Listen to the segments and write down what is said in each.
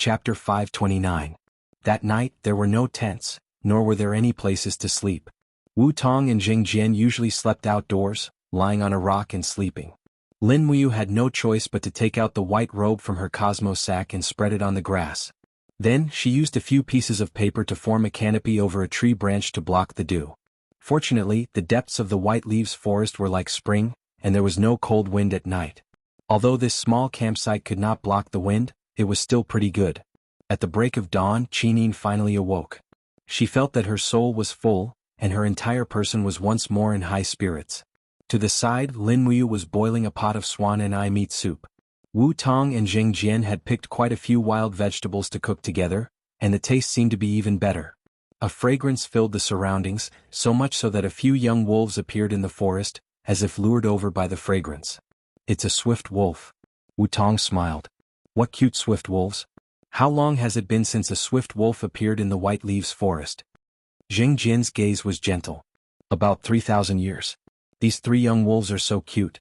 Chapter 529. That night there were no tents, nor were there any places to sleep. Wu Tong and Jing Jian usually slept outdoors, lying on a rock and sleeping. Lin Muyu had no choice but to take out the white robe from her cosmo sack and spread it on the grass. Then she used a few pieces of paper to form a canopy over a tree branch to block the dew. Fortunately, the depths of the white leaves forest were like spring, and there was no cold wind at night. Although this small campsite could not block the wind, it was still pretty good. At the break of dawn, Qinin finally awoke. She felt that her soul was full, and her entire person was once more in high spirits. To the side, Lin Muyu was boiling a pot of swan and eye meat soup. Wu Tong and Jing Jian had picked quite a few wild vegetables to cook together, and the taste seemed to be even better. A fragrance filled the surroundings, so much so that a few young wolves appeared in the forest, as if lured over by the fragrance. "It's a swift wolf." Wu Tong smiled. "What cute swift wolves? How long has it been since a swift wolf appeared in the white leaves forest?" Jing Jian's gaze was gentle. "About 3,000 years. These 3 young wolves are so cute."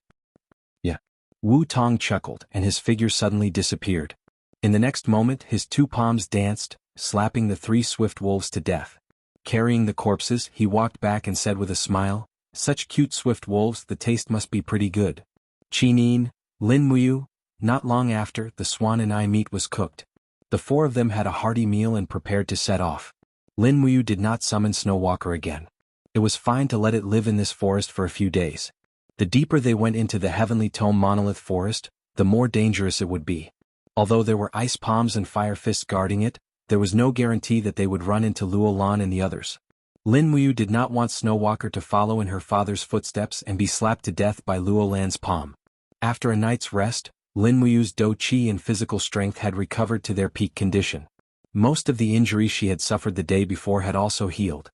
"Yeah." Wu Tong chuckled, and his figure suddenly disappeared. In the next moment his 2 palms danced, slapping the 3 swift wolves to death. Carrying the corpses, he walked back and said with a smile, "Such cute swift wolves, the taste must be pretty good." Qinin, Lin Muyu. Not long after, the swan and eye meat was cooked. The 4 of them had a hearty meal and prepared to set off. Lin Muyu did not summon Snowwalker again. It was fine to let it live in this forest for a few days. The deeper they went into the Heavenly Tome Monolith Forest, the more dangerous it would be. Although there were ice palms and fire fists guarding it, there was no guarantee that they would run into Luo Lan and the others. Lin Muyu did not want Snowwalker to follow in her father's footsteps and be slapped to death by Luo Lan's palm. After a night's rest, Lin Muyu's Do Qi and physical strength had recovered to their peak condition. Most of the injuries she had suffered the day before had also healed.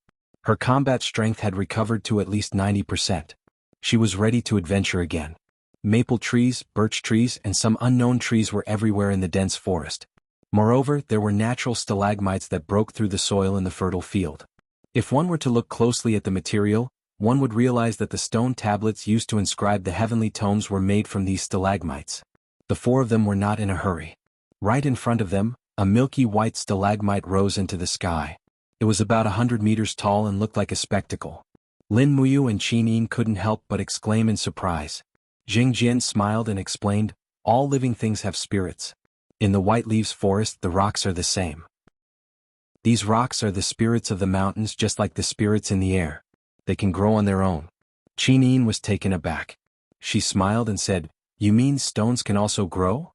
Her combat strength had recovered to at least 90%. She was ready to adventure again. Maple trees, birch trees, and some unknown trees were everywhere in the dense forest. Moreover, there were natural stalagmites that broke through the soil in the fertile field. If one were to look closely at the material, one would realize that the stone tablets used to inscribe the heavenly tomes were made from these stalagmites. The 4 of them were not in a hurry. Right in front of them, a milky white stalagmite rose into the sky. It was about 100 meters tall and looked like a spectacle. Lin Muyu and Qinin couldn't help but exclaim in surprise. Jing Jian smiled and explained, "All living things have spirits. In the White Leaves Forest the rocks are the same. These rocks are the spirits of the mountains just like the spirits in the air. They can grow on their own." Qinin was taken aback. She smiled and said, "You mean stones can also grow?"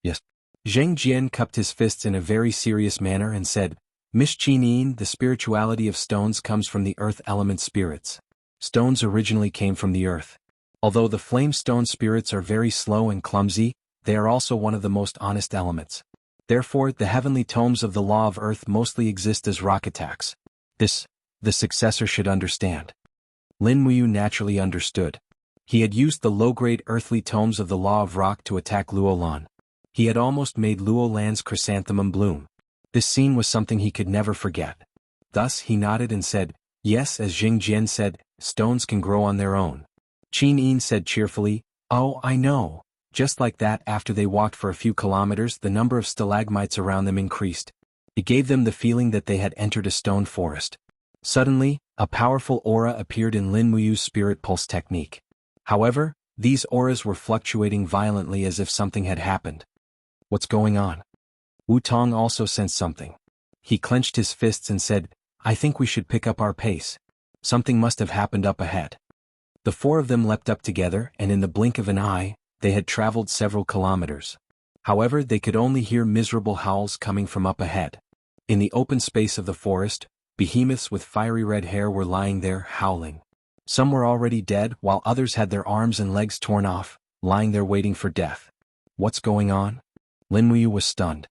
"Yes." Jing Jian cupped his fists in a very serious manner and said, "Miss Qinin, the spirituality of stones comes from the earth element spirits. Stones originally came from the earth. Although the flame stone spirits are very slow and clumsy, they are also one of the most honest elements. Therefore, the heavenly tomes of the law of earth mostly exist as rock attacks. This, the successor should understand." Lin Muyu naturally understood. He had used the low-grade earthly tomes of the law of rock to attack Luo Lan. He had almost made Luo Lan's chrysanthemum bloom. This scene was something he could never forget. Thus he nodded and said, "Yes, as Jing Jian said, stones can grow on their own." Qinin said cheerfully, "Oh, I know." Just like that, after they walked for a few kilometers, the number of stalagmites around them increased. It gave them the feeling that they had entered a stone forest. Suddenly, a powerful aura appeared in Lin Muyu's spirit pulse technique. However, these auras were fluctuating violently as if something had happened. "What's going on?" Wu Tong also sensed something. He clenched his fists and said, "I think we should pick up our pace. Something must have happened up ahead." The 4 of them leapt up together, and in the blink of an eye, they had traveled several kilometers. However, they could only hear miserable howls coming from up ahead. In the open space of the forest, behemoths with fiery red hair were lying there, howling. Some were already dead, while others had their arms and legs torn off, lying there waiting for death. "What's going on?" Lin Muyu was stunned.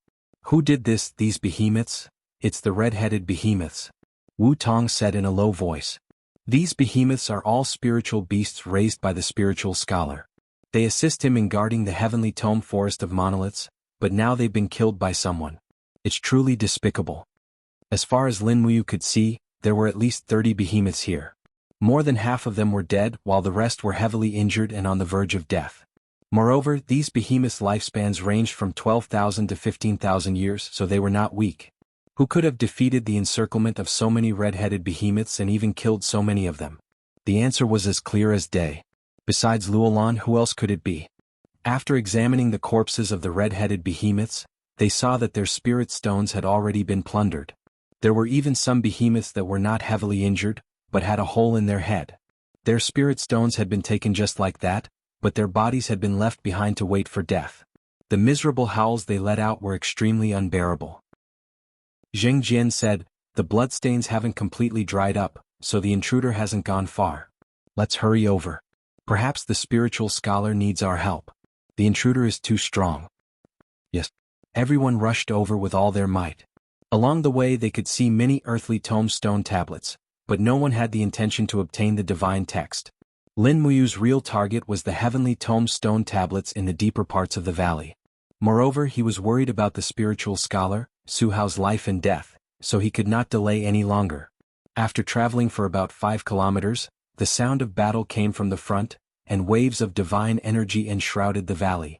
"Who did this, these behemoths?" "It's the red-headed behemoths," Wu Tong said in a low voice. "These behemoths are all spiritual beasts raised by the spiritual scholar. They assist him in guarding the heavenly tome forest of monoliths, but now they've been killed by someone. It's truly despicable." As far as Lin Muyu could see, there were at least 30 behemoths here. More than half of them were dead, while the rest were heavily injured and on the verge of death. Moreover, these behemoths' lifespans ranged from 12,000 to 15,000 years, so they were not weak. Who could have defeated the encirclement of so many red-headed behemoths and even killed so many of them? The answer was as clear as day. Besides Luolan, who else could it be? After examining the corpses of the red-headed behemoths, they saw that their spirit stones had already been plundered. There were even some behemoths that were not heavily injured, but had a hole in their head. Their spirit stones had been taken just like that, but their bodies had been left behind to wait for death. The miserable howls they let out were extremely unbearable. Zheng Jian said, "The bloodstains haven't completely dried up, so the intruder hasn't gone far. Let's hurry over. Perhaps the spiritual scholar needs our help. The intruder is too strong." Yes. Everyone rushed over with all their might. Along the way they could see many earthly tombstone tablets, but no one had the intention to obtain the divine text. Lin Muyu's real target was the heavenly tombstone tablets in the deeper parts of the valley. Moreover, he was worried about the spiritual scholar, Su Hao's life and death, so he could not delay any longer. After traveling for about 5 kilometers, the sound of battle came from the front, and waves of divine energy enshrouded the valley.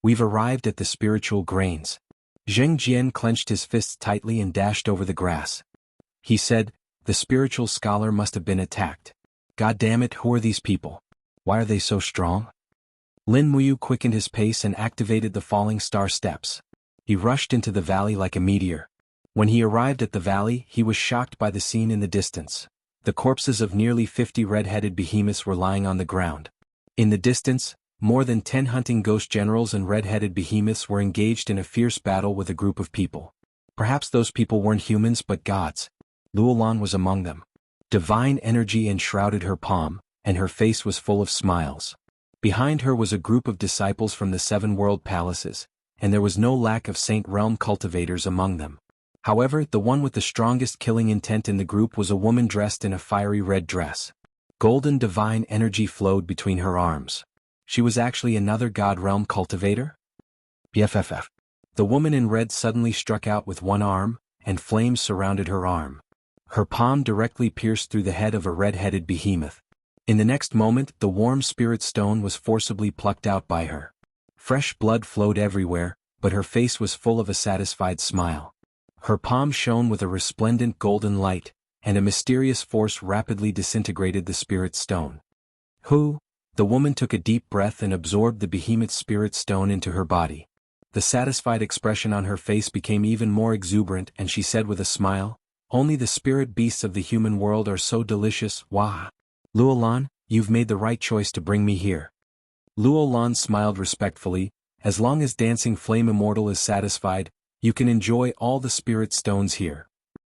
"We've arrived at the spiritual grains." Zheng Jian clenched his fists tightly and dashed over the grass. He said, "The spiritual scholar must have been attacked. God damn it, who are these people? Why are they so strong?" Lin Muyu quickened his pace and activated the falling star steps. He rushed into the valley like a meteor. When he arrived at the valley, he was shocked by the scene in the distance. The corpses of nearly 50 red-headed behemoths were lying on the ground. In the distance, more than 10 hunting ghost generals and red-headed behemoths were engaged in a fierce battle with a group of people. Perhaps those people weren't humans but gods. Luolan was among them. Divine energy enshrouded her palm, and her face was full of smiles. Behind her was a group of disciples from the 7 world palaces, and there was no lack of Saint Realm cultivators among them. However, the one with the strongest killing intent in the group was a woman dressed in a fiery red dress. Golden divine energy flowed between her arms. She was actually another God Realm cultivator? BFFF. The woman in red suddenly struck out with one arm, and flames surrounded her arm. Her palm directly pierced through the head of a red-headed behemoth. In the next moment, the warm spirit stone was forcibly plucked out by her. Fresh blood flowed everywhere, but her face was full of a satisfied smile. Her palm shone with a resplendent golden light, and a mysterious force rapidly disintegrated the spirit stone. "Who?" The woman took a deep breath and absorbed the behemoth's spirit stone into her body. The satisfied expression on her face became even more exuberant and she said with a smile, "Only the spirit beasts of the human world are so delicious, wah. Luolan, you've made the right choice to bring me here." Luolan smiled respectfully, "As long as Dancing Flame Immortal is satisfied, you can enjoy all the spirit stones here."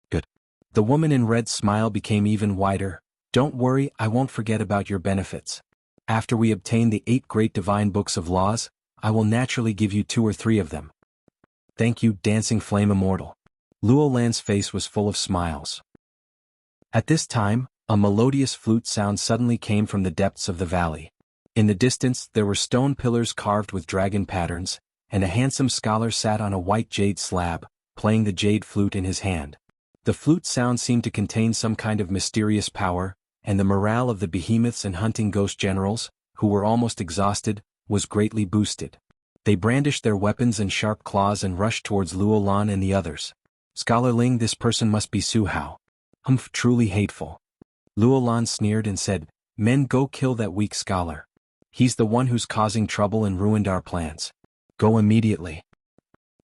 "Good." The woman in red's smile became even wider. "Don't worry, I won't forget about your benefits. After we obtain the 8 great divine books of laws, I will naturally give you 2 or 3 of them." "Thank you, Dancing Flame Immortal." Luolan's face was full of smiles. At this time, a melodious flute sound suddenly came from the depths of the valley. In the distance, there were stone pillars carved with dragon patterns, and a handsome scholar sat on a white jade slab, playing the jade flute in his hand. The flute sound seemed to contain some kind of mysterious power, and the morale of the behemoths and hunting ghost generals, who were almost exhausted, was greatly boosted. They brandished their weapons and sharp claws and rushed towards Luolan and the others. "Scholar Ling, this person must be Su Hao. Humph, truly hateful." Luolan sneered and said, "Men, go kill that weak scholar. He's the one who's causing trouble and ruined our plans. Go immediately."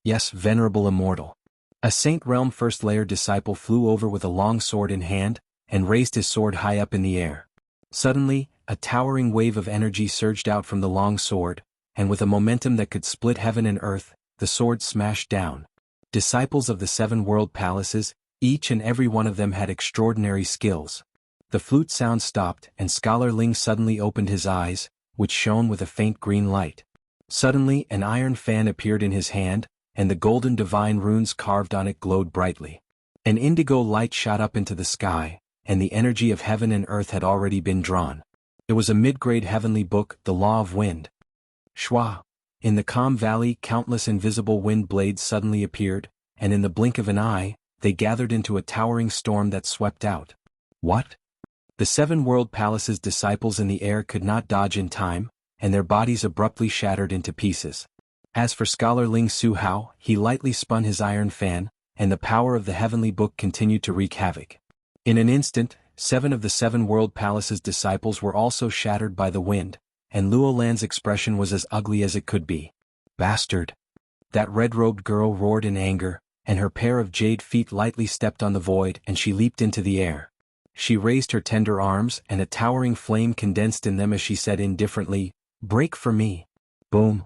"Yes, venerable immortal." A Saint Realm First Layer disciple flew over with a long sword in hand, and raised his sword high up in the air. Suddenly, a towering wave of energy surged out from the long sword, and with a momentum that could split heaven and earth, the sword smashed down. Disciples of the 7 world palaces, each and every one of them had extraordinary skills. The flute sound stopped and Scholar Ling suddenly opened his eyes, which shone with a faint green light. Suddenly an iron fan appeared in his hand, and the golden divine runes carved on it glowed brightly. An indigo light shot up into the sky, and the energy of heaven and earth had already been drawn. It was a mid-grade heavenly book, the Law of Wind. Shwa! In the calm valley countless invisible wind blades suddenly appeared, and in the blink of an eye, they gathered into a towering storm that swept out. What? The 7 world palaces' disciples in the air could not dodge in time, and their bodies abruptly shattered into pieces. As for Scholar Ling Su Hao, he lightly spun his iron fan, and the power of the heavenly book continued to wreak havoc. In an instant, 7 of the 7 World Palace's disciples were also shattered by the wind, and Luo Lan's expression was as ugly as it could be. "Bastard!" That red-robed girl roared in anger, and her pair of jade feet lightly stepped on the void and she leaped into the air. She raised her tender arms and a towering flame condensed in them as she said indifferently, "Break for me." Boom!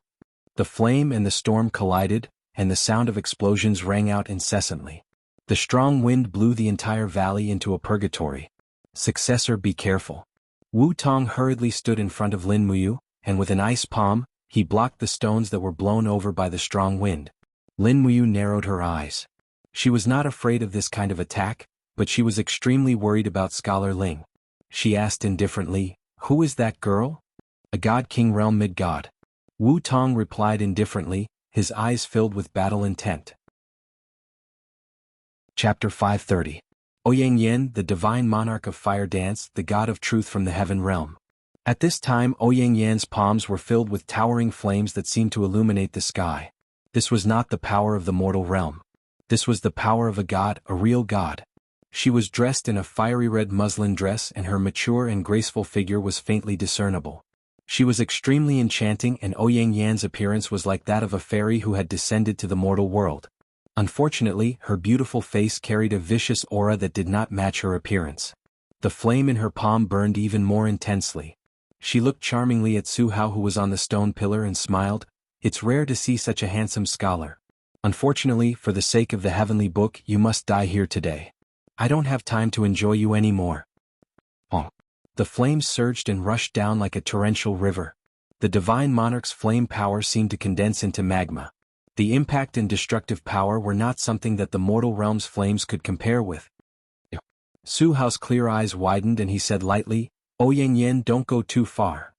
The flame and the storm collided, and the sound of explosions rang out incessantly. The strong wind blew the entire valley into a purgatory. "Successor, be careful." Wu Tong hurriedly stood in front of Lin Muyu, and with an ice palm, he blocked the stones that were blown over by the strong wind. Lin Muyu narrowed her eyes. She was not afraid of this kind of attack, but she was extremely worried about Scholar Ling. She asked indifferently, "Who is that girl?" "A God King Realm Mid-God." Wu Tong replied indifferently, his eyes filled with battle intent. Chapter 530. Ouyang Yen, the divine monarch of fire danced, the god of truth from the heaven realm. At this time Ouyang Yan's palms were filled with towering flames that seemed to illuminate the sky. This was not the power of the mortal realm. This was the power of a god, a real god. She was dressed in a fiery red muslin dress and her mature and graceful figure was faintly discernible. She was extremely enchanting and Ouyang Yan's appearance was like that of a fairy who had descended to the mortal world. Unfortunately, her beautiful face carried a vicious aura that did not match her appearance. The flame in her palm burned even more intensely. She looked charmingly at Su Hao who was on the stone pillar and smiled. "It's rare to see such a handsome scholar. Unfortunately, for the sake of the heavenly book, you must die here today. I don't have time to enjoy you anymore." Oh. The flames surged and rushed down like a torrential river. The divine monarch's flame power seemed to condense into magma. The impact and destructive power were not something that the mortal realm's flames could compare with. Su Hao's clear eyes widened and he said lightly, "Ouyang Yen, don't go too far."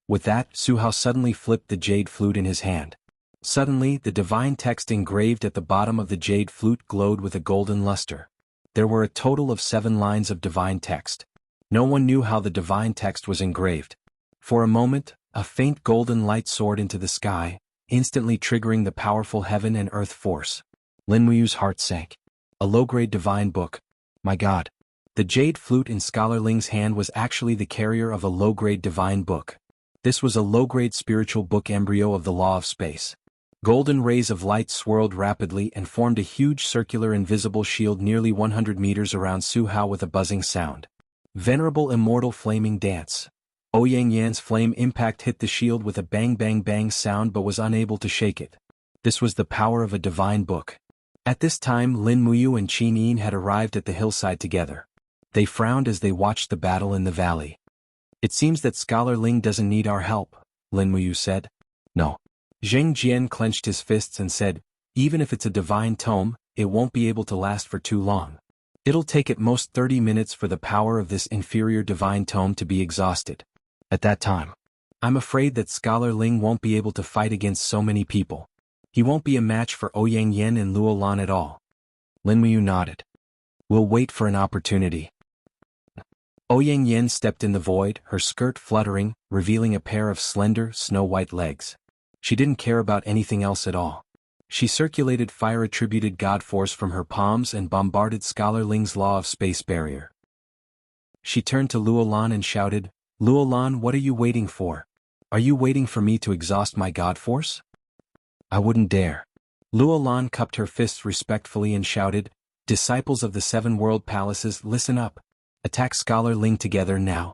With that, Su Hao suddenly flipped the jade flute in his hand. Suddenly, the divine text engraved at the bottom of the jade flute glowed with a golden luster. There were a total of 7 lines of divine text. No one knew how the divine text was engraved. For a moment, a faint golden light soared into the sky, instantly triggering the powerful heaven and earth force. Lin Muyu's heart sank. A low-grade divine book. My God. The jade flute in Scholar Ling's hand was actually the carrier of a low-grade divine book. This was a low-grade spiritual book embryo of the law of space. Golden rays of light swirled rapidly and formed a huge circular invisible shield nearly 100 meters around Su Hao with a buzzing sound. Venerable immortal flaming dance. Ouyang Yan's flame impact hit the shield with a bang-bang-bang sound but was unable to shake it. This was the power of a divine book. At this time Lin Muyu and Qin Yin had arrived at the hillside together. They frowned as they watched the battle in the valley. "It seems that Scholar Ling doesn't need our help," Lin Muyu said. "No." Zheng Jian clenched his fists and said, "Even if it's a divine tome, it won't be able to last for too long. It'll take at most 30 minutes for the power of this inferior divine tome to be exhausted. At that time, I'm afraid that Scholar Ling won't be able to fight against so many people. He won't be a match for Ouyang Yen and Luo Lan at all." Lin Muyu nodded. "We'll wait for an opportunity." Ouyang Yen stepped in the void, her skirt fluttering, revealing a pair of slender, snow-white legs. She didn't care about anything else at all. She circulated fire-attributed god force from her palms and bombarded Scholar Ling's law of space barrier. She turned to Luo Lan and shouted, "Luo Lan, what are you waiting for? Are you waiting for me to exhaust my god force?" "I wouldn't dare." Luo Lan cupped her fists respectfully and shouted, "Disciples of the 7 world palaces, listen up. Attack Scholar Ling together now."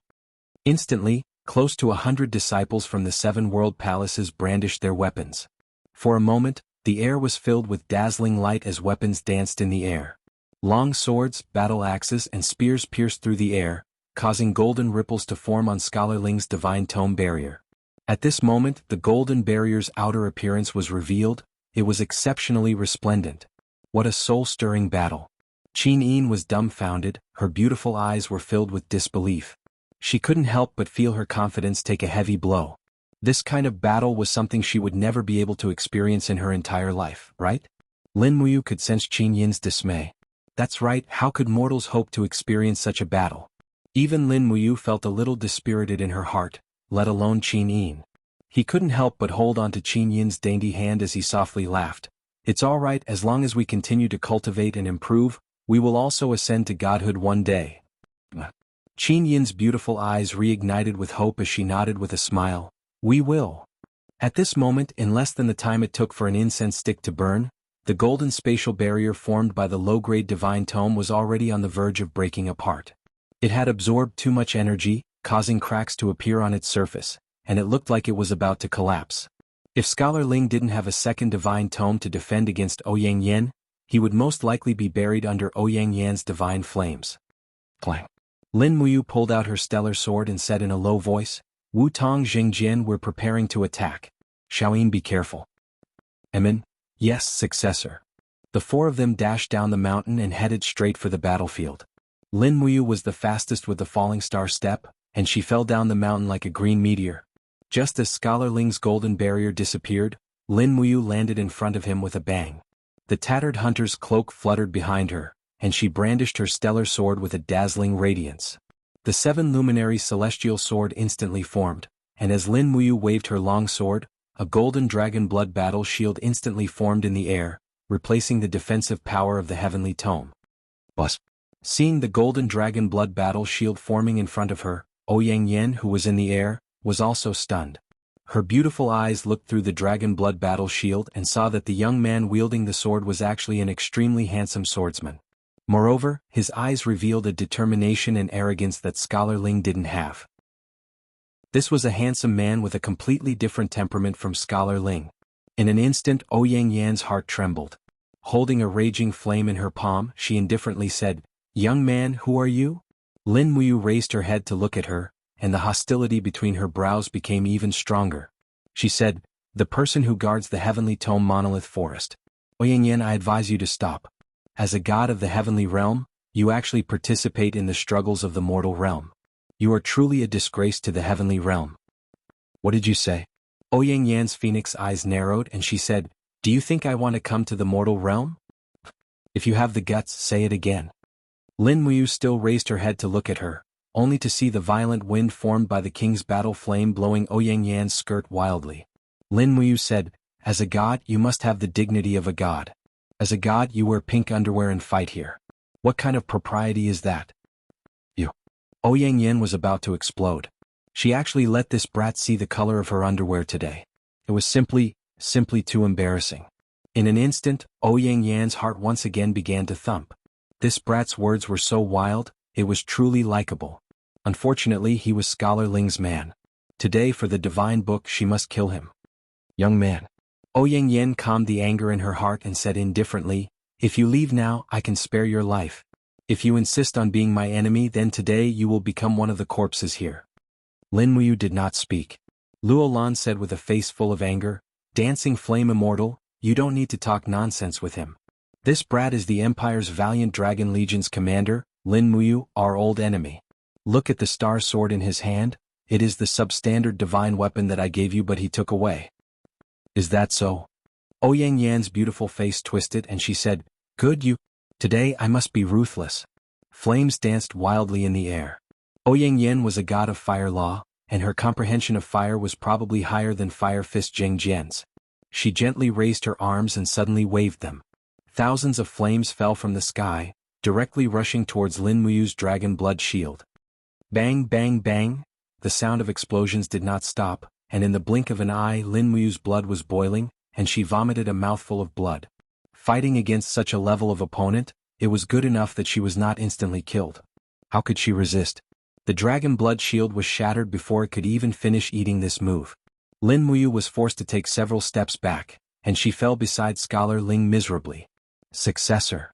Instantly, close to 100 disciples from the 7 world palaces brandished their weapons. For a moment, the air was filled with dazzling light as weapons danced in the air. Long swords, battle axes and spears pierced through the air, causing golden ripples to form on Scholar Ling's divine tome barrier. At this moment, the golden barrier's outer appearance was revealed. It was exceptionally resplendent. What a soul-stirring battle. Qin Yin was dumbfounded, her beautiful eyes were filled with disbelief. She couldn't help but feel her confidence take a heavy blow. This kind of battle was something she would never be able to experience in her entire life, right? Lin Muyu could sense Qin Yin's dismay. That's right, how could mortals hope to experience such a battle? Even Lin Muyu felt a little dispirited in her heart, let alone Qin Yin. He couldn't help but hold on to Qin Yin's dainty hand as he softly laughed. It's all right as long as we continue to cultivate and improve, we will also ascend to godhood one day. Qin Yin's beautiful eyes reignited with hope as she nodded with a smile. We will. At this moment, in less than the time it took for an incense stick to burn, the golden spatial barrier formed by the low-grade divine tome was already on the verge of breaking apart. It had absorbed too much energy, causing cracks to appear on its surface, and it looked like it was about to collapse. If Scholar Ling didn't have a second divine tome to defend against Ouyang Yan, he would most likely be buried under Ouyang Yan's divine flames. Clang. Lin Muyu pulled out her stellar sword and said in a low voice, Wu Tong Jingjian, we're preparing to attack. Xiaoyin, be careful. Emin? Yes, successor. The four of them dashed down the mountain and headed straight for the battlefield. Lin Muyu was the fastest with the falling star step, and she fell down the mountain like a green meteor. Just as Scholar Ling's golden barrier disappeared, Lin Muyu landed in front of him with a bang. The tattered hunter's cloak fluttered behind her, and she brandished her stellar sword with a dazzling radiance. The seven luminary celestial sword instantly formed, and as Lin Muyu waved her long sword, a golden dragon blood battle shield instantly formed in the air, replacing the defensive power of the heavenly tome. Bus. Seeing the golden dragon blood battle shield forming in front of her, Ouyang Yan, who was in the air, was also stunned. Her beautiful eyes looked through the dragon blood battle shield and saw that the young man wielding the sword was actually an extremely handsome swordsman. Moreover, his eyes revealed a determination and arrogance that Scholar Ling didn't have. This was a handsome man with a completely different temperament from Scholar Ling. In an instant, Ouyang Yan's heart trembled. Holding a raging flame in her palm, she indifferently said, Young man, who are you? Lin Muyu raised her head to look at her, and the hostility between her brows became even stronger. She said, The person who guards the heavenly tome monolith forest. Ouyang Yan, I advise you to stop. As a god of the heavenly realm, you actually participate in the struggles of the mortal realm. You are truly a disgrace to the heavenly realm. What did you say? Ouyang Yan's phoenix eyes narrowed and she said, Do you think I want to come to the mortal realm? If you have the guts, say it again. Lin Muyu still raised her head to look at her, only to see the violent wind formed by the king's battle flame blowing Ouyang Yan's skirt wildly. Lin Muyu said, As a god, you must have the dignity of a god. As a god, you wear pink underwear and fight here. What kind of propriety is that? You. Ouyang Yan was about to explode. She actually let this brat see the color of her underwear today. It was simply too embarrassing. In an instant, Ouyang Yan's heart once again began to thump. This brat's words were so wild, it was truly likable. Unfortunately, he was Scholar Ling's man. Today, for the divine book, she must kill him. Young man. Ouyang Yan calmed the anger in her heart and said indifferently, If you leave now, I can spare your life. If you insist on being my enemy, then today you will become one of the corpses here. Lin Muyu did not speak. Luo Lan said with a face full of anger, Dancing Flame Immortal, you don't need to talk nonsense with him. This brat is the Empire's valiant Dragon Legion's commander, Lin Muyu, our old enemy. Look at the star sword in his hand, it is the substandard divine weapon that I gave you but he took away. Is that so? Ouyang Yan's beautiful face twisted and she said, Good you. Today I must be ruthless. Flames danced wildly in the air. Ouyang Yan was a god of fire law, and her comprehension of fire was probably higher than Fire Fist Jingjian's. She gently raised her arms and suddenly waved them. Thousands of flames fell from the sky, directly rushing towards Lin Muyu's dragon blood shield. Bang bang bang, the sound of explosions did not stop, and in the blink of an eye Lin Muyu's blood was boiling, and she vomited a mouthful of blood. Fighting against such a level of opponent, it was good enough that she was not instantly killed. How could she resist? The dragon blood shield was shattered before it could even finish eating this move. Lin Muyu was forced to take several steps back, and she fell beside Scholar Ling miserably. Successor.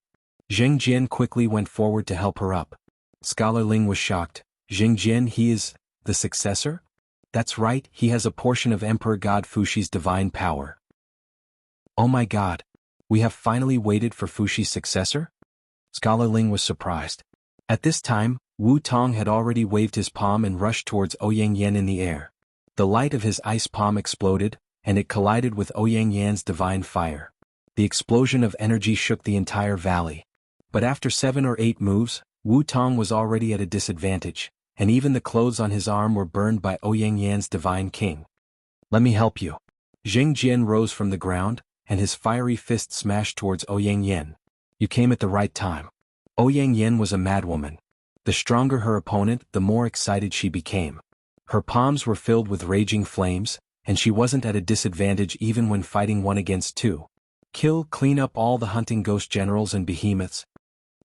Zheng Jian quickly went forward to help her up. Scholar Ling was shocked. Zheng Jian, he is the successor? That's right, he has a portion of Emperor God Fushi's divine power. Oh my god. We have finally waited for Fushi's successor? Scholar Ling was surprised. At this time, Wu Tong had already waved his palm and rushed towards Ouyang Yan in the air. The light of his ice palm exploded, and it collided with Ouyang Yan's divine fire. The explosion of energy shook the entire valley. But after 7 or 8 moves, Wu Tong was already at a disadvantage, and even the clothes on his arm were burned by Ouyang Yan's divine king. Let me help you. Jing Jian rose from the ground, and his fiery fist smashed towards Ouyang Yin. You came at the right time. Ouyang Yin was a madwoman. The stronger her opponent, the more excited she became. Her palms were filled with raging flames, and she wasn't at a disadvantage even when fighting 1 against 2. Clean up all the hunting ghost generals and behemoths.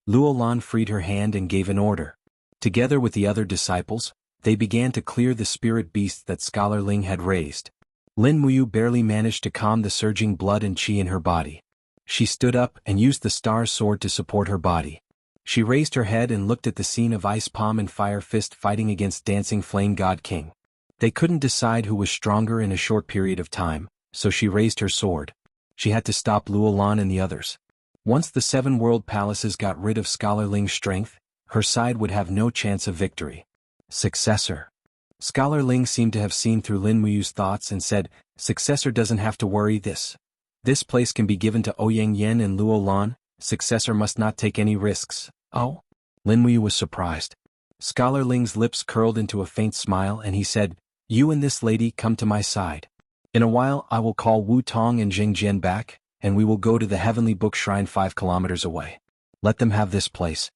Luolan freed her hand and gave an order. Together with the other disciples, they began to clear the spirit beasts that Scholar Ling had raised. Lin Muyu barely managed to calm the surging blood and qi in her body. She stood up and used the star sword to support her body. She raised her head and looked at the scene of Ice Palm and Fire Fist fighting against Dancing Flame God King. They couldn't decide who was stronger in a short period of time, so she raised her sword. She had to stop Luolan and the others. Once the 7 world palaces got rid of Scholar Ling's strength, her side would have no chance of victory. Successor. Scholar Ling seemed to have seen through Lin Muyu's thoughts and said, Successor doesn't have to worry this. This place can be given to Ouyang Yin and Luolan. Successor must not take any risks. Oh? Lin Muyu was surprised. Scholar Ling's lips curled into a faint smile and he said, You and this lady come to my side. In a while I will call Wu Tong and Jing Jian back, and we will go to the Heavenly Book Shrine 5 kilometers away. Let them have this place.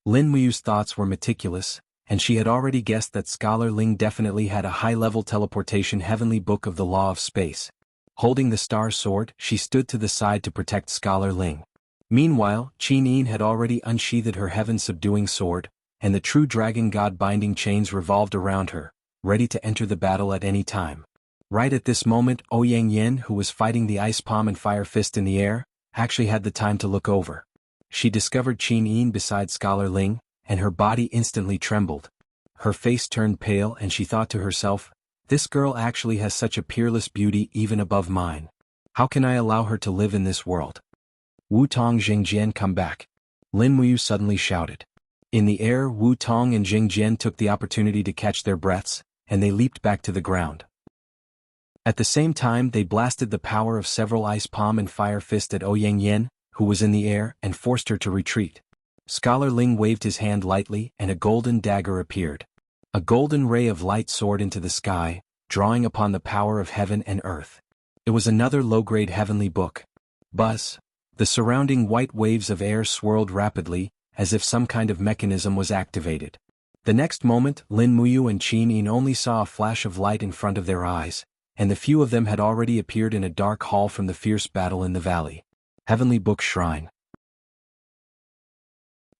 Lin Muyu's thoughts were meticulous, and she had already guessed that Scholar Ling definitely had a high-level teleportation Heavenly Book of the Law of Space. Holding the star sword, she stood to the side to protect Scholar Ling. Meanwhile, Qin Yin had already unsheathed her heaven-subduing sword, and the true dragon god binding chains revolved around her, ready to enter the battle at any time. Right at this moment, Ouyang Yin, who was fighting the Ice Palm and Fire Fist in the air, actually had the time to look over. She discovered Qin Yin beside Scholar Ling, and her body instantly trembled. Her face turned pale and she thought to herself, This girl actually has such a peerless beauty even above mine. How can I allow her to live in this world? Wu Tong Jing Jian come back. Lin Muyu suddenly shouted. In the air, Wu Tong and Jing Jian took the opportunity to catch their breaths, and they leaped back to the ground. At the same time they blasted the power of several Ice Palm and Fire Fist at Ouyang Yin, who was in the air, and forced her to retreat. Scholar Ling waved his hand lightly and a golden dagger appeared. A golden ray of light soared into the sky, drawing upon the power of heaven and earth. It was another low-grade heavenly book. Buzz. The surrounding white waves of air swirled rapidly, as if some kind of mechanism was activated. The next moment, Lin Muyu and Qin Yin only saw a flash of light in front of their eyes, and the few of them had already appeared in a dark hall from the fierce battle in the valley. Heavenly Book Shrine.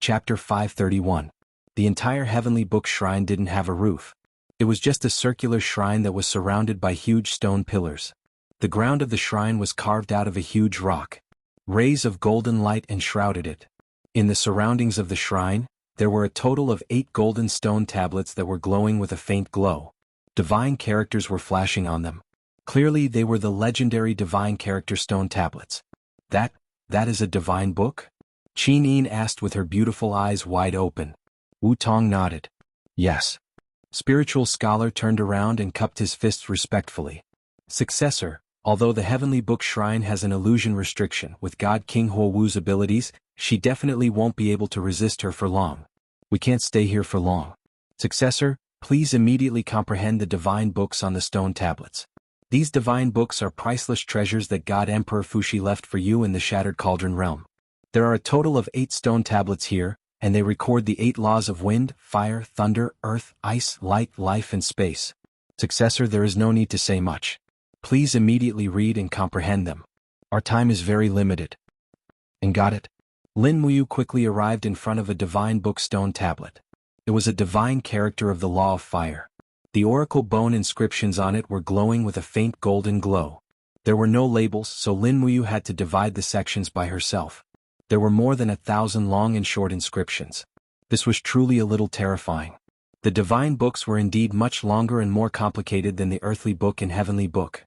Chapter 531. The entire Heavenly Book Shrine didn't have a roof. It was just a circular shrine that was surrounded by huge stone pillars. The ground of the shrine was carved out of a huge rock. Rays of golden light enshrouded it. In the surroundings of the shrine, there were a total of 8 golden stone tablets that were glowing with a faint glow. Divine characters were flashing on them. Clearly they were the legendary divine character stone tablets. That is a divine book? Qin Yin asked with her beautiful eyes wide open. Wu Tong nodded. Yes. Spiritual Scholar turned around and cupped his fists respectfully. Successor, although the Heavenly Book Shrine has an illusion restriction with God King Huo Wu's abilities, she definitely won't be able to resist her for long. We can't stay here for long. Successor, please immediately comprehend the divine books on the stone tablets. These divine books are priceless treasures that God Emperor Fuxi left for you in the Shattered Cauldron realm. There are a total of 8 stone tablets here, and they record the 8 laws of wind, fire, thunder, earth, ice, light, life and space. Successor, there is no need to say much. Please immediately read and comprehend them. Our time is very limited. And got it? Lin Muyu quickly arrived in front of a divine book stone tablet. It was a divine character of the law of fire. The oracle bone inscriptions on it were glowing with a faint golden glow. There were no labels, so Lin Muyu had to divide the sections by herself. There were more than 1,000 long and short inscriptions. This was truly a little terrifying. The divine books were indeed much longer and more complicated than the earthly book and heavenly book.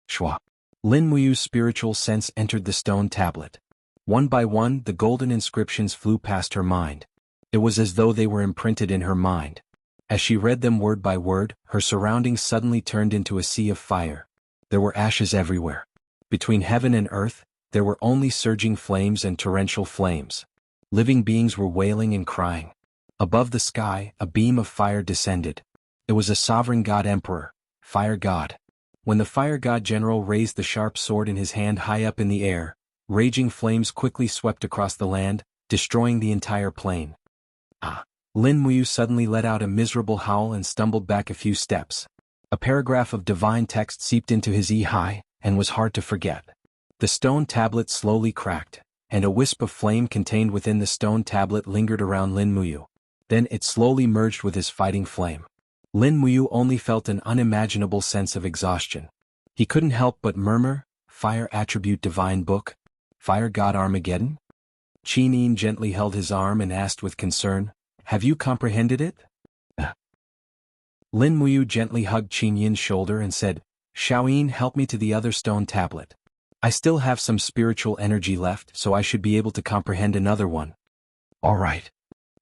Shwa. Lin Muyu's spiritual sense entered the stone tablet. One by one, the golden inscriptions flew past her mind. It was as though they were imprinted in her mind. As she read them word by word, her surroundings suddenly turned into a sea of fire. There were ashes everywhere. Between heaven and earth, there were only surging flames and torrential flames. Living beings were wailing and crying. Above the sky, a beam of fire descended. It was a sovereign god emperor, fire god. When the fire god general raised the sharp sword in his hand high up in the air, raging flames quickly swept across the land, destroying the entire plain. Lin Muyu suddenly let out a miserable howl and stumbled back a few steps. A paragraph of divine text seeped into his eye, and was hard to forget. The stone tablet slowly cracked, and a wisp of flame contained within the stone tablet lingered around Lin Muyu. Then it slowly merged with his fighting flame. Lin Muyu only felt an unimaginable sense of exhaustion. He couldn't help but murmur, "Fire attribute divine book? Fire god Armageddon?" Qin Yin gently held his arm and asked with concern, "Have you comprehended it?" Lin Muyu gently hugged Qin Yin's shoulder and said, "Xiaoyin, help me to the other stone tablet. I still have some spiritual energy left, so I should be able to comprehend another one." "All right."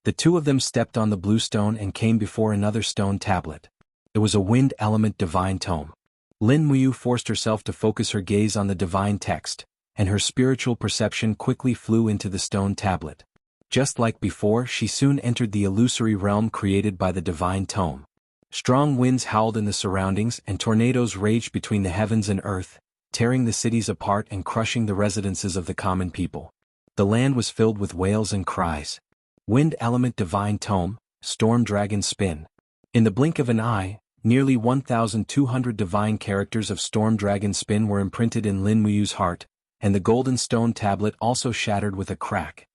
The two of them stepped on the blue stone and came before another stone tablet. It was a wind element divine tome. Lin Muyu forced herself to focus her gaze on the divine text, and her spiritual perception quickly flew into the stone tablet. Just like before, she soon entered the illusory realm created by the divine tome. Strong winds howled in the surroundings and tornadoes raged between the heavens and earth, tearing the cities apart and crushing the residences of the common people. The land was filled with wails and cries. Wind element divine tome, storm dragon spin. In the blink of an eye, nearly 1,200 divine characters of storm dragon spin were imprinted in Lin Muyu's heart, and the golden stone tablet also shattered with a crack.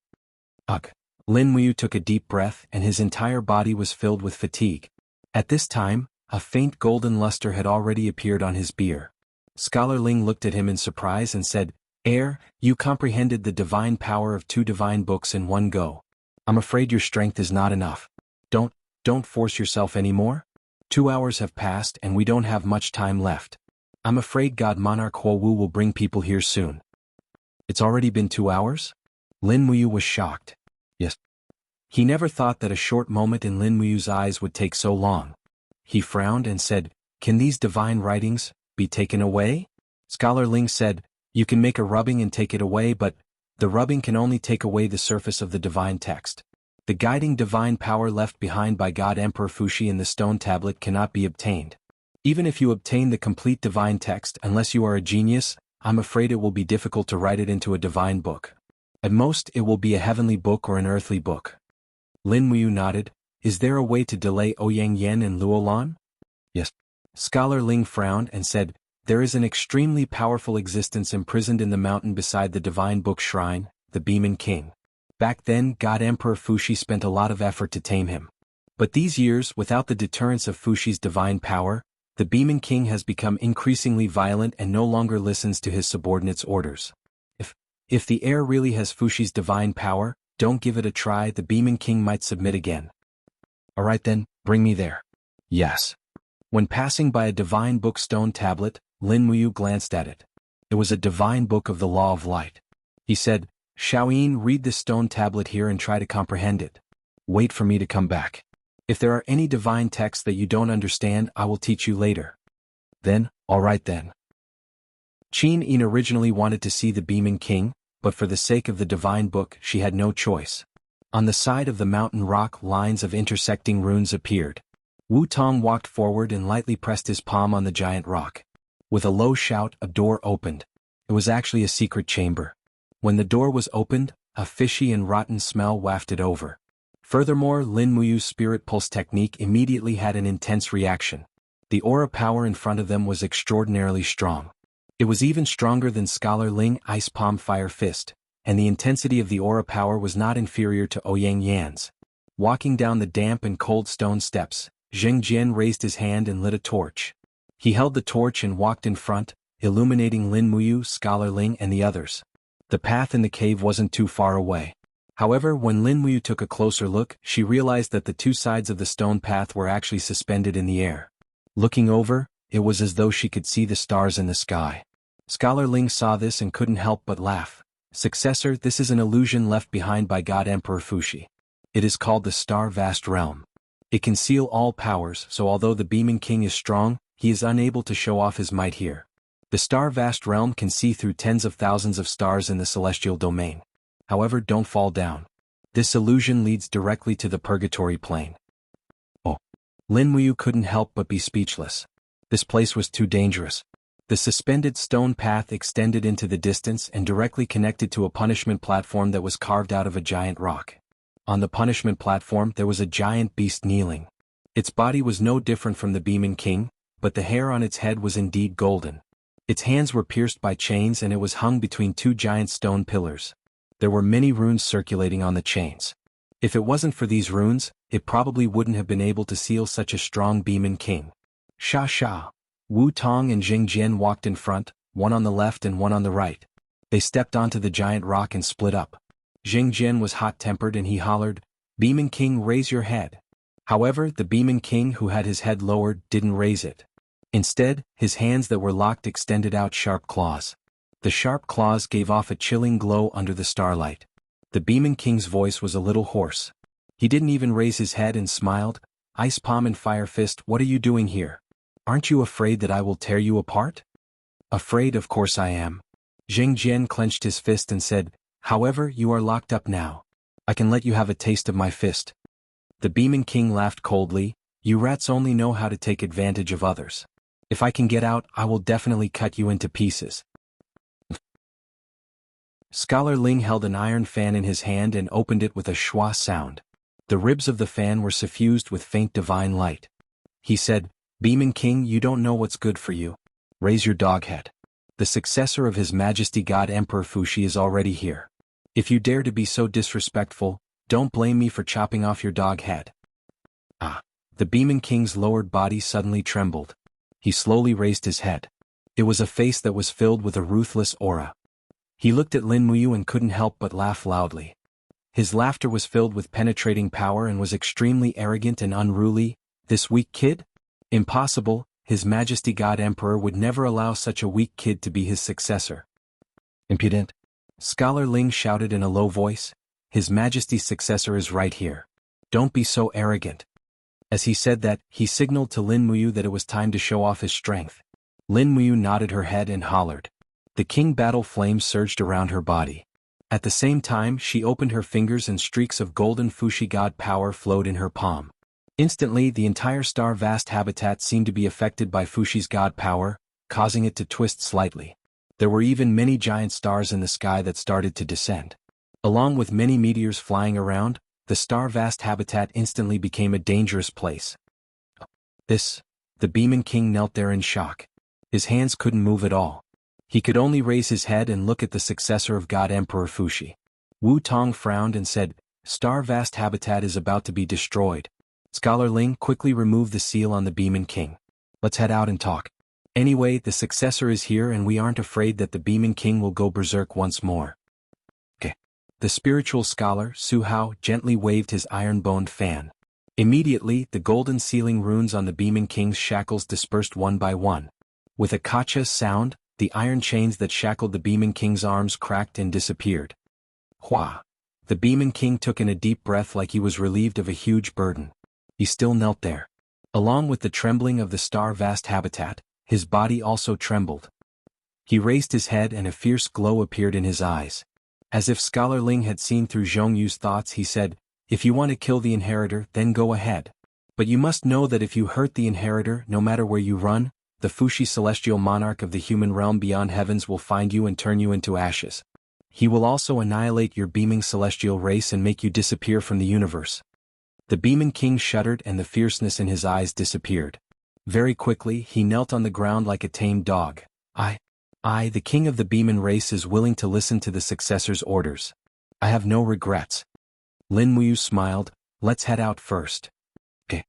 Ugh! Lin Muyu took a deep breath and his entire body was filled with fatigue. At this time, a faint golden luster had already appeared on his beer. Scholar Ling looked at him in surprise and said, You comprehended the divine power of 2 divine books in one go. I'm afraid your strength is not enough. Don't force yourself anymore. 2 hours have passed and we don't have much time left. I'm afraid God Monarch Huo Wu will bring people here soon." "It's already been 2 hours?" Lin Muyu was shocked. Yes. He never thought that a short moment in Lin Muyu's eyes would take so long. He frowned and said, "Can these divine writings be taken away?" Scholar Ling said, "You can make a rubbing and take it away, but the rubbing can only take away the surface of the divine text. The guiding divine power left behind by God Emperor Fuxi in the stone tablet cannot be obtained. Even if you obtain the complete divine text, unless you are a genius, I'm afraid it will be difficult to write it into a divine book. At most, it will be a heavenly book or an earthly book." Lin Muyu nodded. "Is there a way to delay Ouyang Yan and Luolan?" "Yes." Scholar Ling frowned and said, "There is an extremely powerful existence imprisoned in the mountain beside the divine book shrine, the Beeman King. Back then, God Emperor Fuxi spent a lot of effort to tame him. But these years, without the deterrence of Fuxi's divine power, the Beeman King has become increasingly violent and no longer listens to his subordinates' orders. If the heir really has Fuxi's divine power, don't give it a try, the Beeman King might submit again." "All right then, bring me there." "Yes." When passing by a divine book stone tablet, Lin Muyu glanced at it. It was a divine book of the Law of Light. He said, "Xiaoyin, read this stone tablet here and try to comprehend it. Wait for me to come back. If there are any divine texts that you don't understand, I will teach you later." "Then, all right then." Qin Yin originally wanted to see the Beeman King, but for the sake of the divine book, she had no choice. On the side of the mountain rock, lines of intersecting runes appeared. Wu Tong walked forward and lightly pressed his palm on the giant rock. With a low shout, a door opened. It was actually a secret chamber. When the door was opened, a fishy and rotten smell wafted over. Furthermore, Lin Muyu's spirit pulse technique immediately had an intense reaction. The aura power in front of them was extraordinarily strong. It was even stronger than Scholar Ling Ice Palm Fire Fist, and the intensity of the aura power was not inferior to Ouyang Yan's. Walking down the damp and cold stone steps, Zheng Jian raised his hand and lit a torch. He held the torch and walked in front, illuminating Lin Muyu, Scholar Ling and the others. The path in the cave wasn't too far away. However, when Lin Muyu took a closer look, she realized that the 2 sides of the stone path were actually suspended in the air. Looking over, it was as though she could see the stars in the sky. Scholar Ling saw this and couldn't help but laugh. "Successor, this is an illusion left behind by God Emperor Fuxi. It is called the Star Vast Realm. It can seal all powers, so although the Beeman King is strong, he is unable to show off his might here. The Star Vast Realm can see through tens of thousands of stars in the celestial domain. However, don't fall down. This illusion leads directly to the purgatory plane." Oh. Lin Muyu couldn't help but be speechless. This place was too dangerous. The suspended stone path extended into the distance and directly connected to a punishment platform that was carved out of a giant rock. On the punishment platform there was a giant beast kneeling. Its body was no different from the Demon King, but the hair on its head was indeed golden. Its hands were pierced by chains and it was hung between two giant stone pillars. There were many runes circulating on the chains. If it wasn't for these runes, it probably wouldn't have been able to seal such a strong Demon King. Sha Sha. Wu Tong and Jing Jian walked in front, one on the left and one on the right. They stepped onto the giant rock and split up. Jing Jian was hot-tempered and he hollered, "Demon King, raise your head." However, the Demon King, who had his head lowered, didn't raise it. Instead, his hands that were locked extended out sharp claws. The sharp claws gave off a chilling glow under the starlight. The Demon King's voice was a little hoarse. He didn't even raise his head and smiled, "Ice Palm and Fire Fist, what are you doing here? Aren't you afraid that I will tear you apart?" "Afraid, of course I am." Jing Jian clenched his fist and said, "However, you are locked up now. I can let you have a taste of my fist." The Demon King laughed coldly, "You rats only know how to take advantage of others. If I can get out, I will definitely cut you into pieces." Scholar Ling held an iron fan in his hand and opened it with a schwa sound. The ribs of the fan were suffused with faint divine light. He said, "Demon King, you don't know what's good for you. Raise your dog head. The successor of His Majesty God Emperor Fuxi is already here. If you dare to be so disrespectful, don't blame me for chopping off your dog head." Ah! The Demon King's lowered body suddenly trembled. He slowly raised his head. It was a face that was filled with a ruthless aura. He looked at Lin Muyu and couldn't help but laugh loudly. His laughter was filled with penetrating power and was extremely arrogant and unruly. "This weak kid? Impossible, His Majesty God Emperor would never allow such a weak kid to be his successor." "Impudent!" Scholar Ling shouted in a low voice, "His Majesty's successor is right here. Don't be so arrogant." As he said that, he signaled to Lin Muyu that it was time to show off his strength. Lin Muyu nodded her head and hollered. The king battle flames surged around her body. At the same time, she opened her fingers and streaks of golden Fuxi God power flowed in her palm. Instantly, the entire star vast habitat seemed to be affected by Fuxi's God power, causing it to twist slightly. There were even many giant stars in the sky that started to descend. Along with many meteors flying around, the star vast habitat instantly became a dangerous place. The Demon King knelt there in shock. His hands couldn't move at all. He could only raise his head and look at the successor of God Emperor Fuxi. Wu Tong frowned and said, "Star vast habitat is about to be destroyed." Scholar Ling quickly removed the seal on the Demon King. "Let's head out and talk. Anyway, the successor is here and we aren't afraid that the Demon King will go berserk once more." Okay. The spiritual scholar, Su Hao, gently waved his iron-boned fan. Immediately, the golden sealing runes on the Demon King's shackles dispersed one by one. With a kacha sound, the iron chains that shackled the Demon King's arms cracked and disappeared. Hua! The Demon King took in a deep breath like he was relieved of a huge burden. He still knelt there. Along with the trembling of the star vast habitat, his body also trembled. He raised his head and a fierce glow appeared in his eyes. As if Scholar Ling had seen through Zhongyu's thoughts, he said, "If you want to kill the inheritor, then go ahead. But you must know that if you hurt the inheritor, no matter where you run, the Fuxi celestial monarch of the human realm beyond heavens will find you and turn you into ashes. He will also annihilate your beaming celestial race and make you disappear from the universe." The Demon King shuddered and the fierceness in his eyes disappeared. Very quickly, he knelt on the ground like a tamed dog. I, the king of the Demon race, is willing to listen to the successor's orders. I have no regrets." Lin Muyu smiled, "Let's head out first." Okay.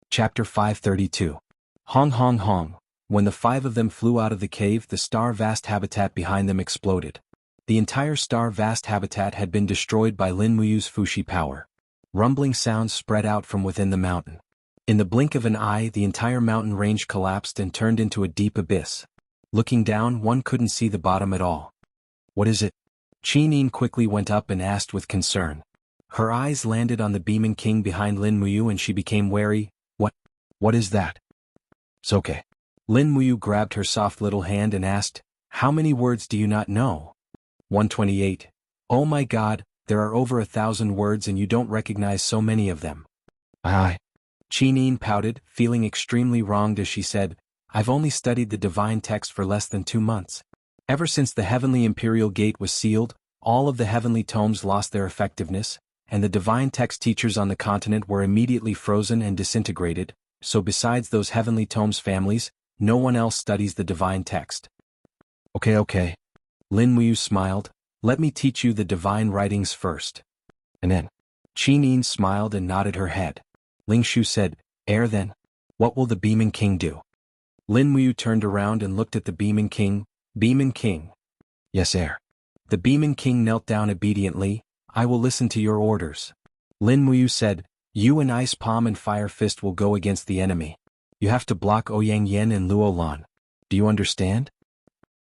Chapter 532. Hong Hong Hong. When the five of them flew out of the cave, the star vast habitat behind them exploded. The entire star vast habitat had been destroyed by Lin Muyu's Fuxi power. Rumbling sounds spread out from within the mountain. In the blink of an eye, the entire mountain range collapsed and turned into a deep abyss. Looking down, one couldn't see the bottom at all. "What is it?" Qinin quickly went up and asked with concern. Her eyes landed on the Demon King behind Lin Muyu and she became wary. What is that?" "It's okay." Lin Muyu grabbed her soft little hand and asked, "How many words do you not know?" 128. "Oh my God, there are over 1,000 words and you don't recognize so many of them." "Aye." Qinyin pouted, feeling extremely wronged as she said, I've only studied the divine text for less than 2 months. Ever since the heavenly imperial gate was sealed, all of the heavenly tomes lost their effectiveness, and the divine text teachers on the continent were immediately frozen and disintegrated, so besides those heavenly tomes families, no one else studies the divine text. Okay. Lin Muyu smiled, let me teach you the divine writings first. And then. Qinyin smiled and nodded her head. Ling Shu said, then. What will the Beaming King do? Lin Muyu turned around and looked at the Beaming King. Beaming King. Yes, heir. The Beaming King knelt down obediently, I will listen to your orders. Lin Muyu said, you and Ice Palm and Fire Fist will go against the enemy. You have to block Ouyang Yen and Luo Lan. Do you understand?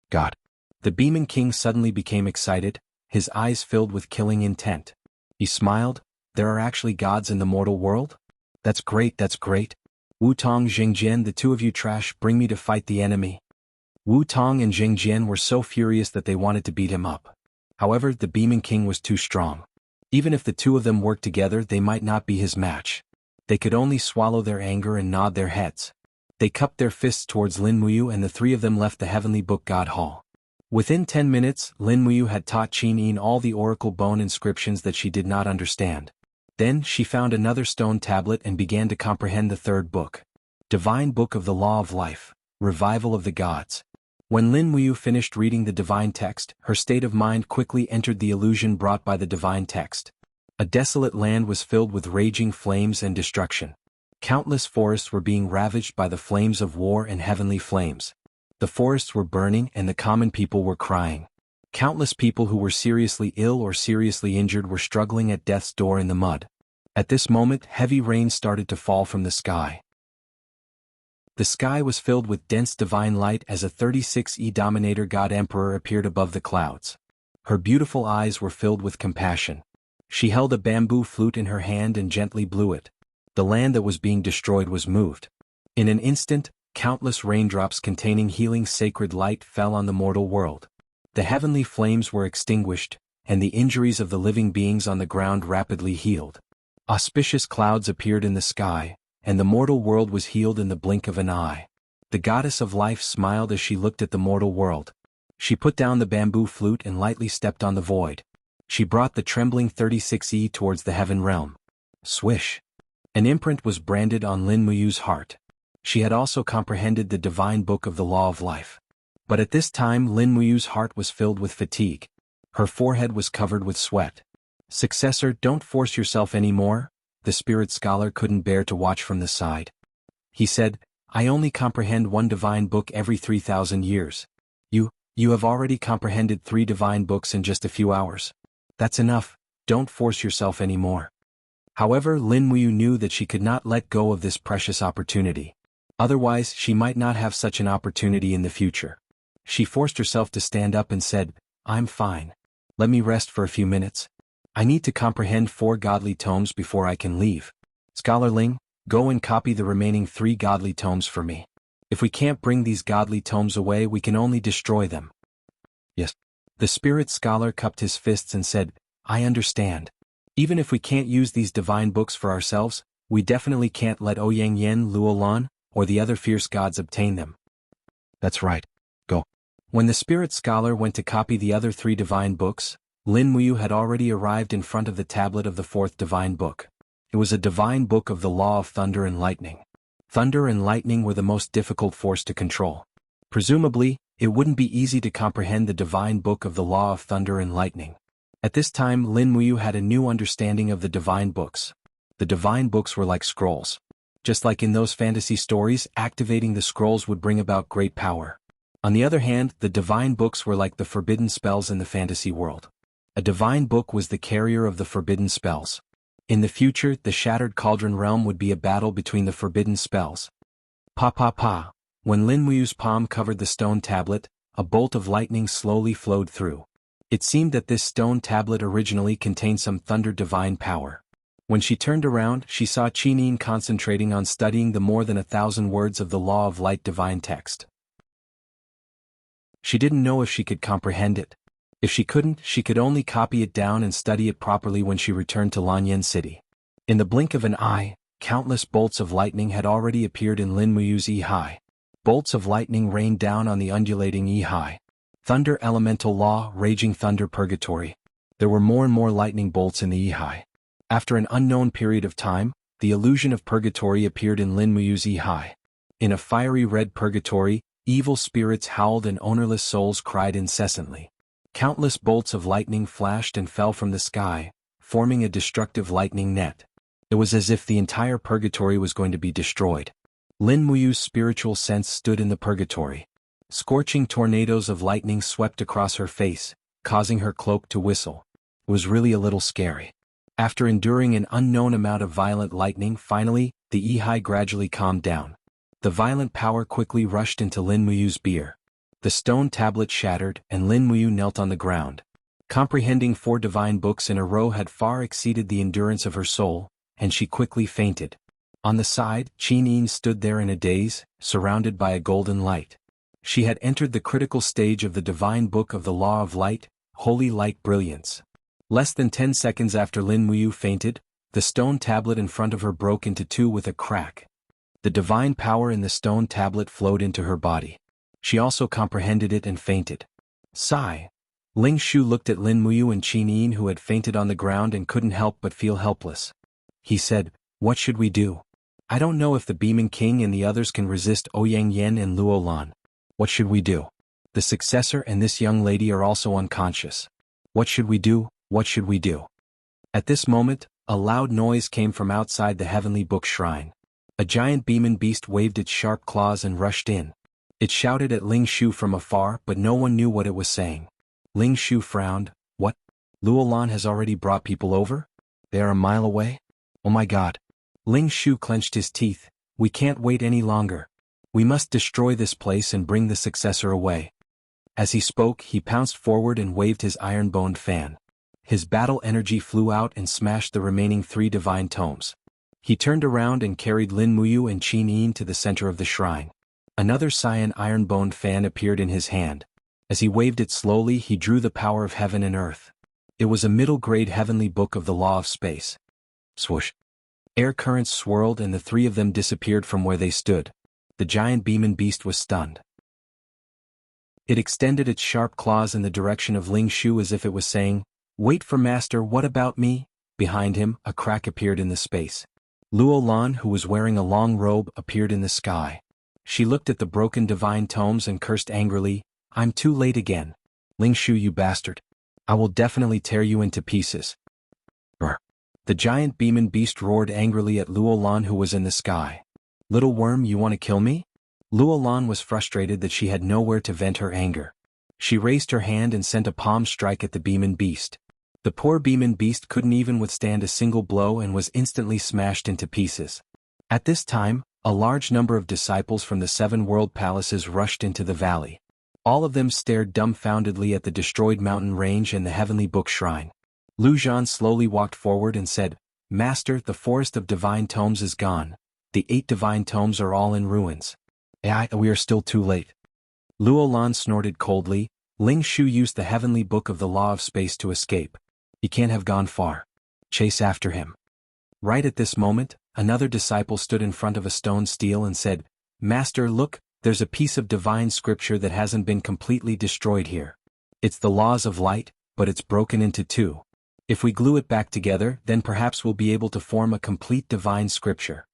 God. The Beaming King suddenly became excited, his eyes filled with killing intent. He smiled, there are actually gods in the mortal world? That's great. Wu Tong, Jingjian, the two of you trash, bring me to fight the enemy. Wu Tong and Jingjian were so furious that they wanted to beat him up. However, the Beaming King was too strong. Even if the two of them worked together, they might not be his match. They could only swallow their anger and nod their heads. They cupped their fists towards Lin Muyu and the three of them left the Heavenly Book God Hall. Within 10 minutes, Lin Muyu had taught Qinyin all the oracle bone inscriptions that she did not understand. Then, she found another stone tablet and began to comprehend the third book. Divine Book of the Law of Life, Revival of the Gods. When Lin Muyu finished reading the divine text, her state of mind quickly entered the illusion brought by the divine text. A desolate land was filled with raging flames and destruction. Countless forests were being ravaged by the flames of war and heavenly flames. The forests were burning and the common people were crying. Countless people who were seriously ill or seriously injured were struggling at death's door in the mud. At this moment, heavy rain started to fall from the sky. The sky was filled with dense divine light as a 36E Dominator God Emperor appeared above the clouds. Her beautiful eyes were filled with compassion. She held a bamboo flute in her hand and gently blew it. The land that was being destroyed was moved. In an instant, countless raindrops containing healing sacred light fell on the mortal world. The heavenly flames were extinguished, and the injuries of the living beings on the ground rapidly healed. Auspicious clouds appeared in the sky, and the mortal world was healed in the blink of an eye. The goddess of life smiled as she looked at the mortal world. She put down the bamboo flute and lightly stepped on the void. She brought the trembling 36E towards the heaven realm. Swish! An imprint was branded on Lin Muyu's heart. She had also comprehended the divine book of the law of life. But at this time Lin Muyu's heart was filled with fatigue. Her forehead was covered with sweat. Successor, don't force yourself any more. The spirit scholar couldn't bear to watch from the side. He said, I only comprehend one divine book every 3,000 years. You have already comprehended 3 divine books in just a few hours. That's enough, don't force yourself any more. However, Lin Muyu knew that she could not let go of this precious opportunity. Otherwise, she might not have such an opportunity in the future. She forced herself to stand up and said, I'm fine. Let me rest for a few minutes. I need to comprehend 4 godly tomes before I can leave. Scholar Ling, go and copy the remaining 3 godly tomes for me. If we can't bring these godly tomes away, we can only destroy them. Yes. The spirit scholar cupped his fists and said, I understand. Even if we can't use these divine books for ourselves, we definitely can't let Ouyang Yen, Luo Lan, or the other fierce gods obtain them. That's right. Go. When the spirit scholar went to copy the other 3 divine books, Lin Muyu had already arrived in front of the tablet of the 4th divine book. It was a divine book of the law of thunder and lightning. Thunder and lightning were the most difficult force to control. Presumably, it wouldn't be easy to comprehend the divine book of the law of thunder and lightning. At this time Lin Muyu had a new understanding of the divine books. The divine books were like scrolls. Just like in those fantasy stories, activating the scrolls would bring about great power. On the other hand, the divine books were like the forbidden spells in the fantasy world. A divine book was the carrier of the forbidden spells. In the future, the Shattered Cauldron realm would be a battle between the forbidden spells. Pa pa pa. When Lin Muyu's palm covered the stone tablet, a bolt of lightning slowly flowed through. It seemed that this stone tablet originally contained some thunder divine power. When she turned around, she saw Qinyin concentrating on studying the more than 1,000 words of the Law of Light divine text. She didn't know if she could comprehend it. If she couldn't, she could only copy it down and study it properly when she returned to Lanyan City. In the blink of an eye, Countless bolts of lightning had already appeared in Lin Muyu's Yi. Bolts of lightning rained down on the undulating Yi. Thunder elemental law, raging thunder purgatory. There were more and more lightning bolts in the Yi. After an unknown period of time, the illusion of purgatory appeared in Lin Muyu's Yi. In a fiery red purgatory, evil spirits howled and ownerless souls cried incessantly. Countless bolts of lightning flashed and fell from the sky, forming a destructive lightning net. It was as if the entire purgatory was going to be destroyed. Lin Muyu's spiritual sense stood in the purgatory. Scorching tornadoes of lightning swept across her face, causing her cloak to whistle. It was really a little scary. After enduring an unknown amount of violent lightning, finally, the Yi gradually calmed down. The violent power quickly rushed into Lin Muyu's beer. The stone tablet shattered, and Lin Muyu knelt on the ground. Comprehending 4 divine books in a row had far exceeded the endurance of her soul, and she quickly fainted. On the side, Qin stood there in a daze, surrounded by a golden light. She had entered the critical stage of the divine book of the law of light, holy light brilliance. Less than 10 seconds after Lin Muyu fainted, the stone tablet in front of her broke into 2 with a crack. The divine power in the stone tablet flowed into her body. She also comprehended it and fainted. Sigh. Ling Shu looked at Lin Muyu and Qin, who had fainted on the ground and couldn't help but feel helpless. He said, "What should we do? I don't know if the Beaming King and the others can resist Ouyang Yen and Luo Lan. What should we do? The successor and this young lady are also unconscious. What should we do? What should we do?" At this moment, a loud noise came from outside the heavenly book shrine. A giant demon beast waved its sharp claws and rushed in. It shouted at Ling Shu from afar, but no one knew what it was saying. Ling Shu frowned. "What? Luo Lan has already brought people over? They are a mile away? Oh my god." Ling Shu clenched his teeth. "We can't wait any longer. We must destroy this place and bring the successor away." As he spoke, he pounced forward and waved his iron-boned fan. His battle energy flew out and smashed the remaining 3 divine tomes. He turned around and carried Lin Muyu and Qin to the center of the shrine. Another cyan iron-boned fan appeared in his hand. As he waved it slowly, he drew the power of heaven and earth. It was a middle-grade heavenly book of the law of space. Swoosh. Air currents swirled and the 3 of them disappeared from where they stood. The giant demon beast was stunned. It extended its sharp claws in the direction of Ling Shu as if it was saying, "Wait for master, what about me?" Behind him, a crack appeared in the space. Luo Lan, who was wearing a long robe, appeared in the sky. She looked at the broken divine tomes and cursed angrily, "I'm too late again. Ling Shu, you bastard. I will definitely tear you into pieces." Brr. The giant demon beast roared angrily at Luo Lan, who was in the sky. "Little worm, you want to kill me?" Luo Lan was frustrated that she had nowhere to vent her anger. She raised her hand and sent a palm strike at the demon beast. The poor demon beast couldn't even withstand a single blow and was instantly smashed into pieces. At this time, a large number of disciples from the 7 world palaces rushed into the valley. All of them stared dumbfoundedly at the destroyed mountain range and the heavenly book shrine. Lu Zhan slowly walked forward and said, "Master, the forest of divine tomes is gone. The 8 divine tomes are all in ruins." We are still too late." Luo Lan snorted coldly. "Ling Shu used the heavenly book of the law of space to escape. He can't have gone far. Chase after him." Right at this moment, another disciple stood in front of a stone stele and said, "Master, look, there's a piece of divine scripture that hasn't been completely destroyed here. It's the laws of light, but it's broken into 2. If we glue it back together, then perhaps we'll be able to form a complete divine scripture."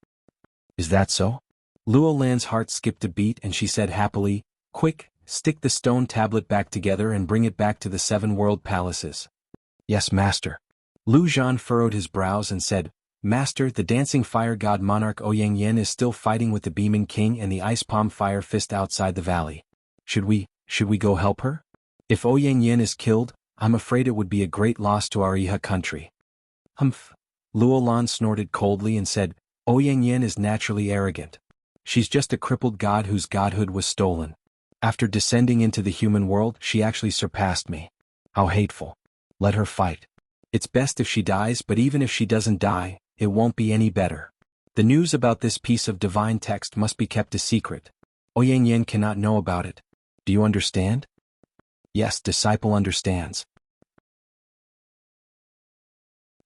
"Is that so?" Luo Lan's heart skipped a beat and she said happily, "Quick, stick the stone tablet back together and bring it back to the 7 world palaces." "Yes, master." Lu Zhan furrowed his brows and said, "Master, the dancing fire god monarch Ouyang Yen is still fighting with the Beaming King and the ice palm fire fist outside the valley. Should we go help her? If Ouyang Yen is killed, I'm afraid it would be a great loss to our Iha country." "Humph." Luo Lan snorted coldly and said, "Ouyang Yen is naturally arrogant. She's just a crippled god whose godhood was stolen. After descending into the human world, she actually surpassed me. How hateful. Let her fight. It's best if she dies, but even if she doesn't die, it won't be any better. The news about this piece of divine text must be kept a secret. Ouyang Yen cannot know about it. Do you understand?" "Yes, disciple understands."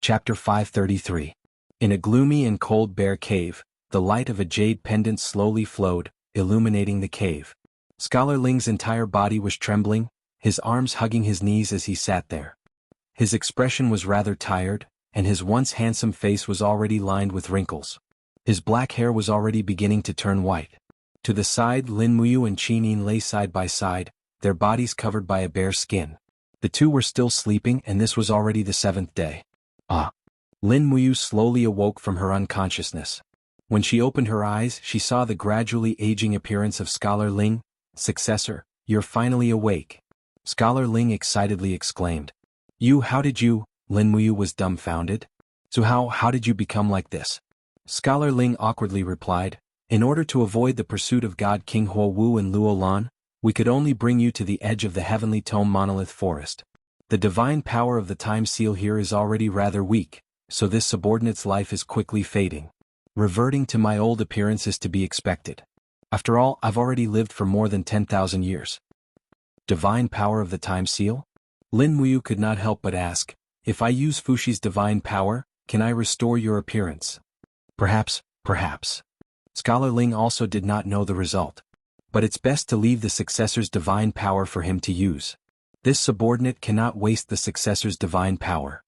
Chapter 533. In a gloomy and cold bare cave, the light of a jade pendant slowly flowed, illuminating the cave. Scholar Ling's entire body was trembling, his arms hugging his knees as he sat there. His expression was rather tired, and his once handsome face was already lined with wrinkles. His black hair was already beginning to turn white. To the side, Lin Muyu and Qi Nin lay side by side, their bodies covered by a bare skin. The two were still sleeping, and this was already the 7th day. Ah! Lin Muyu slowly awoke from her unconsciousness. When she opened her eyes, she saw the gradually aging appearance of Scholar Ling. "Successor, you're finally awake." Scholar Ling excitedly exclaimed. How did you?" Lin Muyu was dumbfounded. "So how did you become like this?" Scholar Ling awkwardly replied, "In order to avoid the pursuit of God King Huo Wu and Luo Lan, we could only bring you to the edge of the Heavenly Tome Monolith Forest. The divine power of the time seal here is already rather weak, so this subordinate's life is quickly fading. Reverting to my old appearance is to be expected. After all, I've already lived for more than 10,000 years. Divine power of the time seal? Lin Muyu could not help but ask, if I use Fushi's divine power, can I restore your appearance? Perhaps. Scholar Ling also did not know the result. But it's best to leave the successor's divine power for him to use. This subordinate cannot waste the successor's divine power.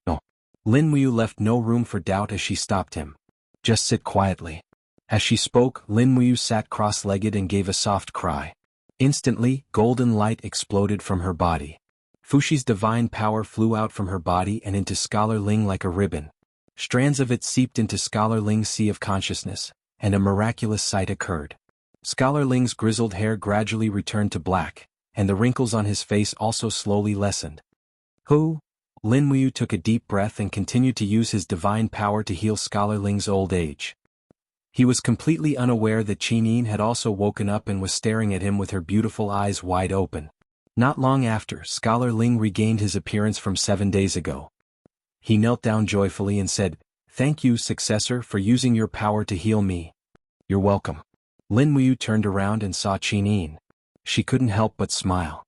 No. Lin Muyu left no room for doubt as she stopped him. Just sit quietly. As she spoke, Lin Muyu sat cross-legged and gave a soft cry. Instantly, golden light exploded from her body. Fushi's divine power flew out from her body and into Scholar Ling like a ribbon. Strands of it seeped into Scholar Ling's sea of consciousness, and a miraculous sight occurred. Scholar Ling's grizzled hair gradually returned to black, and the wrinkles on his face also slowly lessened. Who? Lin Muyu took a deep breath and continued to use his divine power to heal Scholar Ling's old age. He was completely unaware that Qi Nin had also woken up and was staring at him with her beautiful eyes wide open. Not long after, Scholar Ling regained his appearance from 7 days ago. He knelt down joyfully and said, "Thank you, successor, for using your power to heal me." "You're welcome." Lin Muyu turned around and saw Qi Nin. She couldn't help but smile.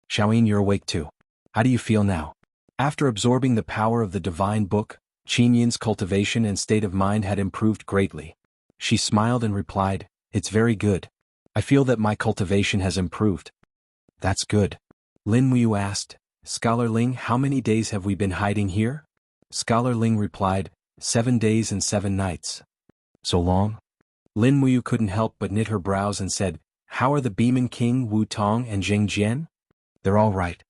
"Xiaoyin, you're awake too. How do you feel now?" After absorbing the power of the divine book, Qi Nin's cultivation and state of mind had improved greatly. She smiled and replied, "It's very good. I feel that my cultivation has improved." "That's good." Lin Muyu asked, "Scholar Ling, how many days have we been hiding here?" Scholar Ling replied, 7 days and 7 nights. "So long?" Lin Muyu couldn't help but knit her brows and said, "How are the Beeman King Wu Tong and Jing Jian?" "They're all right."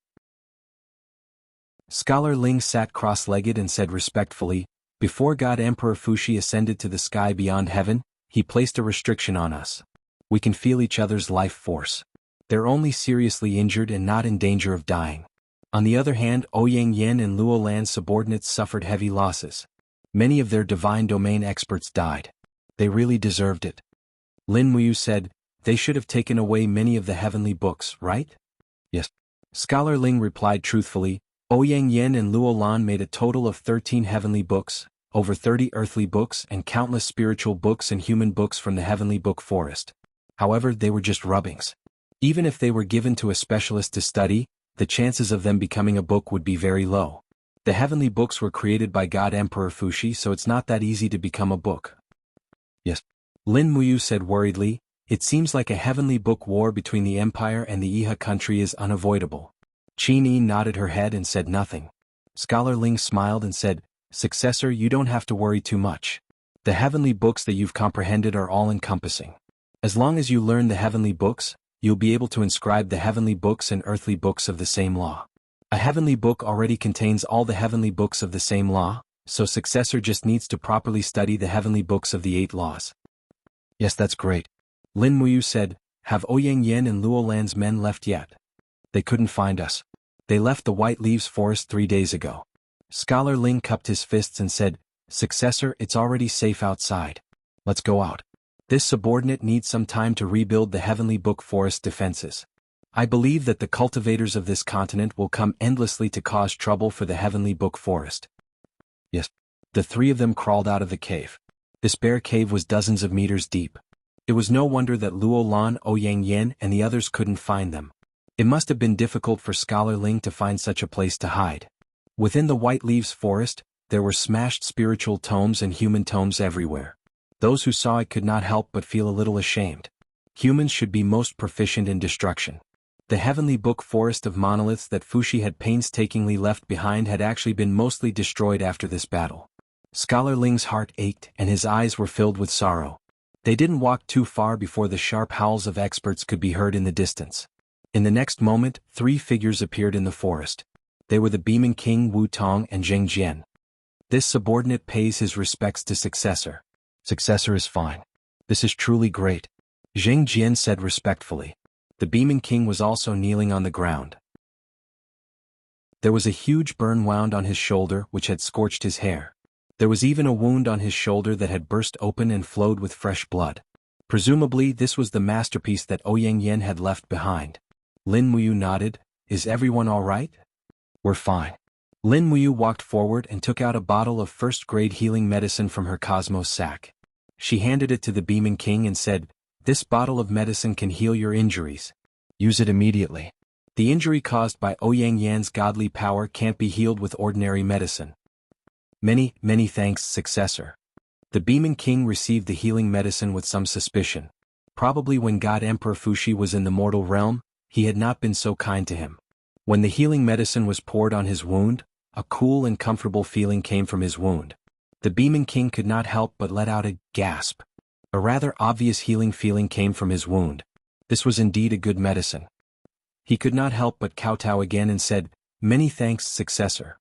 Scholar Ling sat cross-legged and said respectfully, "Before God Emperor Fushi ascended to the sky beyond heaven, he placed a restriction on us. We can feel each other's life force. They're only seriously injured and not in danger of dying. On the other hand, Ouyang Yen and Luo Lan's subordinates suffered heavy losses. Many of their divine domain experts died. They really deserved it." Lin Muyu said, "They should have taken away many of the heavenly books, right?" "Yes." Scholar Ling replied truthfully, "Ouyang Yen and Luo Lan made a total of 13 heavenly books, over 30 earthly books and countless spiritual books and human books from the heavenly book forest. However, they were just rubbings. Even if they were given to a specialist to study, the chances of them becoming a book would be very low. The heavenly books were created by God Emperor Fushi, so it's not that easy to become a book." "Yes." Lin Muyu said worriedly, "It seems like a heavenly book war between the Empire and the Iha country is unavoidable." Qi Nin nodded her head and said nothing. Scholar Ling smiled and said, "Successor, you don't have to worry too much. The heavenly books that you've comprehended are all-encompassing. As long as you learn the heavenly books, you'll be able to inscribe the heavenly books and earthly books of the same law. A heavenly book already contains all the heavenly books of the same law, so successor just needs to properly study the heavenly books of the 8 laws." "Yes, that's great." Lin Muyu said, "Have Ouyang Yen and Luo Lan's men left yet?" "They couldn't find us. They left the White Leaves Forest 3 days ago." Scholar Ling cupped his fists and said, "Successor, it's already safe outside. Let's go out. This subordinate needs some time to rebuild the Heavenly Book Forest defenses. I believe that the cultivators of this continent will come endlessly to cause trouble for the Heavenly Book Forest." "Yes." The 3 of them crawled out of the cave. This bare cave was dozens of meters deep. It was no wonder that Luo Lan, Ouyang Yen and the others couldn't find them. It must have been difficult for Scholar Ling to find such a place to hide. Within the White Leaves Forest, there were smashed spiritual tomes and human tomes everywhere. Those who saw it could not help but feel a little ashamed. Humans should be most proficient in destruction. The heavenly book forest of monoliths that Fushi had painstakingly left behind had actually been mostly destroyed after this battle. Scholar Ling's heart ached and his eyes were filled with sorrow. They didn't walk too far before the sharp howls of experts could be heard in the distance. In the next moment, 3 figures appeared in the forest. They were the Beaming King Wu Tong and Jing Jian. This subordinate pays his respects to successor. Successor is fine. This is truly great, Jing Jian said respectfully. The Beaming King was also kneeling on the ground. There was a huge burn wound on his shoulder which had scorched his hair. There was even a wound on his shoulder that had burst open and flowed with fresh blood. Presumably this was the masterpiece that Ouyang Yen had left behind. Lin Muyu nodded. Is everyone all right? We're fine. Lin Muyu walked forward and took out a bottle of first-grade healing medicine from her cosmos sack. She handed it to the Beaming King and said, "This bottle of medicine can heal your injuries. Use it immediately. The injury caused by Ouyang Yan's godly power can't be healed with ordinary medicine." Many thanks, successor. The Beaming King received the healing medicine with some suspicion. Probably when God Emperor Fushi was in the mortal realm, he had not been so kind to him. When the healing medicine was poured on his wound, a cool and comfortable feeling came from his wound. The Beaming King could not help but let out a gasp. A rather obvious healing feeling came from his wound. This was indeed a good medicine. He could not help but kowtow again and said, "Many thanks, successor."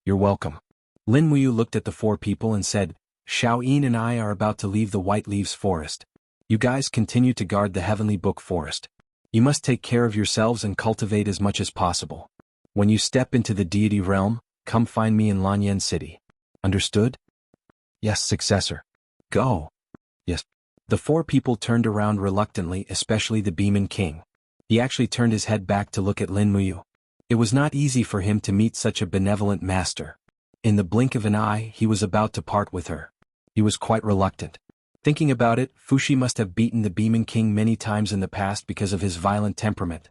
"You're welcome." Lin Muyu looked at the 4 people and said, "Xiao Yin and I are about to leave the White Leaves Forest. You guys continue to guard the Heavenly Book Forest. You must take care of yourselves and cultivate as much as possible. When you step into the deity realm, come find me in Lanyan City. Understood?" "Yes, successor." "Go." "Yes." The 4 people turned around reluctantly, especially the Beaming King. He actually turned his head back to look at Lin Muyu. It was not easy for him to meet such a benevolent master. In the blink of an eye, he was about to part with her. He was quite reluctant. Thinking about it, Fushi must have beaten the Beaming King many times in the past because of his violent temperament.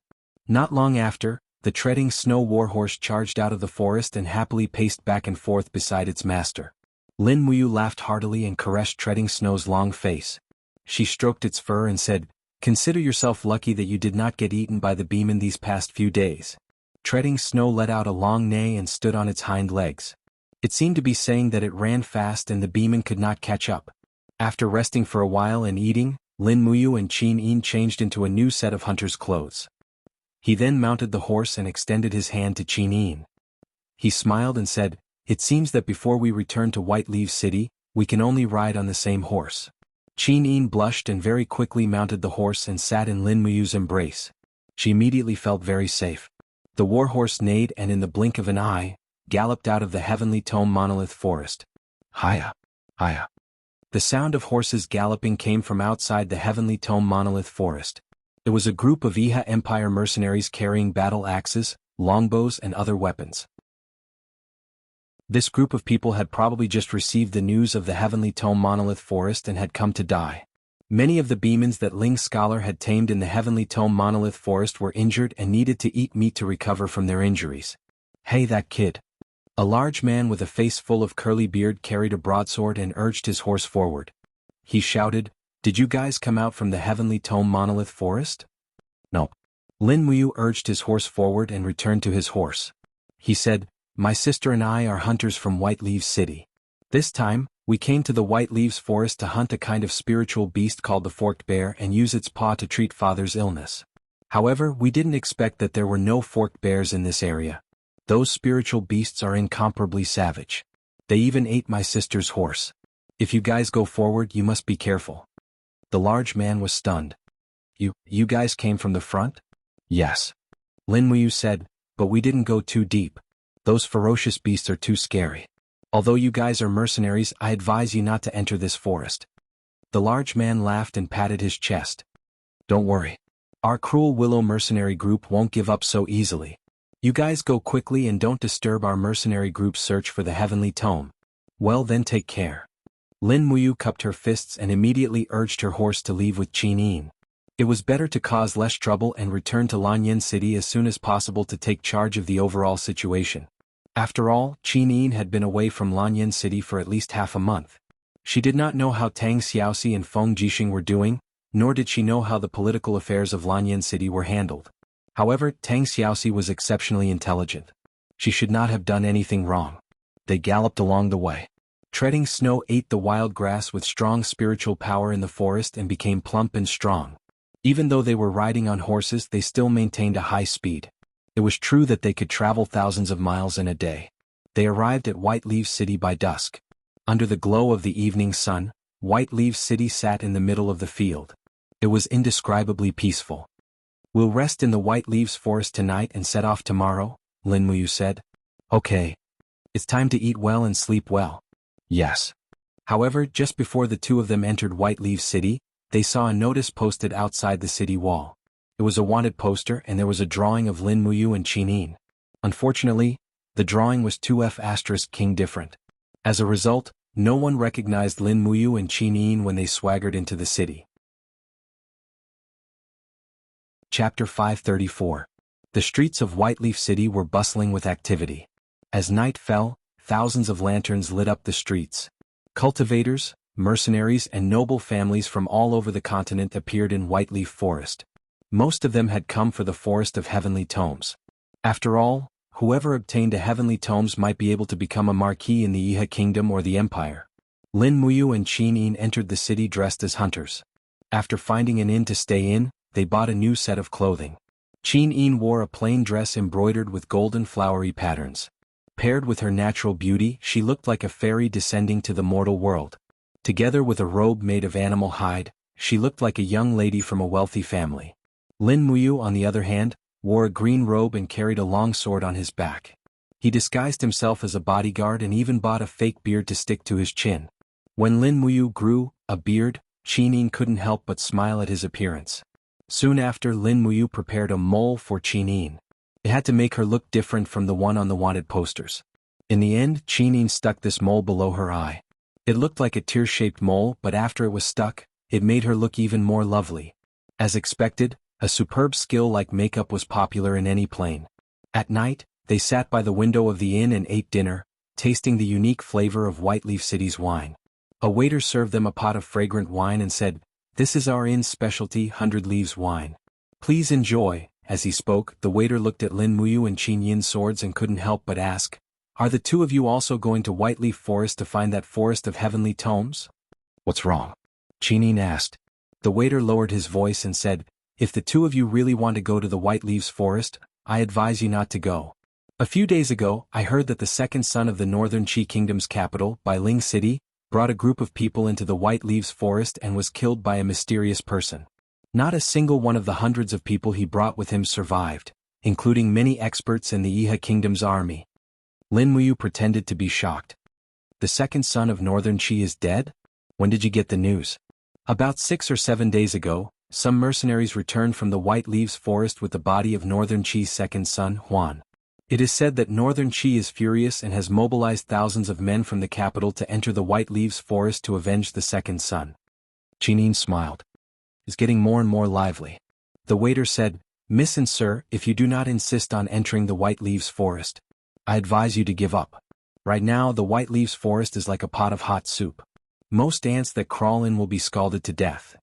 Not long after, the treading snow warhorse charged out of the forest and happily paced back and forth beside its master. Lin Muyu laughed heartily and caressed Treading Snow's long face. She stroked its fur and said, "Consider yourself lucky that you did not get eaten by the beam in these past few days." Treading Snow let out a long neigh and stood on its hind legs. It seemed to be saying that it ran fast and the beeman could not catch up. After resting for a while and eating, Lin Muyu and Qin Yin changed into a new set of hunter's clothes. He then mounted the horse and extended his hand to Qin Yin. He smiled and said, "It seems that before we return to White Leaf City, we can only ride on the same horse." Qin Yin blushed and very quickly mounted the horse and sat in Lin Muyu's embrace. She immediately felt very safe. The warhorse neighed and in the blink of an eye, galloped out of the Heavenly Tome Monolith Forest. Hiya! Hiya! The sound of horses galloping came from outside the Heavenly Tome Monolith Forest. It was a group of Iha Empire mercenaries carrying battle axes, longbows and other weapons. This group of people had probably just received the news of the Heavenly Tome Monolith Forest and had come to die. Many of the demons that Ling Scholar had tamed in the Heavenly Tome Monolith Forest were injured and needed to eat meat to recover from their injuries. "Hey, that kid!" A large man with a face full of curly beard carried a broadsword and urged his horse forward. He shouted, "Did you guys come out from the Heavenly Tome Monolith Forest?" "No." Lin Muyu urged his horse forward and returned to his horse. He said, "My sister and I are hunters from White Leaves City. This time, we came to the White Leaves Forest to hunt a kind of spiritual beast called the forked bear and use its paw to treat father's illness. However, we didn't expect that there were no forked bears in this area. Those spiritual beasts are incomparably savage. They even ate my sister's horse. If you guys go forward, you must be careful." The large man was stunned. You guys came from the front?" "Yes." Lin Muyu said, "But we didn't go too deep. Those ferocious beasts are too scary. Although you guys are mercenaries, I advise you not to enter this forest." The large man laughed and patted his chest. "Don't worry. Our cruel willow mercenary group won't give up so easily. You guys go quickly and don't disturb our mercenary group's search for the Heavenly Tome. Well then, take care." Lin Muyu cupped her fists and immediately urged her horse to leave with Qin Yin. It was better to cause less trouble and return to Lanyan City as soon as possible to take charge of the overall situation. After all, Qin had been away from Lanyan City for at least half a month. She did not know how Tang Xiaoxi and Feng Jixing were doing, nor did she know how the political affairs of Lanyan City were handled. However, Tang Xiaoxi was exceptionally intelligent. She should not have done anything wrong. They galloped along the way. Treading snow ate the wild grass with strong spiritual power in the forest and became plump and strong. Even though they were riding on horses, they still maintained a high speed. It was true that they could travel thousands of miles in a day. They arrived at White Leaf City by dusk. Under the glow of the evening sun, White Leaf City sat in the middle of the field. It was indescribably peaceful. "We'll rest in the White Leaves Forest tonight and set off tomorrow," Lin Muyu said. "Okay. It's time to eat well and sleep well." "Yes." However, just before the two of them entered White Leaf City, they saw a notice posted outside the city wall. It was a wanted poster and there was a drawing of Lin Muyu and Qin. Unfortunately, the drawing was 2F*King different. As a result, no one recognized Lin Muyu and Qin when they swaggered into the city. Chapter 534. The streets of Whiteleaf City were bustling with activity. As night fell, thousands of lanterns lit up the streets. Cultivators, mercenaries and noble families from all over the continent appeared in Whiteleaf Forest. Most of them had come for the Forest of Heavenly Tomes. After all, whoever obtained a Heavenly Tomes might be able to become a marquis in the Yihe Kingdom or the Empire. Lin Muyu and Qin entered the city dressed as hunters. After finding an inn to stay in, they bought a new set of clothing. Qin wore a plain dress embroidered with golden flowery patterns. Paired with her natural beauty, she looked like a fairy descending to the mortal world. Together with a robe made of animal hide, she looked like a young lady from a wealthy family. Lin Muyu, on the other hand, wore a green robe and carried a long sword on his back. He disguised himself as a bodyguard and even bought a fake beard to stick to his chin. When Lin Muyu grew a beard, Qin couldn't help but smile at his appearance. Soon after, Lin Muyu prepared a mole for Qin. It had to make her look different from the one on the wanted posters. In the end, Qin stuck this mole below her eye. It looked like a tear-shaped mole, but after it was stuck, it made her look even more lovely. As expected, a superb skill like makeup was popular in any plane. At night, they sat by the window of the inn and ate dinner, tasting the unique flavor of Whiteleaf City's wine. A waiter served them a pot of fragrant wine and said, "This is our inn's specialty, 100 Leaves wine. Please enjoy." As he spoke, the waiter looked at Lin Muyu and Qin's swords and couldn't help but ask, "Are the two of you also going to Whiteleaf Forest to find that Forest of Heavenly Tomes?" "What's wrong?" Qin asked. The waiter lowered his voice and said, "If the two of you really want to go to the White Leaves Forest, I advise you not to go. A few days ago, I heard that the second son of the Northern Qi Kingdom's capital, Bailing City, brought a group of people into the White Leaves Forest and was killed by a mysterious person. Not a single one of the hundreds of people he brought with him survived, including many experts in the Yihe Kingdom's army." Lin Muyu pretended to be shocked. "The second son of Northern Qi is dead? When did you get the news?" "About 6 or 7 days ago, some mercenaries returned from the White Leaves Forest with the body of Northern Qi's second son, Huan. It is said that Northern Qi is furious and has mobilized thousands of men from the capital to enter the White Leaves Forest to avenge the second son." Qin smiled. "It's getting more and more lively." The waiter said, "Miss and sir, if you do not insist on entering the White Leaves Forest, I advise you to give up. Right now the White Leaves Forest is like a pot of hot soup. Most ants that crawl in will be scalded to death.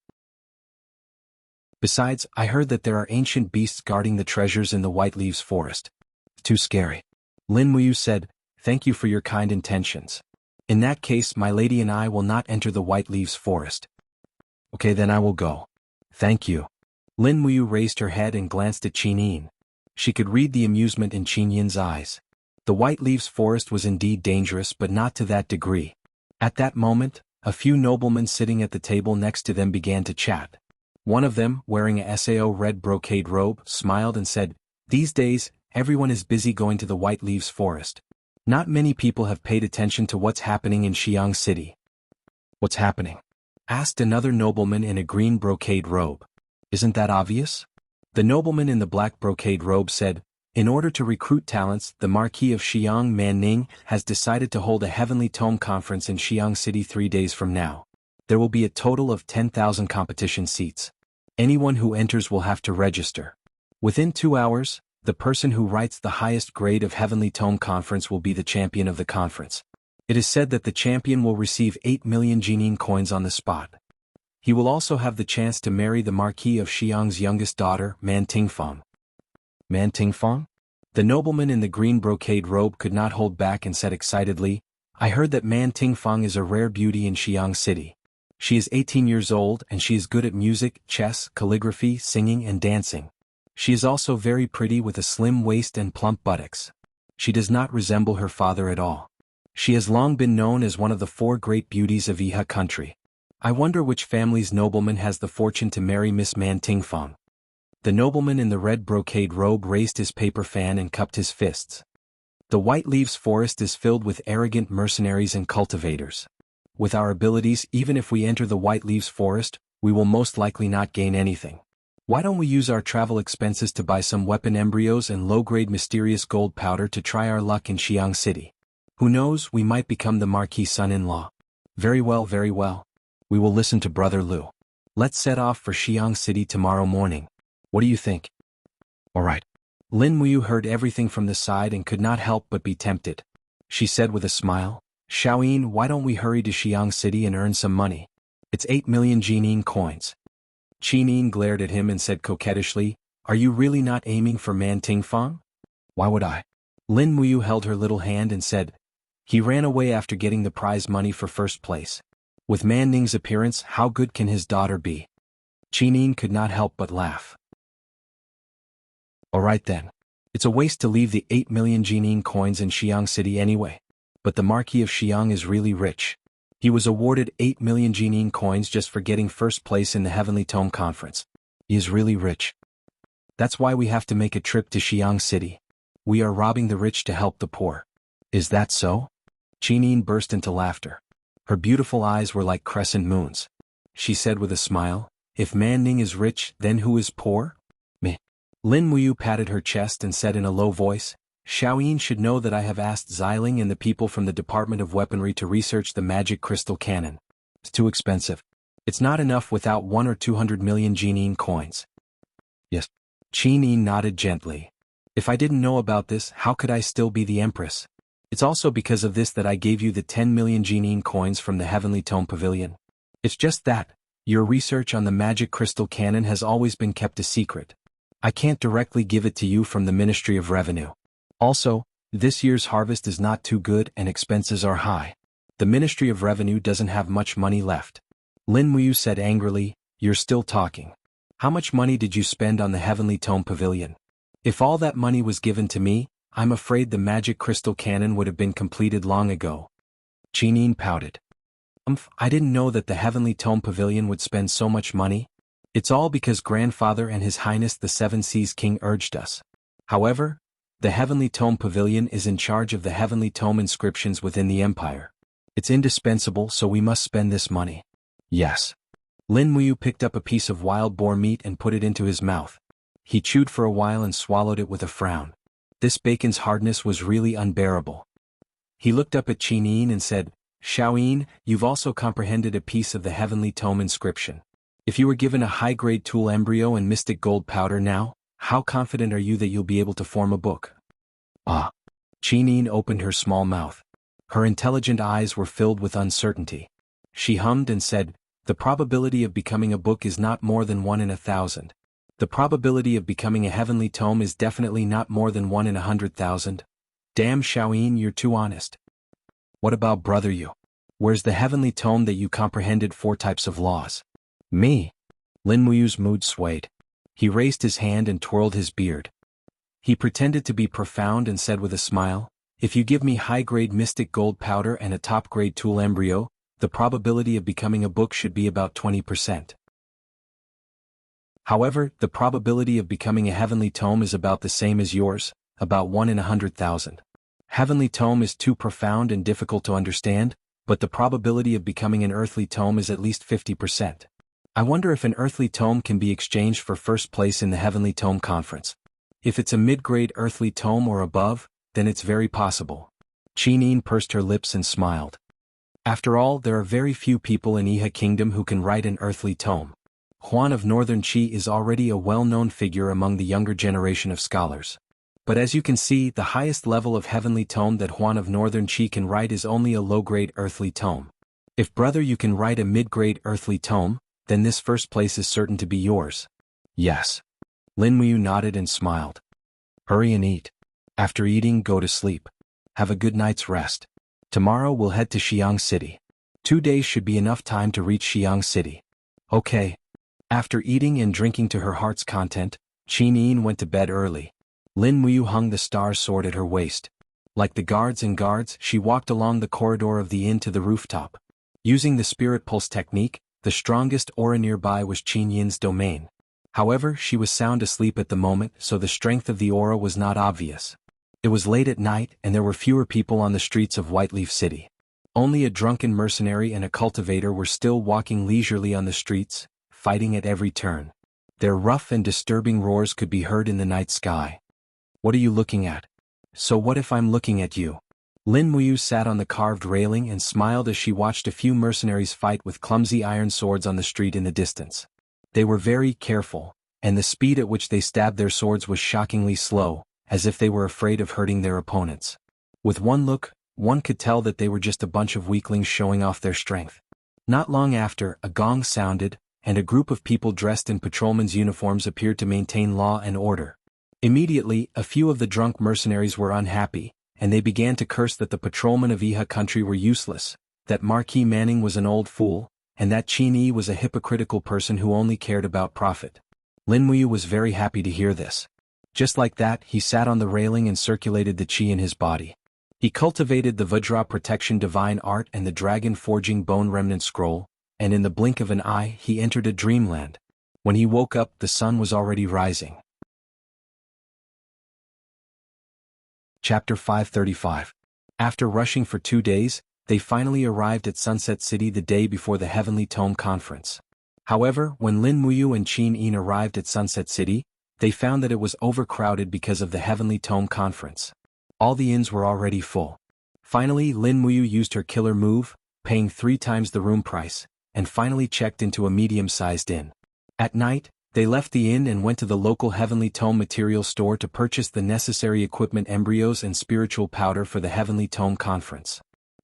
Besides, I heard that there are ancient beasts guarding the treasures in the White Leaves Forest. Too scary." Lin Muyu said, "Thank you for your kind intentions. In that case, my lady and I will not enter the White Leaves Forest." "Okay, then I will go." "Thank you." Lin Muyu raised her head and glanced at Qin. She could read the amusement in Qin's eyes. The White Leaves Forest was indeed dangerous, but not to that degree. At that moment, a few noblemen sitting at the table next to them began to chat. One of them, wearing a Sao red brocade robe, smiled and said, "These days, everyone is busy going to the White Leaves Forest. Not many people have paid attention to what's happening in Xiang City." "What's happening?" asked another nobleman in a green brocade robe. "Isn't that obvious?" The nobleman in the black brocade robe said, "In order to recruit talents, the Marquis of Xiang Manning has decided to hold a Heavenly Tome Conference in Xiang City 3 days from now. There will be a total of 10,000 competition seats. Anyone who enters will have to register. Within 2 hours, The person who writes the highest grade of Heavenly Tome Conference will be the champion of the conference. It is said that the champion will receive 8 million Jinyin coins on the spot. He will also have the chance to marry the Marquis of Xiang's youngest daughter, Man Tingfang. Man Tingfang? The nobleman in the green brocade robe could not hold back and said excitedly, I heard that Man Tingfang is a rare beauty in Xiang City. She is 18 years old and she is good at music, chess, calligraphy, singing and dancing. She is also very pretty with a slim waist and plump buttocks. She does not resemble her father at all. She has long been known as one of the 4 great beauties of Iha country. I wonder which family's nobleman has the fortune to marry Miss Man Tingfang. The nobleman in the red brocade robe raised his paper fan and cupped his fists. The White Leaves Forest is filled with arrogant mercenaries and cultivators. With our abilities, even if we enter the White Leaves Forest, we will most likely not gain anything. Why don't we use our travel expenses to buy some weapon embryos and low-grade mysterious gold powder to try our luck in Xiang City? Who knows, we might become the Marquis' son-in-law. Very well, very well. We will listen to Brother Lu. Let's set off for Xiang City tomorrow morning. What do you think? All right. Lin Muyu heard everything from the side and could not help but be tempted. She said with a smile, Xiaoyin, why don't we hurry to Xiang City and earn some money? It's 8 million Jinyin coins. Qinin glared at him and said coquettishly, Are you really not aiming for Man Tingfang? Why would I? Lin Muyu held her little hand and said, He ran away after getting the prize money for first place. With Man Ning's appearance, how good can his daughter be? Qinin could not help but laugh. Alright then. It's a waste to leave the 8 million Jinyin coins in Xiang City anyway. But the Marquis of Xiang is really rich. He was awarded 8 million Jinyin coins just for getting first place in the Heavenly Tome Conference. He is really rich. That's why we have to make a trip to Xiang City. We are robbing the rich to help the poor. Is that so? Qinin burst into laughter. Her beautiful eyes were like crescent moons. She said with a smile, If Man Ning is rich, then who is poor? Me. Lin Muyu patted her chest and said in a low voice, Xiaoyin should know that I have asked Xiling and the people from the Department of Weaponry to research the magic crystal cannon. It's too expensive. It's not enough without 1 or 200 million Jinyin coins. Yes. Qinin nodded gently. If I didn't know about this, how could I still be the Empress? It's also because of this that I gave you the 10 million Jinyin coins from the Heavenly Tome Pavilion. It's just that, your research on the magic crystal cannon has always been kept a secret. I can't directly give it to you from the Ministry of Revenue. Also, this year's harvest is not too good and expenses are high. The Ministry of Revenue doesn't have much money left. Lin Muyu said angrily, You're still talking. How much money did you spend on the Heavenly Tome Pavilion? If all that money was given to me, I'm afraid the magic crystal cannon would have been completed long ago. Qinin pouted. I didn't know that the Heavenly Tome Pavilion would spend so much money. It's all because Grandfather and His Highness the Seven Seas King urged us. However, the Heavenly Tome Pavilion is in charge of the Heavenly Tome inscriptions within the Empire. It's indispensable, so we must spend this money. Yes. Lin Muyu picked up a piece of wild boar meat and put it into his mouth. He chewed for a while and swallowed it with a frown. This bacon's hardness was really unbearable. He looked up at Qinin and said, Xiaoyin, you've also comprehended a piece of the Heavenly Tome inscription. If you were given a high-grade tool embryo and mystic gold powder now, how confident are you that you'll be able to form a book? Ah. Qinin opened her small mouth. Her intelligent eyes were filled with uncertainty. She hummed and said, The probability of becoming a book is not more than 1 in 1,000. The probability of becoming a heavenly tome is definitely not more than 1 in 100,000. Damn Xiaoyin, you're too honest. What about Brother Yu? Where's the heavenly tome that you comprehended 4 types of laws? Me? Lin Muyu's mood swayed. He raised his hand and twirled his beard. He pretended to be profound and said with a smile, If you give me high-grade mystic gold powder and a top-grade tool embryo, the probability of becoming a book should be about 20%. However, the probability of becoming a heavenly tome is about the same as yours, about 1 in 100,000. Heavenly tome is too profound and difficult to understand, but the probability of becoming an earthly tome is at least 50%. I wonder if an earthly tome can be exchanged for first place in the Heavenly Tome Conference. If it's a mid-grade earthly tome or above, then it's very possible. Qinin pursed her lips and smiled. After all, there are very few people in Iha Kingdom who can write an earthly tome. Huan of Northern Qi is already a well-known figure among the younger generation of scholars. But as you can see, the highest level of heavenly tome that Juan of Northern Qi can write is only a low-grade earthly tome. If brother you can write a mid-grade earthly tome, then this first place is certain to be yours. Yes. Lin Muyu nodded and smiled. Hurry and eat. After eating, go to sleep. Have a good night's rest. Tomorrow we'll head to Xi'ang City. 2 days should be enough time to reach Xi'ang City. Okay. After eating and drinking to her heart's content, Qin Yin went to bed early. Lin Muyu hung the star sword at her waist. Like the guards, she walked along the corridor of the inn to the rooftop. Using the spirit pulse technique, the strongest aura nearby was Qin Yin's domain. However, she was sound asleep at the moment, so the strength of the aura was not obvious. It was late at night and there were fewer people on the streets of Whiteleaf City. Only a drunken mercenary and a cultivator were still walking leisurely on the streets, fighting at every turn. Their rough and disturbing roars could be heard in the night sky. What are you looking at? So what if I'm looking at you? Lin Muyu sat on the carved railing and smiled as she watched a few mercenaries fight with clumsy iron swords on the street in the distance. They were very careful, and the speed at which they stabbed their swords was shockingly slow, as if they were afraid of hurting their opponents. With one look, one could tell that they were just a bunch of weaklings showing off their strength. Not long after, a gong sounded, and a group of people dressed in patrolmen's uniforms appeared to maintain law and order. Immediately, a few of the drunk mercenaries were unhappy, and they began to curse that the patrolmen of Iha country were useless, that Marquis Manning was an old fool, and that Qin Yi was a hypocritical person who only cared about profit. Lin Muyu was very happy to hear this. Just like that, he sat on the railing and circulated the qi in his body. He cultivated the Vajra protection divine art and the dragon forging bone remnant scroll, and in the blink of an eye he entered a dreamland. When he woke up, the sun was already rising. Chapter 535. After rushing for 2 days, they finally arrived at Sunset City the day before the Heavenly Tome Conference. However, when Lin Muyu and Qin Yin arrived at Sunset City, they found that it was overcrowded because of the Heavenly Tome Conference. All the inns were already full. Finally, Lin Muyu used her killer move, paying 3 times the room price, and finally checked into a medium-sized inn. At night, they left the inn and went to the local Heavenly Tome material store to purchase the necessary equipment, embryos and spiritual powder for the Heavenly Tome Conference.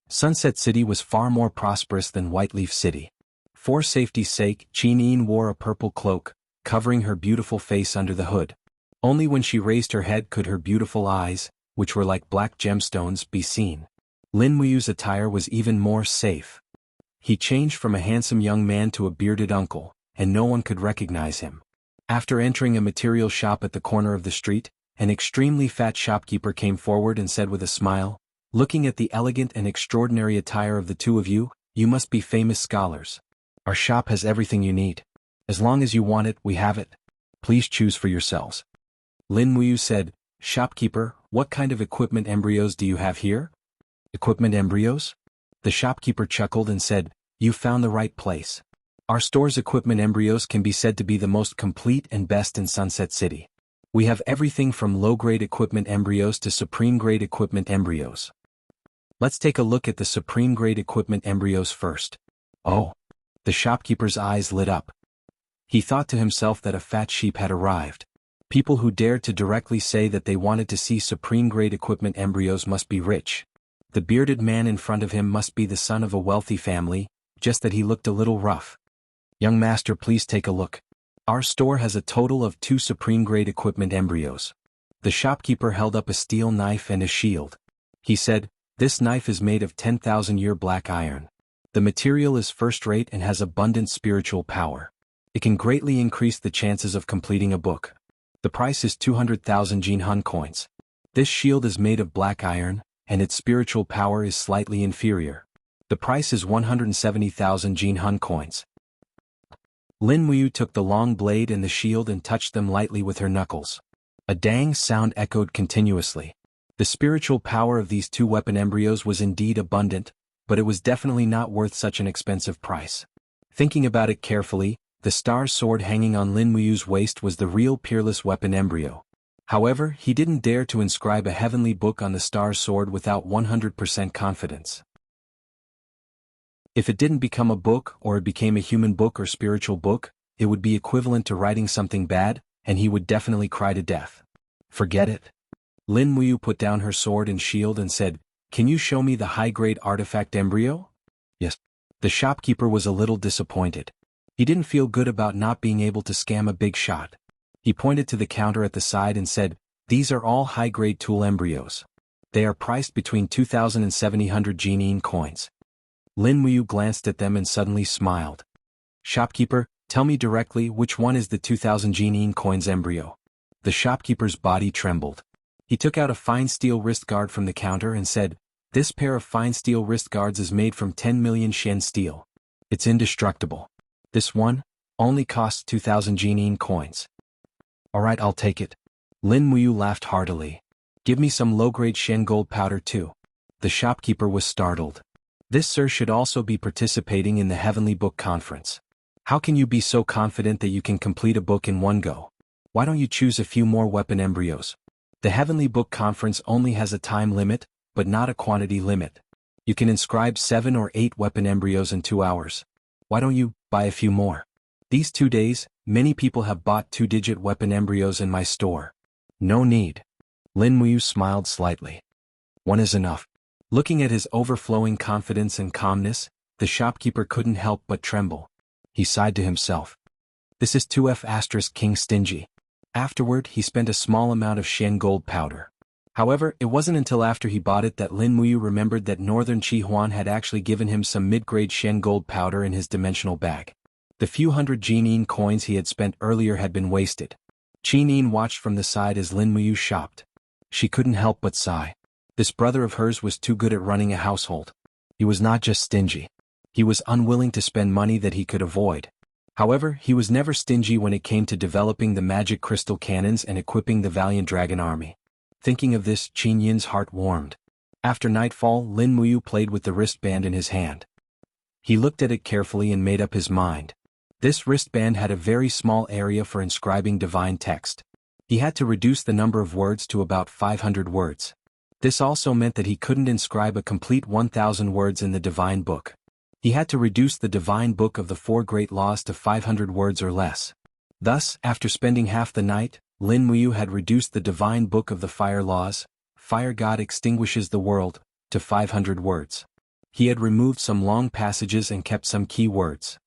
Sunset City was far more prosperous than Whiteleaf City. For safety's sake, Qin Yin wore a purple cloak, covering her beautiful face under the hood. Only when she raised her head could her beautiful eyes, which were like black gemstones, be seen. Lin Muyu's attire was even more safe. He changed from a handsome young man to a bearded uncle, and no one could recognize him. After entering a material shop at the corner of the street, an extremely fat shopkeeper came forward and said with a smile, "Looking at the elegant and extraordinary attire of the two of you, you must be famous scholars. Our shop has everything you need. As long as you want it, we have it. Please choose for yourselves." Lin Muyu said, "Shopkeeper, what kind of equipment embryos do you have here?" "Equipment embryos?" The shopkeeper chuckled and said, "You found the right place. Our store's equipment embryos can be said to be the most complete and best in Sunset City. We have everything from low-grade equipment embryos to supreme-grade equipment embryos. Let's take a look at the supreme-grade equipment embryos first." "Oh." The shopkeeper's eyes lit up. He thought to himself that a fat sheep had arrived. People who dared to directly say that they wanted to see supreme-grade equipment embryos must be rich. The bearded man in front of him must be the son of a wealthy family, just that he looked a little rough. "Young master, please take a look. Our store has a total of 2 supreme-grade equipment embryos." The shopkeeper held up a steel knife and a shield. He said, "This knife is made of 10,000-year black iron. The material is first-rate and has abundant spiritual power. It can greatly increase the chances of completing a book. The price is 200,000 Jinhun coins. This shield is made of black iron, and its spiritual power is slightly inferior. The price is 170,000 Jinhun coins." Lin Muyu took the long blade and the shield and touched them lightly with her knuckles. A dang sound echoed continuously. The spiritual power of these 2 weapon embryos was indeed abundant, but it was definitely not worth such an expensive price. Thinking about it carefully, the star sword hanging on Lin Muyu's waist was the real peerless weapon embryo. However, he didn't dare to inscribe a heavenly book on the star sword without 100% confidence. If it didn't become a book or it became a human book or spiritual book, it would be equivalent to writing something bad, and he would definitely cry to death. Forget it. Lin Muyu put down her sword and shield and said, "Can you show me the high-grade artifact embryo?" Yes. The shopkeeper was a little disappointed. He didn't feel good about not being able to scam a big shot. He pointed to the counter at the side and said, "These are all high-grade tool embryos. They are priced between 2,000 and 700 Jinyin coins." Lin Muyu glanced at them and suddenly smiled. "Shopkeeper, tell me directly which one is the 2,000 Jinyin coins embryo." The shopkeeper's body trembled. He took out a fine steel wrist guard from the counter and said, "This pair of fine steel wrist guards is made from 10 million Shen steel. It's indestructible. This one only costs 2,000 Jinyin coins." "Alright, I'll take it." Lin Muyu laughed heartily. "Give me some low-grade Shen gold powder too." The shopkeeper was startled. "This sir should also be participating in the Heavenly Book Conference. How can you be so confident that you can complete a book in one go? Why don't you choose a few more weapon embryos? The Heavenly Book Conference only has a time limit, but not a quantity limit. You can inscribe 7 or 8 weapon embryos in 2 hours. Why don't you buy a few more? These 2 days, many people have bought 2-digit weapon embryos in my store." "No need." Lin Muyu smiled slightly. "One is enough." Looking at his overflowing confidence and calmness, the shopkeeper couldn't help but tremble. He sighed to himself. "This is 2F** King Stingy." Afterward, he spent a small amount of Shen gold powder. However, it wasn't until after he bought it that Lin Muyu remembered that Northern Chi Huan had actually given him some mid-grade Shen gold powder in his dimensional bag. The few hundred Jinyin coins he had spent earlier had been wasted. Qinin watched from the side as Lin Muyu shopped. She couldn't help but sigh. This brother of hers was too good at running a household. He was not just stingy. He was unwilling to spend money that he could avoid. However, he was never stingy when it came to developing the magic crystal cannons and equipping the valiant dragon army. Thinking of this, Qin Yin's heart warmed. After nightfall, Lin Muyu played with the wristband in his hand. He looked at it carefully and made up his mind. This wristband had a very small area for inscribing divine text. He had to reduce the number of words to about 500 words. This also meant that he couldn't inscribe a complete 1,000 words in the divine book. He had to reduce the divine book of the 4 great laws to 500 words or less. Thus, after spending half the night, Lin Muyu had reduced the divine book of the fire laws, "Fire God extinguishes the world," to 500 words. He had removed some long passages and kept some key words.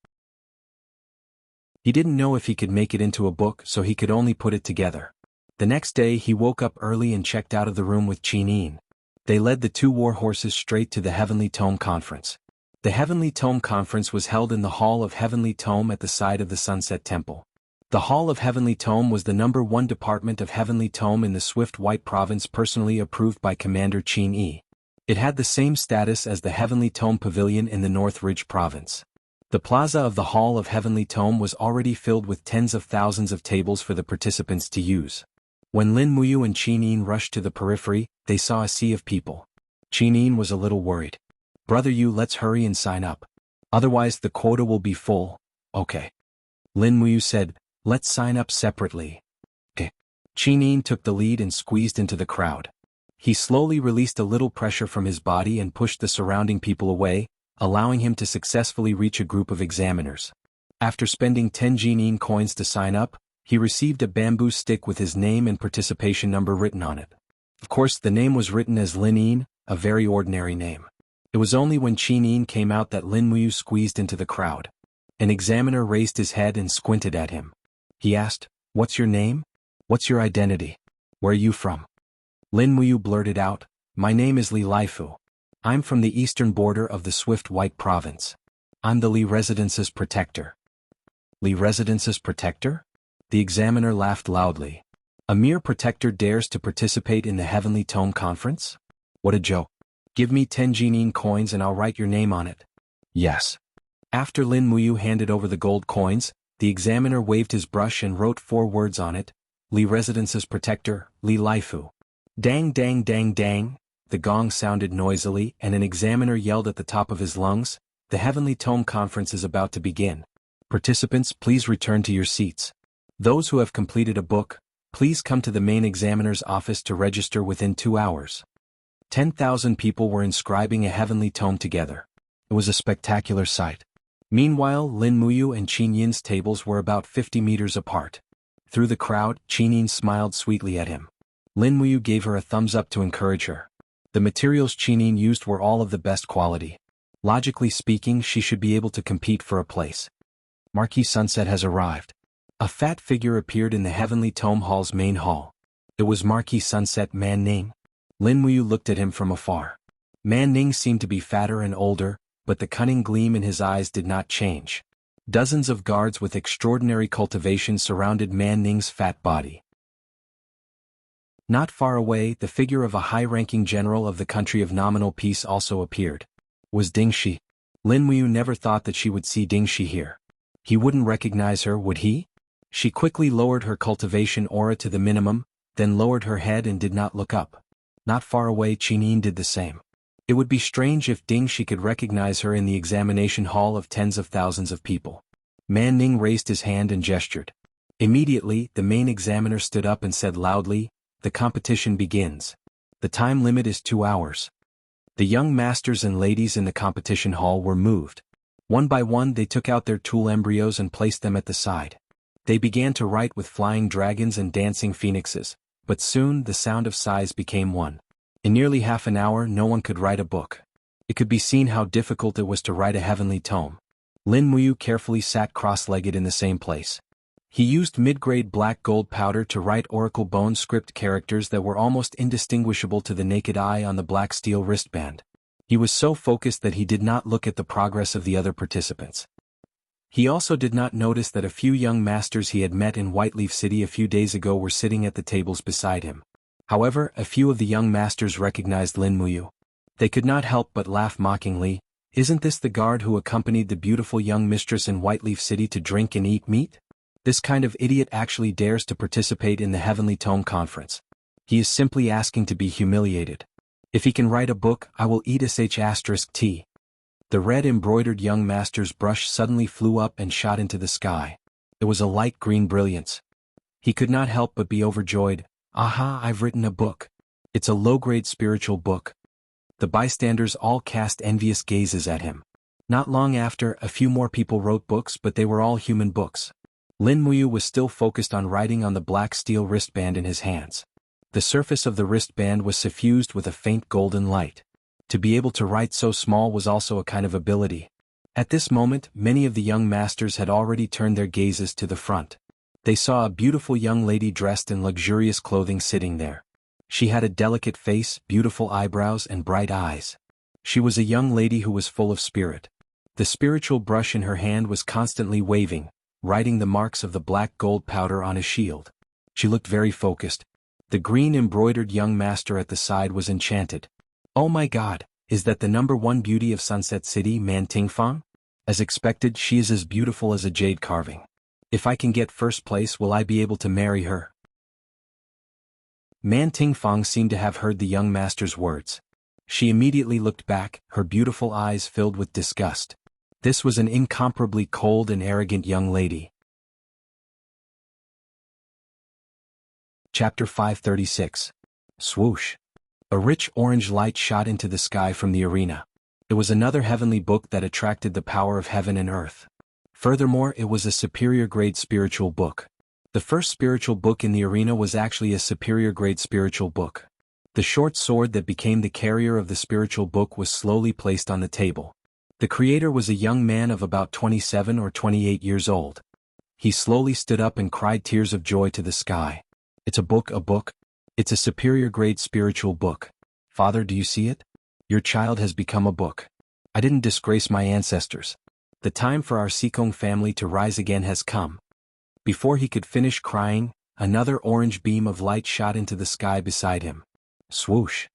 He didn't know if he could make it into a book, so he could only put it together. The next day he woke up early and checked out of the room with Qinin. They led the 2 war horses straight to the Heavenly Tome Conference. The Heavenly Tome Conference was held in the Hall of Heavenly Tome at the side of the Sunset Temple. The Hall of Heavenly Tome was the #1 department of Heavenly Tome in the Swift White Province, personally approved by Commander Qin Yi. It had the same status as the Heavenly Tome Pavilion in the North Ridge Province. The plaza of the Hall of Heavenly Tome was already filled with tens of thousands of tables for the participants to use. When Lin Muyu and Qinin rushed to the periphery, they saw a sea of people. Qinin was a little worried. "Brother Yu, let's hurry and sign up. Otherwise the quota will be full." "Okay." Lin Muyu said, "Let's sign up separately." "Okay." Qinin took the lead and squeezed into the crowd. He slowly released a little pressure from his body and pushed the surrounding people away, allowing him to successfully reach a group of examiners. After spending 10 Jinyin coins to sign up, he received a bamboo stick with his name and participation number written on it. Of course, the name was written as Lin Yin, a very ordinary name. It was only when Qinin came out that Lin Muyu squeezed into the crowd. An examiner raised his head and squinted at him. He asked, "What's your name? What's your identity? Where are you from?" Lin Muyu blurted out, "My name is Li Laifu. I'm from the eastern border of the Swift White Province. I'm the Li Residence's protector." "Li Residence's protector?" The examiner laughed loudly. "A mere protector dares to participate in the Heavenly Tome Conference? What a joke. Give me 10 Jinyin coins and I'll write your name on it." "Yes." After Lin Muyu handed over the gold coins, the examiner waved his brush and wrote 4 words on it: "Li Residence's protector, Li Laifu." Dang dang dang dang, the gong sounded noisily and an examiner yelled at the top of his lungs, "The Heavenly Tome Conference is about to begin. Participants, please return to your seats. Those who have completed a book, please come to the main examiner's office to register within 2 hours. 10,000 people were inscribing a heavenly tome together. It was a spectacular sight. Meanwhile, Lin Muyu and Qin Yin's tables were about 50 meters apart. Through the crowd, Qin Yin smiled sweetly at him. Lin Muyu gave her a thumbs up to encourage her. The materials Qinin used were all of the best quality. Logically speaking, she should be able to compete for a place. Marquis Sunset has arrived. A fat figure appeared in the Heavenly Tome Hall's main hall. It was Marquis Sunset Man Ning. Lin Muyu looked at him from afar. Man Ning seemed to be fatter and older, but the cunning gleam in his eyes did not change. Dozens of guards with extraordinary cultivation surrounded Man Ning's fat body. Not far away, the figure of a high-ranking general of the country of nominal peace also appeared. Was Ding Shi. Lin Muyu never thought that she would see Ding Shi here. He wouldn't recognize her, would he? She quickly lowered her cultivation aura to the minimum, then lowered her head and did not look up. Not far away, Qinin did the same. It would be strange if Ding Shi could recognize her in the examination hall of tens of thousands of people. Man Ning raised his hand and gestured. Immediately, the main examiner stood up and said loudly, "The competition begins. The time limit is 2 hours." The young masters and ladies in the competition hall were moved. One by one they took out their tool embryos and placed them at the side. They began to write with flying dragons and dancing phoenixes, but soon the sound of sighs became one. In nearly half an hour no one could write a book. It could be seen how difficult it was to write a heavenly tome. Lin Muyu carefully sat cross-legged in the same place. He used mid-grade black gold powder to write oracle bone script characters that were almost indistinguishable to the naked eye on the black steel wristband. He was so focused that he did not look at the progress of the other participants. He also did not notice that a few young masters he had met in Whiteleaf City a few days ago were sitting at the tables beside him. However, a few of the young masters recognized Lin Muyu. They could not help but laugh mockingly. "Isn't this the guard who accompanied the beautiful young mistress in Whiteleaf City to drink and eat meat? This kind of idiot actually dares to participate in the Heavenly Tome Conference. He is simply asking to be humiliated. If he can write a book, I will eat sh*t. The red embroidered young master's brush suddenly flew up and shot into the sky. It was a light green brilliance. He could not help but be overjoyed. "Aha, I've written a book. It's a low-grade spiritual book." The bystanders all cast envious gazes at him. Not long after, a few more people wrote books, but they were all human books. Lin Muyu was still focused on writing on the black steel wristband in his hands. The surface of the wristband was suffused with a faint golden light. To be able to write so small was also a kind of ability. At this moment, many of the young masters had already turned their gazes to the front. They saw a beautiful young lady dressed in luxurious clothing sitting there. She had a delicate face, beautiful eyebrows and bright eyes. She was a young lady who was full of spirit. The spiritual brush in her hand was constantly waving, writing the marks of the black gold powder on a shield. She looked very focused. The green embroidered young master at the side was enchanted. "Oh my God, is that the #1 beauty of Sunset City, Man Tingfang? As expected, she is as beautiful as a jade carving. If I can get first place, will I be able to marry her?" Man Tingfang seemed to have heard the young master's words. She immediately looked back, her beautiful eyes filled with disgust. This was an incomparably cold and arrogant young lady. Chapter 536. Swoosh. A rich orange light shot into the sky from the arena. It was another heavenly book that attracted the power of heaven and earth. Furthermore, it was a superior-grade spiritual book. The first spiritual book in the arena was actually a superior-grade spiritual book. The short sword that became the carrier of the spiritual book was slowly placed on the table. The creator was a young man of about 27 or 28 years old. He slowly stood up and cried tears of joy to the sky. "It's a book, a book. It's a superior-grade spiritual book. Father, do you see it? Your child has become a book. I didn't disgrace my ancestors. The time for our Sikong family to rise again has come." Before he could finish crying, another orange beam of light shot into the sky beside him. Swoosh.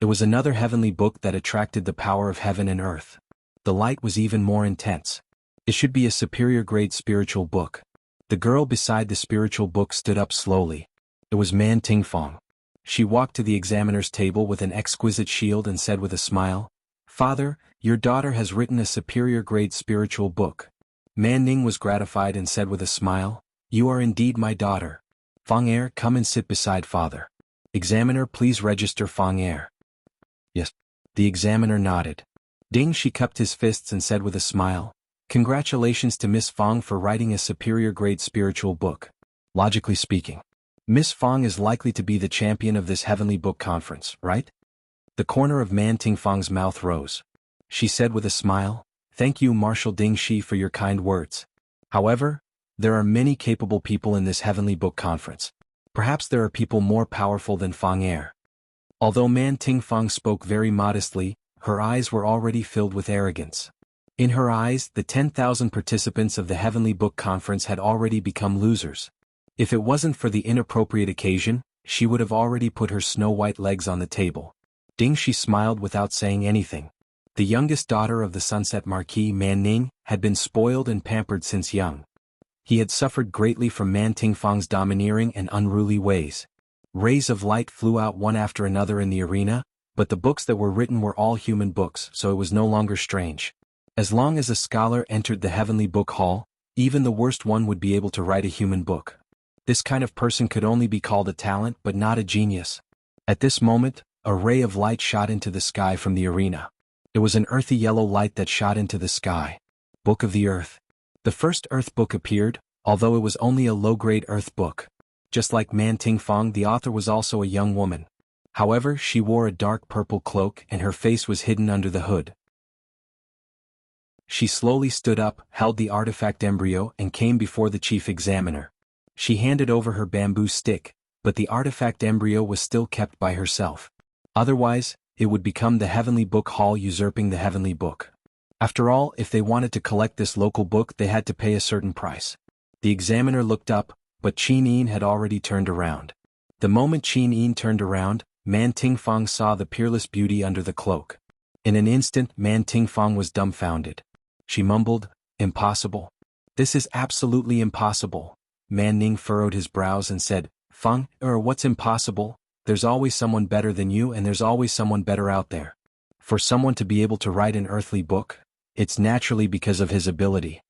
It was another heavenly book that attracted the power of heaven and earth. The light was even more intense. It should be a superior-grade spiritual book. The girl beside the spiritual book stood up slowly. It was Man Tingfang. She walked to the examiner's table with an exquisite shield and said with a smile, "Father, your daughter has written a superior-grade spiritual book." Man Ning was gratified and said with a smile, "You are indeed my daughter. Fang Er, come and sit beside father. Examiner, please register Fang Er." "Yes." The examiner nodded. Ding Shi cupped his fists and said with a smile, "Congratulations to Miss Fang for writing a superior-grade spiritual book. Logically speaking, Miss Fong is likely to be the champion of this heavenly book conference, right? The corner of Man Tingfang's mouth rose. She said with a smile, "Thank you, Marshal Ding Shi, for your kind words. However, there are many capable people in this heavenly book conference. Perhaps there are people more powerful than Fang Er." Although Man Tingfang spoke very modestly, her eyes were already filled with arrogance. In her eyes, the 10,000 participants of the heavenly book conference had already become losers. If it wasn't for the inappropriate occasion, she would have already put her snow-white legs on the table. Ding Shi smiled without saying anything. The youngest daughter of the Sunset Marquis, Man Ning, had been spoiled and pampered since young. He had suffered greatly from Man Tingfang's domineering and unruly ways. Rays of light flew out one after another in the arena, but the books that were written were all human books, so it was no longer strange. As long as a scholar entered the heavenly book hall, even the worst one would be able to write a human book. This kind of person could only be called a talent but not a genius. At this moment, a ray of light shot into the sky from the arena. It was an earthy yellow light that shot into the sky. Book of the Earth. The first Earth book appeared, although it was only a low-grade Earth book. Just like Man Tingfang, the author was also a young woman. However, she wore a dark purple cloak and her face was hidden under the hood. She slowly stood up, held the artifact embryo, and came before the chief examiner. She handed over her bamboo stick, but the artifact embryo was still kept by herself. Otherwise, it would become the heavenly book hall usurping the heavenly book. After all, if they wanted to collect this local book, they had to pay a certain price. The examiner looked up, but Qin Yin had already turned around. The moment Qin Yin turned around, Man Tingfang saw the peerless beauty under the cloak. In an instant, Man Tingfang was dumbfounded. She mumbled, "Impossible. This is absolutely impossible." Man Ning furrowed his brows and said, "Fang, what's impossible? There's always someone better than you and there's always someone better out there. For someone to be able to write an earthly book, it's naturally because of his ability."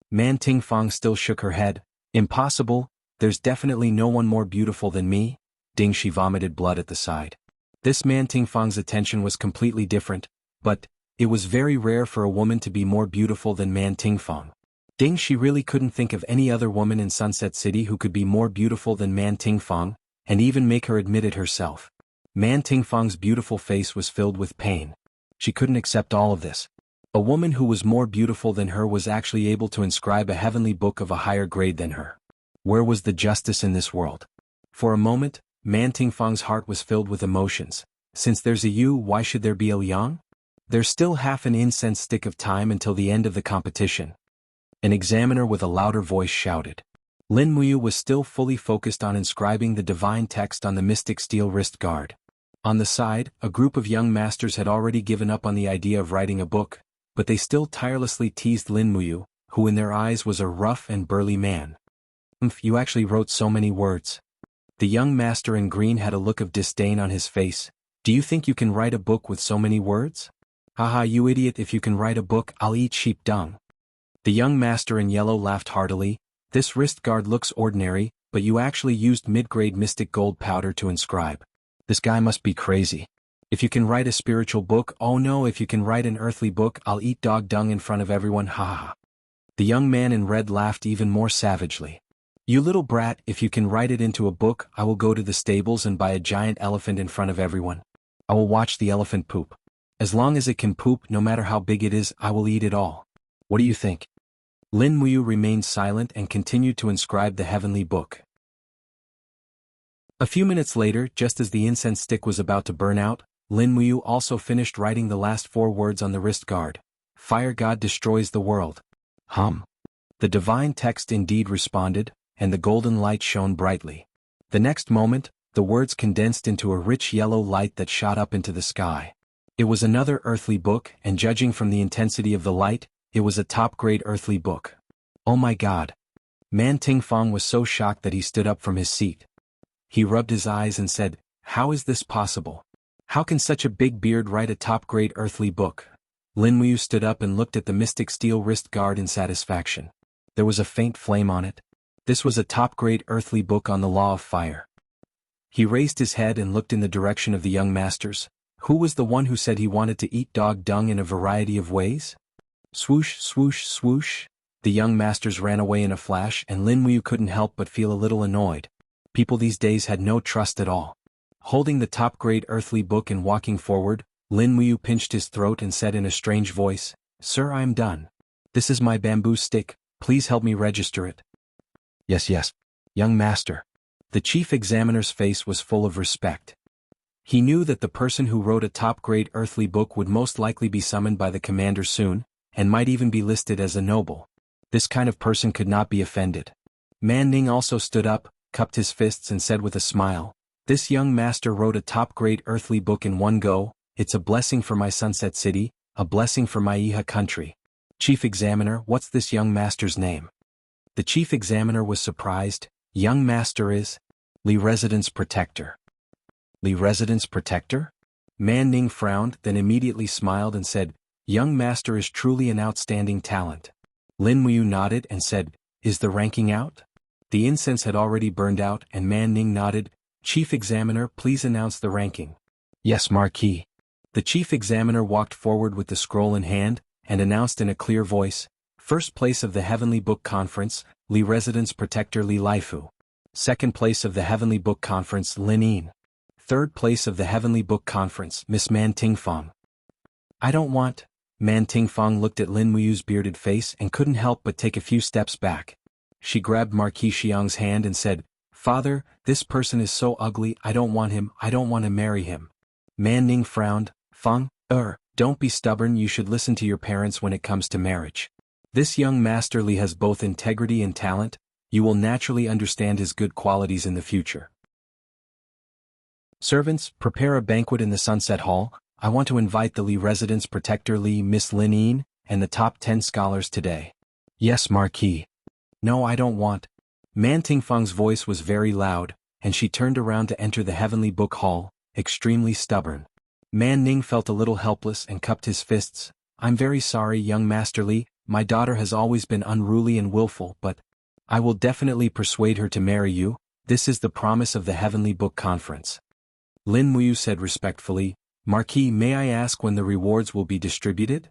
Man Tingfang still shook her head. "Impossible? There's definitely no one more beautiful than me." Ding Shi vomited blood at the side. This Man Tingfang's attention was completely different, but it was very rare for a woman to be more beautiful than Man Tingfang. Ding Shi really couldn't think of any other woman in Sunset City who could be more beautiful than Man Tingfang, and even make her admit it herself. Man Tingfang's beautiful face was filled with pain. She couldn't accept all of this. A woman who was more beautiful than her was actually able to inscribe a heavenly book of a higher grade than her. Where was the justice in this world? For a moment, Man Tingfang's heart was filled with emotions. Since there's a you, why should there be a Liang? There's still half an incense stick of time until the end of the competition. An examiner with a louder voice shouted. Lin Muyu was still fully focused on inscribing the divine text on the mystic steel wrist guard. On the side, a group of young masters had already given up on the idea of writing a book, but they still tirelessly teased Lin Muyu, who in their eyes was a rough and burly man. You actually wrote so many words." The young master in green had a look of disdain on his face. "Do you think you can write a book with so many words? Haha, you idiot, if you can write a book, I'll eat sheep dung." The young master in yellow laughed heartily. "This wrist guard looks ordinary, but you actually used mid-grade mystic gold powder to inscribe. This guy must be crazy. If you can write a spiritual book, oh no, if you can write an earthly book, I'll eat dog dung in front of everyone, ha ha ha." The young man in red laughed even more savagely. "You little brat, if you can write it into a book, I will go to the stables and buy a giant elephant in front of everyone. I will watch the elephant poop. As long as it can poop, no matter how big it is, I will eat it all. What do you think?" Lin Muyu remained silent and continued to inscribe the heavenly book. A few minutes later, just as the incense stick was about to burn out, Lin Muyu also finished writing the last 4 words on the wrist guard. "Fire God destroys the world." The divine text indeed responded, and the golden light shone brightly. The next moment, the words condensed into a rich yellow light that shot up into the sky. It was another earthly book, and judging from the intensity of the light, it was a top-grade earthly book. Oh my God! Man Tingfang was so shocked that he stood up from his seat. He rubbed his eyes and said, "How is this possible? How can such a big beard write a top-grade earthly book?" Lin Muyu stood up and looked at the mystic steel wrist guard in satisfaction. There was a faint flame on it. This was a top-grade earthly book on the law of fire. He raised his head and looked in the direction of the young masters. Who was the one who said he wanted to eat dog dung in a variety of ways? Swoosh, swoosh, swoosh. The young masters ran away in a flash, and Lin Muyu couldn't help but feel a little annoyed. People these days had no trust at all. Holding the top-grade earthly book and walking forward, Lin Muyu pinched his throat and said in a strange voice, "Sir, I am done. This is my bamboo stick, please help me register it." "Yes, yes, young master." The chief examiner's face was full of respect. He knew that the person who wrote a top-grade earthly book would most likely be summoned by the commander soon, and might even be listed as a noble. This kind of person could not be offended. Man Ning also stood up, cupped his fists and said with a smile, "This young master wrote a top-grade earthly book in one go. It's a blessing for my Sunset City, a blessing for my Iha country." "Chief Examiner, what's this young master's name?" The chief examiner was surprised. "Young master is Li Residence Protector." "Li Residence Protector?" Man Ning frowned, then immediately smiled and said, "Young master is truly an outstanding talent." Lin Muyu nodded and said, "Is the ranking out?" The incense had already burned out and Man Ning nodded. "Chief Examiner, please announce the ranking." "Yes, Marquis." The chief examiner walked forward with the scroll in hand, and announced in a clear voice, "First place of the Heavenly Book Conference, Li Residence Protector Li Laifu. Second place of the Heavenly Book Conference, Lin Yin. Third place of the Heavenly Book Conference, Miss Man Tingfang." "I don't want." Man Tingfang looked at Lin Muyu's bearded face and couldn't help but take a few steps back. She grabbed Marquis Xiang's hand and said, "Father, this person is so ugly, I don't want him, I don't want to marry him." Man Ning frowned. "Feng, don't be stubborn, you should listen to your parents when it comes to marriage. This young Master Li has both integrity and talent, you will naturally understand his good qualities in the future. Servants, prepare a banquet in the Sunset Hall. I want to invite the Li Residence Protector Li, Miss Lin Yin, and the top 10 scholars today." "Yes, Marquis." "No, I don't want." Man Tingfang's voice was very loud, and she turned around to enter the Heavenly Book Hall, extremely stubborn. Man Ning felt a little helpless and cupped his fists. "I'm very sorry, young Master Li, my daughter has always been unruly and willful, but I will definitely persuade her to marry you. This is the promise of the Heavenly Book Conference." Lin Muyu said respectfully, "Marquis, may I ask when the rewards will be distributed?"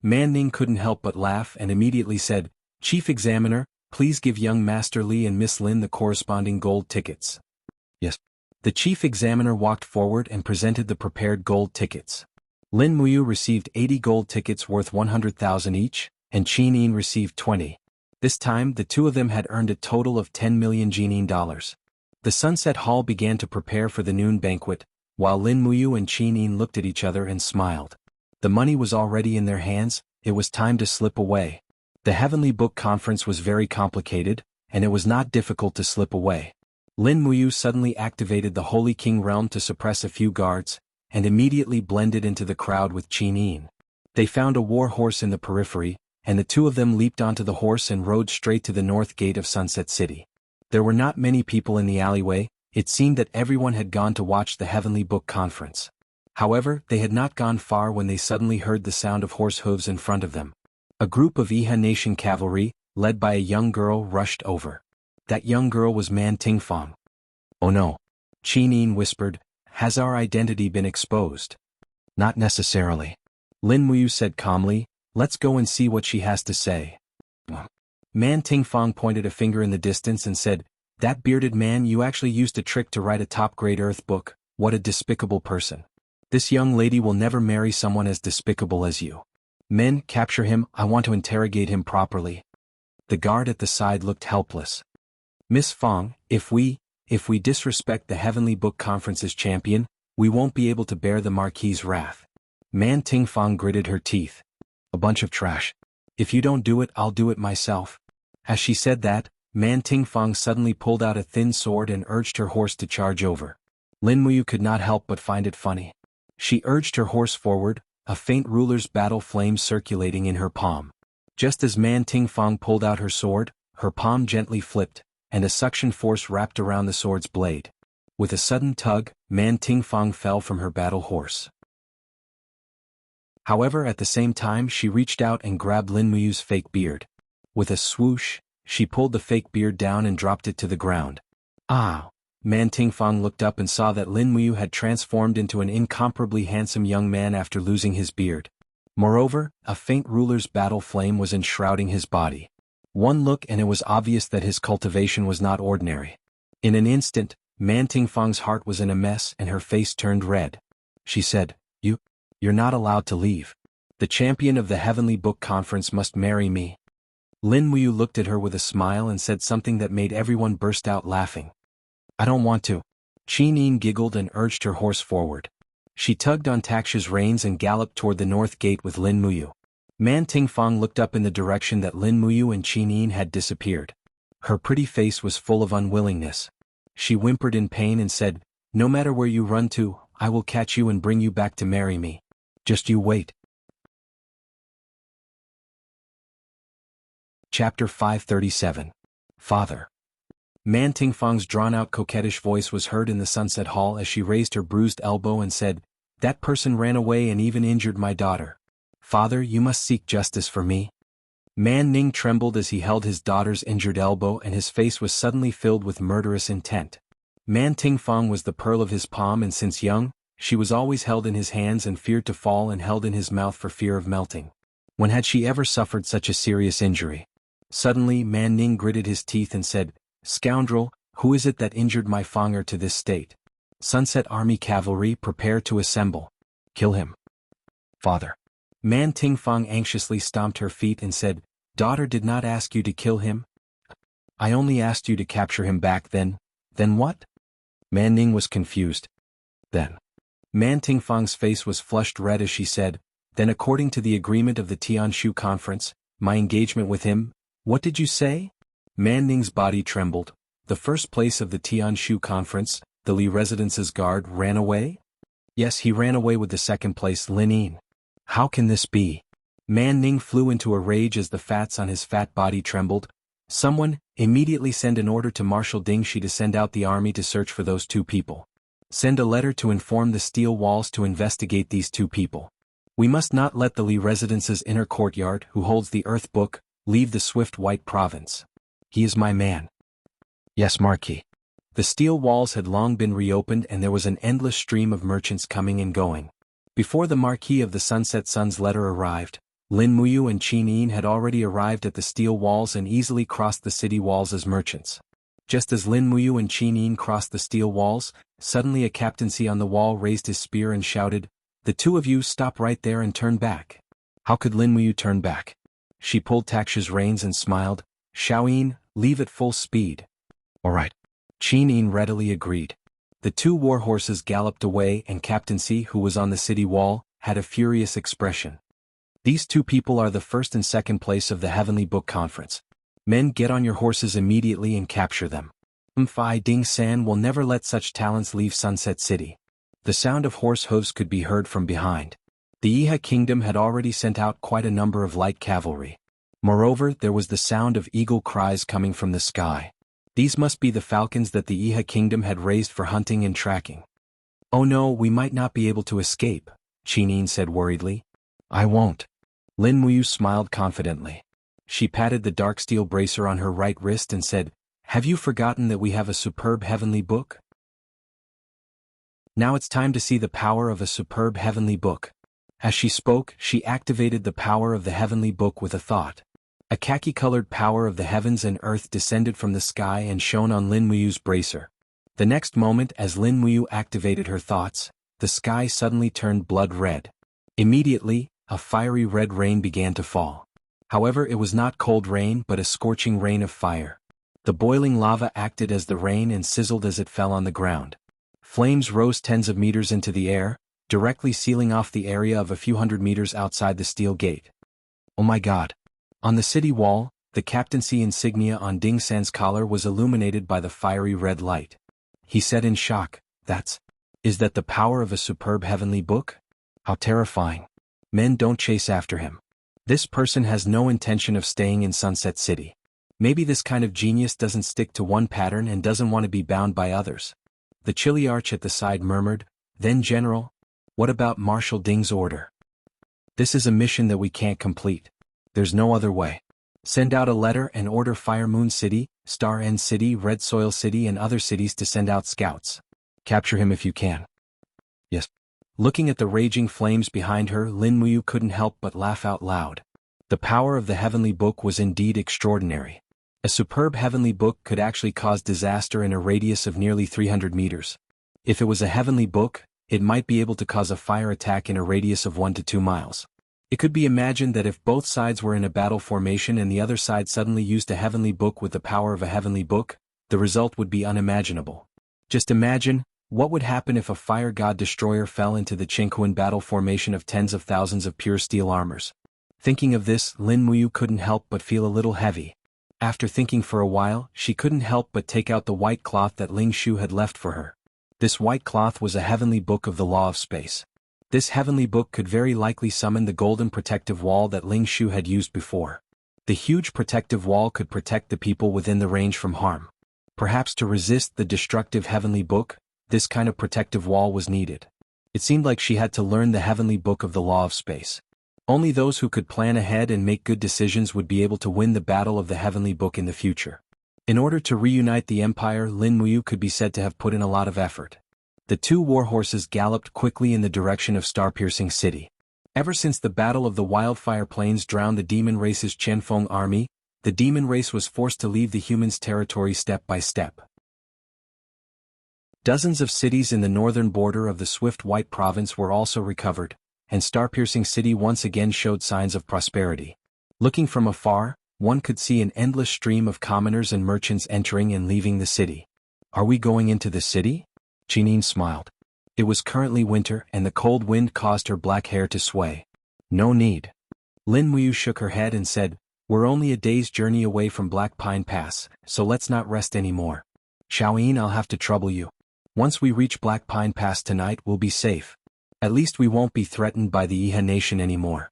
Man Ning couldn't help but laugh and immediately said, "Chief Examiner, please give young Master Li and Miss Lin the corresponding gold tickets." "Yes." The chief examiner walked forward and presented the prepared gold tickets. Lin Muyu received 80 gold tickets worth 100,000 each, and Qin Yin received 20. This time the two of them had earned a total of 10 million Jinin dollars. The Sunset Hall began to prepare for the noon banquet, while Lin Muyu and Qin Yin looked at each other and smiled. The money was already in their hands, it was time to slip away. The Heavenly Book Conference was very complicated, and it was not difficult to slip away. Lin Muyu suddenly activated the Holy King Realm to suppress a few guards, and immediately blended into the crowd with Qin Yin. They found a war horse in the periphery, and the two of them leaped onto the horse and rode straight to the north gate of Sunset City. There were not many people in the alleyway, it seemed that everyone had gone to watch the Heavenly Book Conference. However, they had not gone far when they suddenly heard the sound of horse hooves in front of them. A group of Iha Nation cavalry, led by a young girl, rushed over. That young girl was Man Tingfang. "Oh no," Qin Yin whispered, "has our identity been exposed?" "Not necessarily." Lin Muyu said calmly, "Let's go and see what she has to say." Man Tingfang pointed a finger in the distance and said, "That bearded man, you actually used a trick to write a top-grade earth book, what a despicable person. This young lady will never marry someone as despicable as you. Men, capture him, I want to interrogate him properly." The guard at the side looked helpless. "Miss Fang, if we disrespect the Heavenly Book Conference's champion, we won't be able to bear the Marquis's wrath." Man Tingfang gritted her teeth. "A bunch of trash. If you don't do it, I'll do it myself." As she said that, Man Tingfang suddenly pulled out a thin sword and urged her horse to charge over. Lin Muyu could not help but find it funny. She urged her horse forward, a faint ruler's battle flame circulating in her palm. Just as Man Tingfang pulled out her sword, her palm gently flipped, and a suction force wrapped around the sword's blade. With a sudden tug, Man Tingfang fell from her battle horse. However, at the same time she reached out and grabbed Lin Muyu's fake beard. With a swoosh, she pulled the fake beard down and dropped it to the ground. "Ah!" Man Tingfang looked up and saw that Lin Muyu had transformed into an incomparably handsome young man after losing his beard. Moreover, a faint ruler's battle flame was enshrouding his body. One look and it was obvious that his cultivation was not ordinary. In an instant, Man Tingfang's heart was in a mess and her face turned red. She said, You're not allowed to leave. The champion of the Heavenly Book Conference must marry me. Lin Muyu looked at her with a smile and said something that made everyone burst out laughing. I don't want to. Qin Yin giggled and urged her horse forward. She tugged on Taksha's reins and galloped toward the north gate with Lin Muyu. Man Tingfang looked up in the direction that Lin Muyu and Qin Yin had disappeared. Her pretty face was full of unwillingness. She whimpered in pain and said, No matter where you run to, I will catch you and bring you back to marry me. Just you wait. Chapter 537. Father. Man Tingfang's drawn-out coquettish voice was heard in the Sunset Hall as she raised her bruised elbow and said, That person ran away and even injured my daughter. Father, you must seek justice for me. Man Ning trembled as he held his daughter's injured elbow and his face was suddenly filled with murderous intent. Man Tingfang was the pearl of his palm and since young, she was always held in his hands and feared to fall and held in his mouth for fear of melting. When had she ever suffered such a serious injury? Suddenly Man Ning gritted his teeth and said, Scoundrel, who is it that injured my Fanger to this state? Sunset Army Cavalry, prepare to assemble. Kill him. Father. Man Tingfang anxiously stomped her feet and said, Daughter did not ask you to kill him. I only asked you to capture him back then. Then what? Man Ning was confused. Then. Man Tingfang's face was flushed red as she said, Then according to the agreement of the Tianshu conference, my engagement with him, what did you say? Man Ning's body trembled. The first place of the Tianshu conference, the Li Residence's guard, ran away? Yes, he ran away with the second place Lin Yin. How can this be? Man Ning flew into a rage as the fats on his fat body trembled. Someone, immediately send an order to Marshal Ding Shi to send out the army to search for those two people. Send a letter to inform the Steel Walls to investigate these two people. We must not let the Li Residence's inner courtyard, who holds the Earth Book, leave the Swift White Province. He is my man. Yes, Marquis. The steel walls had long been reopened and there was an endless stream of merchants coming and going. Before the Marquis of the Sunset Sun's letter arrived, Lin Muyu and Qin Yin had already arrived at the steel walls and easily crossed the city walls as merchants. Just as Lin Muyu and Qin Yin crossed the steel walls, suddenly a captaincy on the wall raised his spear and shouted, The two of you stop right there and turn back. How could Lin Muyu turn back? She pulled Taksha's reins and smiled, Xiaoyin, leave at full speed. All right. Qin Yin readily agreed. The two war horses galloped away and Captain C, who was on the city wall, had a furious expression. These two people are the first and second place of the Heavenly Book Conference. Men, get on your horses immediately and capture them. Mfi Ding San will never let such talents leave Sunset City. The sound of horse hooves could be heard from behind. The Iha Kingdom had already sent out quite a number of light cavalry. Moreover, there was the sound of eagle cries coming from the sky. These must be the falcons that the Iha Kingdom had raised for hunting and tracking. Oh no, we might not be able to escape, Qin Yin said worriedly. I won't. Lin Muyu smiled confidently. She patted the dark steel bracer on her right wrist and said, Have you forgotten that we have a superb heavenly book? Now it's time to see the power of a superb heavenly book. As she spoke, she activated the power of the heavenly book with a thought. A khaki-colored power of the heavens and earth descended from the sky and shone on Lin Muyu's bracer. The next moment, as Lin Muyu activated her thoughts, the sky suddenly turned blood red. Immediately, a fiery red rain began to fall. However, it was not cold rain but a scorching rain of fire. The boiling lava acted as the rain and sizzled as it fell on the ground. Flames rose tens of meters into the air, directly sealing off the area of a few hundred meters outside the steel gate. Oh my God! On the city wall, the captaincy insignia on Ding San's collar was illuminated by the fiery red light. He said in shock, Is that the power of a superb heavenly book? How terrifying. Men don't chase after him. This person has no intention of staying in Sunset City. Maybe this kind of genius doesn't stick to one pattern and doesn't want to be bound by others. The chilly arch at the side murmured, Then General, what about Marshal Ding's order? This is a mission that we can't complete. There's no other way. Send out a letter and order Fire Moon City, Star End City, Red Soil City and other cities to send out scouts. Capture him if you can. Yes. Looking at the raging flames behind her, Lin Muyu couldn't help but laugh out loud. The power of the heavenly book was indeed extraordinary. A superb heavenly book could actually cause disaster in a radius of nearly 300 meters. If it was a heavenly book, it might be able to cause a fire attack in a radius of 1 to 2 miles. It could be imagined that if both sides were in a battle formation and the other side suddenly used a heavenly book with the power of a heavenly book, the result would be unimaginable. Just imagine, what would happen if a fire god destroyer fell into the Qingquan battle formation of tens of thousands of pure steel armors? Thinking of this, Lin Muyu couldn't help but feel a little heavy. After thinking for a while, she couldn't help but take out the white cloth that Ling Shu had left for her. This white cloth was a heavenly book of the law of space. This heavenly book could very likely summon the golden protective wall that Ling Shu had used before. The huge protective wall could protect the people within the range from harm. Perhaps to resist the destructive heavenly book, this kind of protective wall was needed. It seemed like she had to learn the heavenly book of the law of space. Only those who could plan ahead and make good decisions would be able to win the battle of the heavenly book in the future. In order to reunite the empire, Lin Muyu could be said to have put in a lot of effort. The two war horses galloped quickly in the direction of Star-Piercing City. Ever since the Battle of the Wildfire Plains drowned the demon race's Qianfeng army, the demon race was forced to leave the humans' territory step by step. Dozens of cities in the northern border of the Swift White Province were also recovered, and Star-Piercing City once again showed signs of prosperity. Looking from afar, one could see an endless stream of commoners and merchants entering and leaving the city. "Are we going into the city?" Qinin smiled. It was currently winter and the cold wind caused her black hair to sway. "No need." Lin Muyu shook her head and said, "We're only a day's journey away from Black Pine Pass, so let's not rest anymore. Xiaoyin, I'll have to trouble you. Once we reach Black Pine Pass tonight, we'll be safe. At least we won't be threatened by the Iha nation anymore."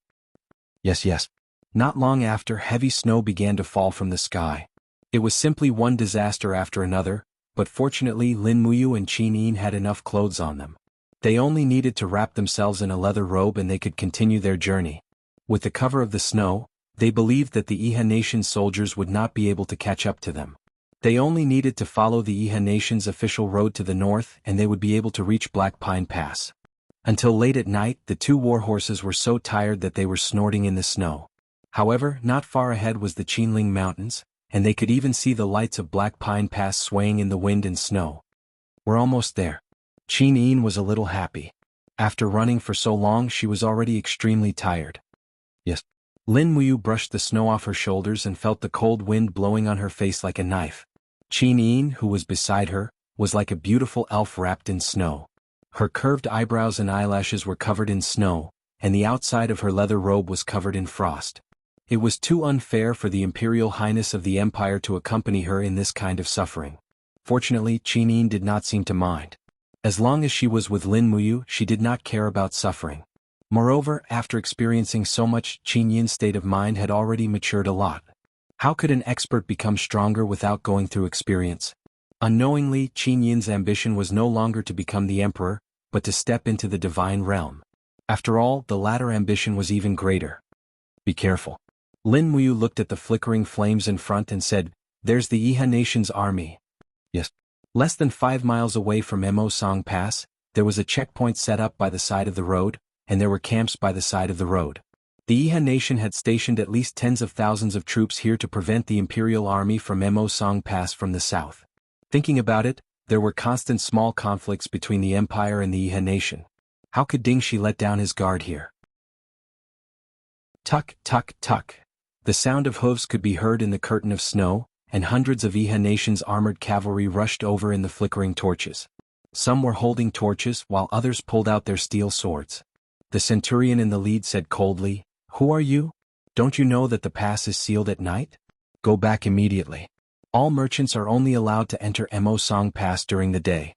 Yes. Not long after, heavy snow began to fall from the sky. It was simply one disaster after another, but fortunately Lin Muyu and Qinin had enough clothes on them. They only needed to wrap themselves in a leather robe and they could continue their journey. With the cover of the snow, they believed that the Iha nation's soldiers would not be able to catch up to them. They only needed to follow the Iha nation's official road to the north and they would be able to reach Black Pine Pass. Until late at night, the two war horses were so tired that they were snorting in the snow. However, not far ahead was the Qinling Mountains, and they could even see the lights of Black Pine Pass swaying in the wind and snow. "We're almost there." Qinin was a little happy. After running for so long, she was already extremely tired. Yes. Lin Muyu brushed the snow off her shoulders and felt the cold wind blowing on her face like a knife. Qinin, who was beside her, was like a beautiful elf wrapped in snow. Her curved eyebrows and eyelashes were covered in snow, and the outside of her leather robe was covered in frost. It was too unfair for the Imperial Highness of the Empire to accompany her in this kind of suffering. Fortunately, Qinin did not seem to mind. As long as she was with Lin Muyu, she did not care about suffering. Moreover, after experiencing so much, Qinin's state of mind had already matured a lot. How could an expert become stronger without going through experience? Unknowingly, Qinin's ambition was no longer to become the emperor, but to step into the divine realm. After all, the latter ambition was even greater. "Be careful." Lin Muyu looked at the flickering flames in front and said, "There's the Iha nation's army." Yes. Less than 5 miles away from Emosong Pass, there was a checkpoint set up by the side of the road, and there were camps by the side of the road. The Iha nation had stationed at least tens of thousands of troops here to prevent the Imperial Army from Emosong Pass from the south. Thinking about it, there were constant small conflicts between the Empire and the Iha nation. How could Dingxi let down his guard here? Tuck, tuck, tuck. The sound of hooves could be heard in the curtain of snow, and hundreds of Iha nation's armored cavalry rushed over in the flickering torches. Some were holding torches while others pulled out their steel swords. The centurion in the lead said coldly, "Who are you? Don't you know that the pass is sealed at night? Go back immediately. All merchants are only allowed to enter Emosong Pass during the day."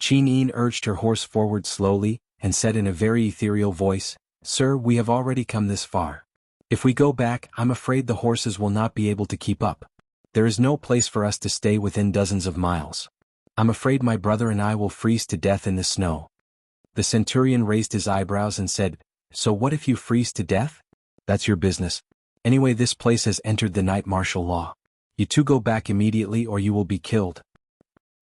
Qinin urged her horse forward slowly, and said in a very ethereal voice, "Sir, we have already come this far. If we go back, I'm afraid the horses will not be able to keep up. There is no place for us to stay within dozens of miles. I'm afraid my brother and I will freeze to death in the snow." The centurion raised his eyebrows and said, "So what if you freeze to death? That's your business. Anyway, this place has entered the night martial law. You two go back immediately or you will be killed."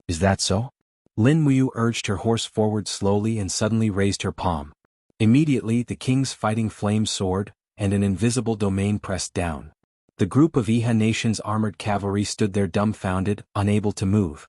"Is that so?" Lin Muyu urged her horse forward slowly and suddenly raised her palm. Immediately the king's fighting flame soared, and an invisible domain pressed down. The group of Iha Nation's armored cavalry stood there dumbfounded, unable to move.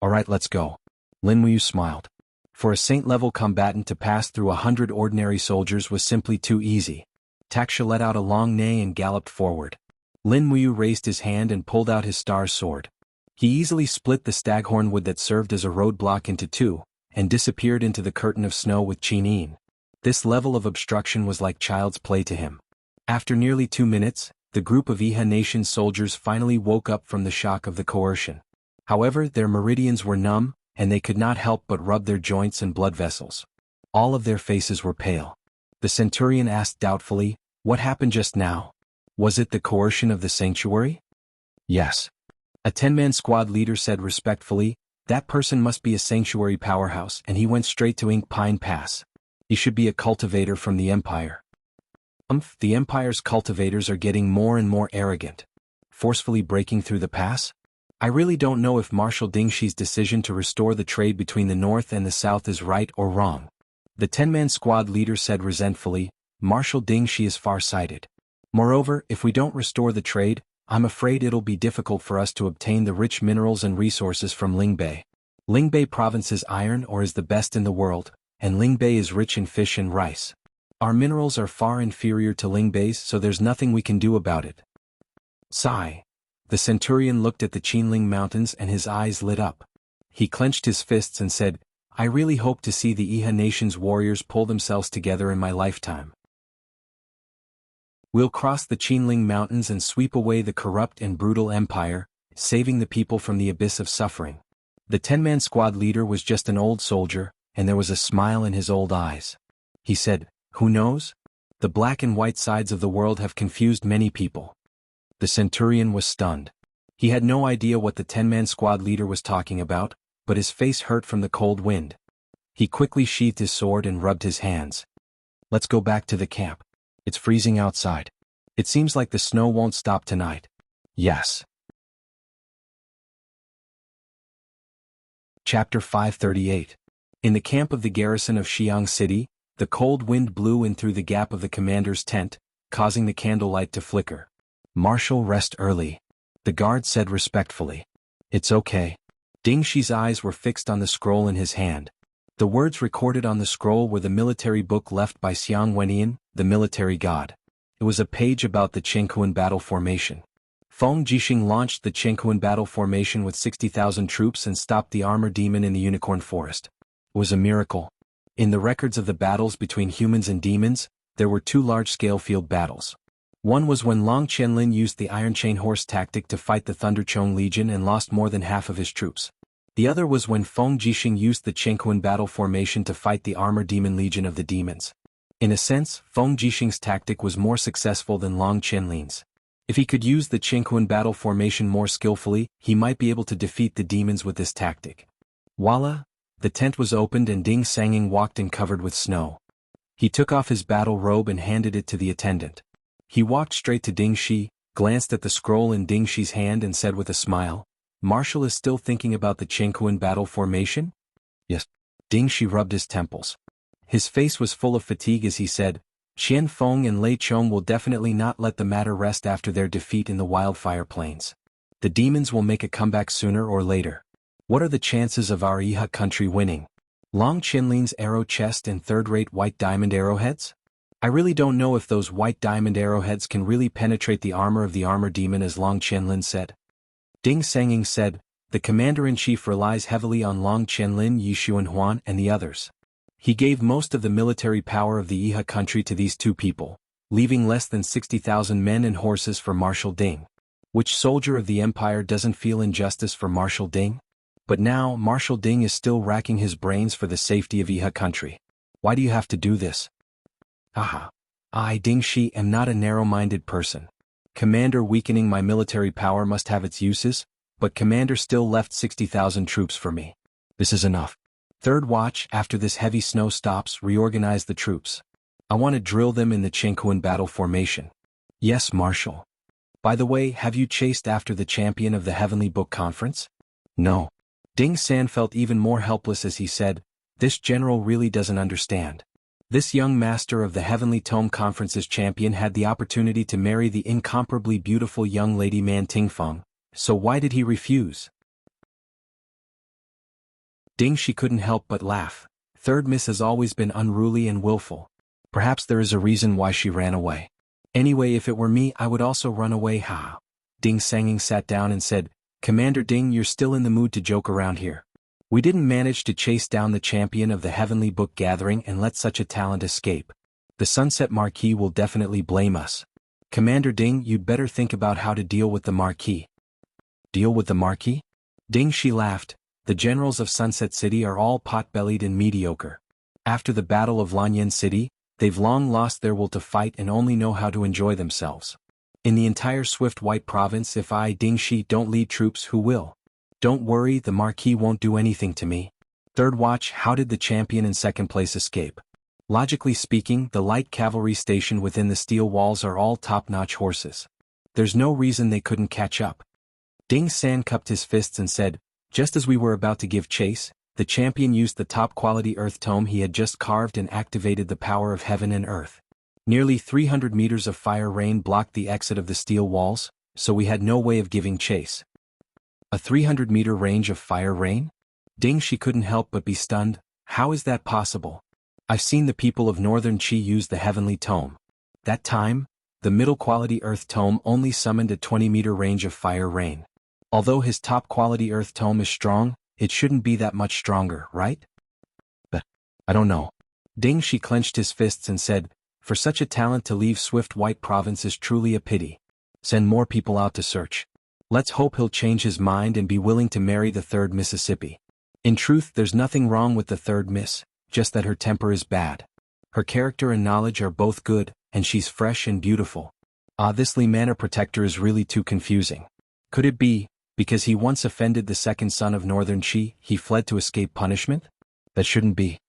Alright, let's go. Lin Wuyu smiled. For a saint-level combatant to pass through 100 ordinary soldiers was simply too easy. Taksha let out a long neigh and galloped forward. Lin Wuyu raised his hand and pulled out his star sword. He easily split the staghorn wood that served as a roadblock into two, and disappeared into the curtain of snow with Qin. This level of obstruction was like child's play to him. After nearly 2 minutes, the group of Iha Nation soldiers finally woke up from the shock of the coercion. However, their meridians were numb, and they could not help but rub their joints and blood vessels. All of their faces were pale. The centurion asked doubtfully, "What happened just now? Was it the coercion of the sanctuary?" "Yes." A 10-man squad leader said respectfully, "That person must be a sanctuary powerhouse, and he went straight to Ink Pine Pass. He should be a cultivator from the Empire." The Empire's cultivators are getting more and more arrogant. Forcefully breaking through the pass? I really don't know if Marshal Dingshi's decision to restore the trade between the North and the South is right or wrong. The 10-man squad leader said resentfully, "Marshal Dingshi is far-sighted. Moreover, if we don't restore the trade, I'm afraid it'll be difficult for us to obtain the rich minerals and resources from Lingbei. Lingbei province's iron ore is the best in the world, and Lingbei is rich in fish and rice. Our minerals are far inferior to Lingbei's, so there's nothing we can do about it." Sigh. The centurion looked at the Qinling Mountains and his eyes lit up. He clenched his fists and said, "I really hope to see the Iha Nation's warriors pull themselves together in my lifetime. We'll cross the Qinling Mountains and sweep away the corrupt and brutal empire, saving the people from the abyss of suffering." The 10-man squad leader was just an old soldier, and there was a smile in his old eyes. He said, "Who knows? The black and white sides of the world have confused many people." The centurion was stunned. He had no idea what the 10-man squad leader was talking about, but his face hurt from the cold wind. He quickly sheathed his sword and rubbed his hands. "Let's go back to the camp. It's freezing outside. It seems like the snow won't stop tonight." "Yes." Chapter 538. In the camp of the garrison of Xi'ang City, the cold wind blew in through the gap of the commander's tent, causing the candlelight to flicker. "Marshal, rest early," the guard said respectfully. "It's okay." Dingshi's eyes were fixed on the scroll in his hand. The words recorded on the scroll were the military book left by Xiang Wenian, the military god. It was a page about the Qingkuan battle formation. Feng Jixing launched the Qingkuan battle formation with 60,000 troops and stopped the armor demon in the Unicorn Forest. It was a miracle. In the records of the battles between humans and demons, there were 2 large-scale field battles. One was when Long Qianlin used the Iron Chain Horse tactic to fight the Thunderchong Legion and lost more than half of his troops. The other was when Feng Jixing used the Qingkuan battle formation to fight the Armor Demon Legion of the Demons. In a sense, Feng Jixing's tactic was more successful than Long Qianlin's. If he could use the Qingkuan battle formation more skillfully, he might be able to defeat the demons with this tactic. Voila! The tent was opened and Ding Sanging walked in covered with snow. He took off his battle robe and handed it to the attendant. He walked straight to Ding Shi, glanced at the scroll in Ding Shi's hand and said with a smile, "Marshal is still thinking about the Qingkuan battle formation?" "Yes." Ding Shi rubbed his temples. His face was full of fatigue as he said, "Qian Feng and Lei Chong will definitely not let the matter rest after their defeat in the Wildfire Plains. The demons will make a comeback sooner or later. What are the chances of our Iha country winning? Long Qianlin's arrow chest and third-rate white diamond arrowheads? I really don't know if those white diamond arrowheads can really penetrate the armor of the armor demon," as Long Qianlin said. Ding Sanging said, "The commander-in-chief relies heavily on Long Qianlin, Yishuan Huan and the others. He gave most of the military power of the Iha country to these 2 people, leaving less than 60,000 men and horses for Marshal Ding. Which soldier of the empire doesn't feel injustice for Marshal Ding? But now, Marshal Ding is still racking his brains for the safety of Iha country. Why do you have to do this?" "Aha. I, Ding Shi, am not a narrow-minded person. Commander weakening my military power must have its uses, but Commander still left 60,000 troops for me. This is enough. Third watch, after this heavy snow stops, reorganize the troops. I want to drill them in the Qingkuan battle formation." "Yes, Marshal." "By the way, have you chased after the champion of the Heavenly Book Conference?" "No." Ding San felt even more helpless as he said, "This general really doesn't understand. This young master of the Heavenly Tome Conference's champion had the opportunity to marry the incomparably beautiful young lady Man Tingfeng, so why did he refuse? Ding, she couldn't help but laugh. Third Miss has always been unruly and willful. Perhaps there is a reason why she ran away. Anyway, if it were me, I would also run away, ha. Ding Sanging sat down and said, Commander Ding, you're still in the mood to joke around here. We didn't manage to chase down the champion of the Heavenly Book Gathering and let such a talent escape. The Sunset Marquis will definitely blame us. Commander Ding, you'd better think about how to deal with the Marquis. Deal with the Marquis? Ding, she laughed. The generals of Sunset City are all pot-bellied and mediocre. After the Battle of Lanyan City, they've long lost their will to fight and only know how to enjoy themselves. In the entire Swift White Province, if I, Ding Shi, don't lead troops, who will? Don't worry, the Marquis won't do anything to me. Third watch, how did the champion in second place escape? Logically speaking, the light cavalry stationed within the steel walls are all top-notch horses. There's no reason they couldn't catch up. Ding San cupped his fists and said, just as we were about to give chase, the champion used the top-quality earth tome he had just carved and activated the power of heaven and earth. Nearly 300 meters of fire rain blocked the exit of the steel walls, so we had no way of giving chase. A 300-meter range of fire rain? Ding, she couldn't help but be stunned. How is that possible? I've seen the people of Northern Qi use the Heavenly Tome. That time, the middle-quality Earth Tome only summoned a 20-meter range of fire rain. Although his top-quality Earth Tome is strong, it shouldn't be that much stronger, right? But I don't know. Ding, she clenched his fists and said, for such a talent to leave Swift White Province is truly a pity. Send more people out to search. Let's hope he'll change his mind and be willing to marry the third Mississippi. In truth, there's nothing wrong with the third Miss, just that her temper is bad. Her character and knowledge are both good, and she's fresh and beautiful. This Li Manor Protector is really too confusing. Could it be, because he once offended the second son of Northern Qi, he fled to escape punishment? That shouldn't be.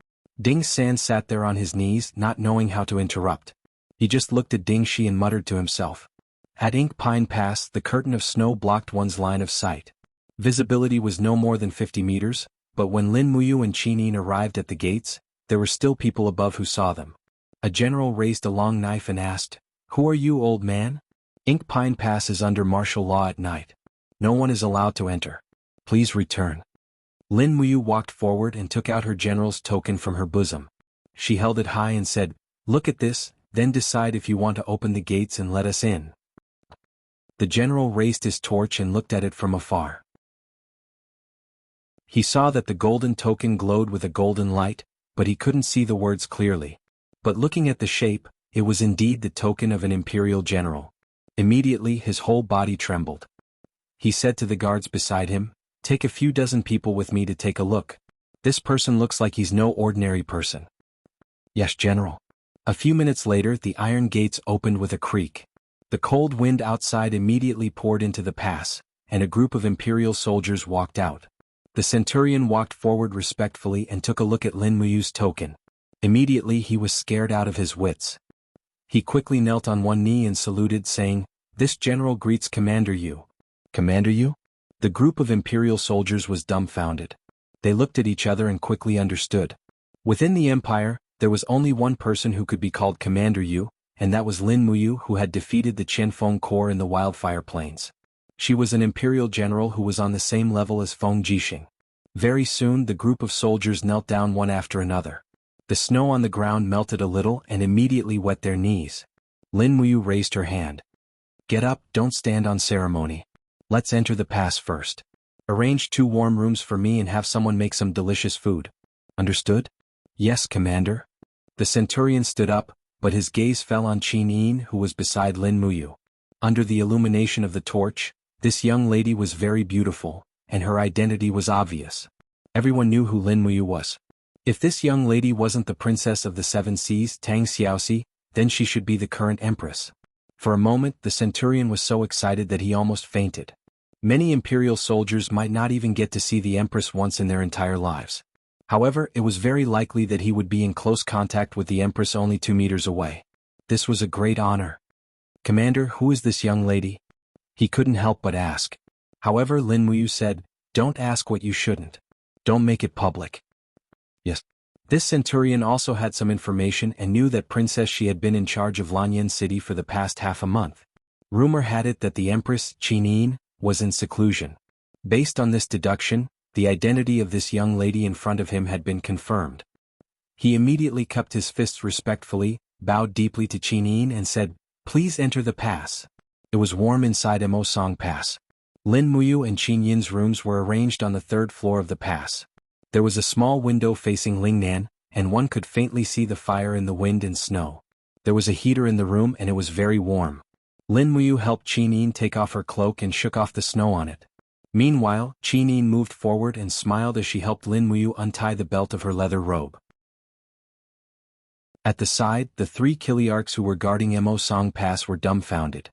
Ding San sat there on his knees, not knowing how to interrupt. He just looked at Ding Shi and muttered to himself. At Ink Pine Pass, the curtain of snow blocked one's line of sight. Visibility was no more than 50 meters, but when Lin Muyu and Qin Yin arrived at the gates, there were still people above who saw them. A general raised a long knife and asked, who are you, old man? Ink Pine Pass is under martial law at night. No one is allowed to enter. Please return. Lin Muyu walked forward and took out her general's token from her bosom. She held it high and said, look at this, then decide if you want to open the gates and let us in. The general raised his torch and looked at it from afar. He saw that the golden token glowed with a golden light, but he couldn't see the words clearly. But looking at the shape, it was indeed the token of an imperial general. Immediately his whole body trembled. He said to the guards beside him, take a few dozen people with me to take a look. This person looks like he's no ordinary person. Yes, General. A few minutes later, the iron gates opened with a creak. The cold wind outside immediately poured into the pass, and a group of imperial soldiers walked out. The centurion walked forward respectfully and took a look at Lin Muyu's token. Immediately he was scared out of his wits. He quickly knelt on one knee and saluted, saying, this general greets Commander Yu. Commander Yu? The group of imperial soldiers was dumbfounded. They looked at each other and quickly understood. Within the empire, there was only one person who could be called Commander Yu, and that was Lin Muyu, who had defeated the Qianfeng Corps in the Wildfire Plains. She was an imperial general who was on the same level as Feng Jixing. Very soon the group of soldiers knelt down one after another. The snow on the ground melted a little and immediately wet their knees. Lin Muyu raised her hand. Get up, don't stand on ceremony. Let's enter the pass first. Arrange 2 warm rooms for me and have someone make some delicious food. Understood? Yes, Commander. The centurion stood up, but his gaze fell on Qin Yin, who was beside Lin Muyu. Under the illumination of the torch, this young lady was very beautiful, and her identity was obvious. Everyone knew who Lin Muyu was. If this young lady wasn't the princess of the 7 seas, Tang Xiaoxi, then she should be the current empress. For a moment, the centurion was so excited that he almost fainted. Many imperial soldiers might not even get to see the empress once in their entire lives. However, it was very likely that he would be in close contact with the empress only 2 meters away. This was a great honor. Commander, who is this young lady? He couldn't help but ask. However, Lin Muyu said, don't ask what you shouldn't. Don't make it public. Yes. This centurion also had some information and knew that Princess She had been in charge of Lanyan City for the past half a month. Rumor had it that the Empress, Qinin, was in seclusion. Based on this deduction, the identity of this young lady in front of him had been confirmed. He immediately cupped his fists respectfully, bowed deeply to Qinin and said, "Please enter the pass." It was warm inside Emosong Pass. Lin Muyu and Qin Yin's rooms were arranged on the third floor of the pass. There was a small window facing Lingnan, and one could faintly see the fire in the wind and snow. There was a heater in the room and it was very warm. Lin Muyu helped Qin Yin take off her cloak and shook off the snow on it. Meanwhile, Qin Yin moved forward and smiled as she helped Lin Muyu untie the belt of her leather robe. At the side, the 3 Kiliarchs who were guarding Emosong Pass were dumbfounded.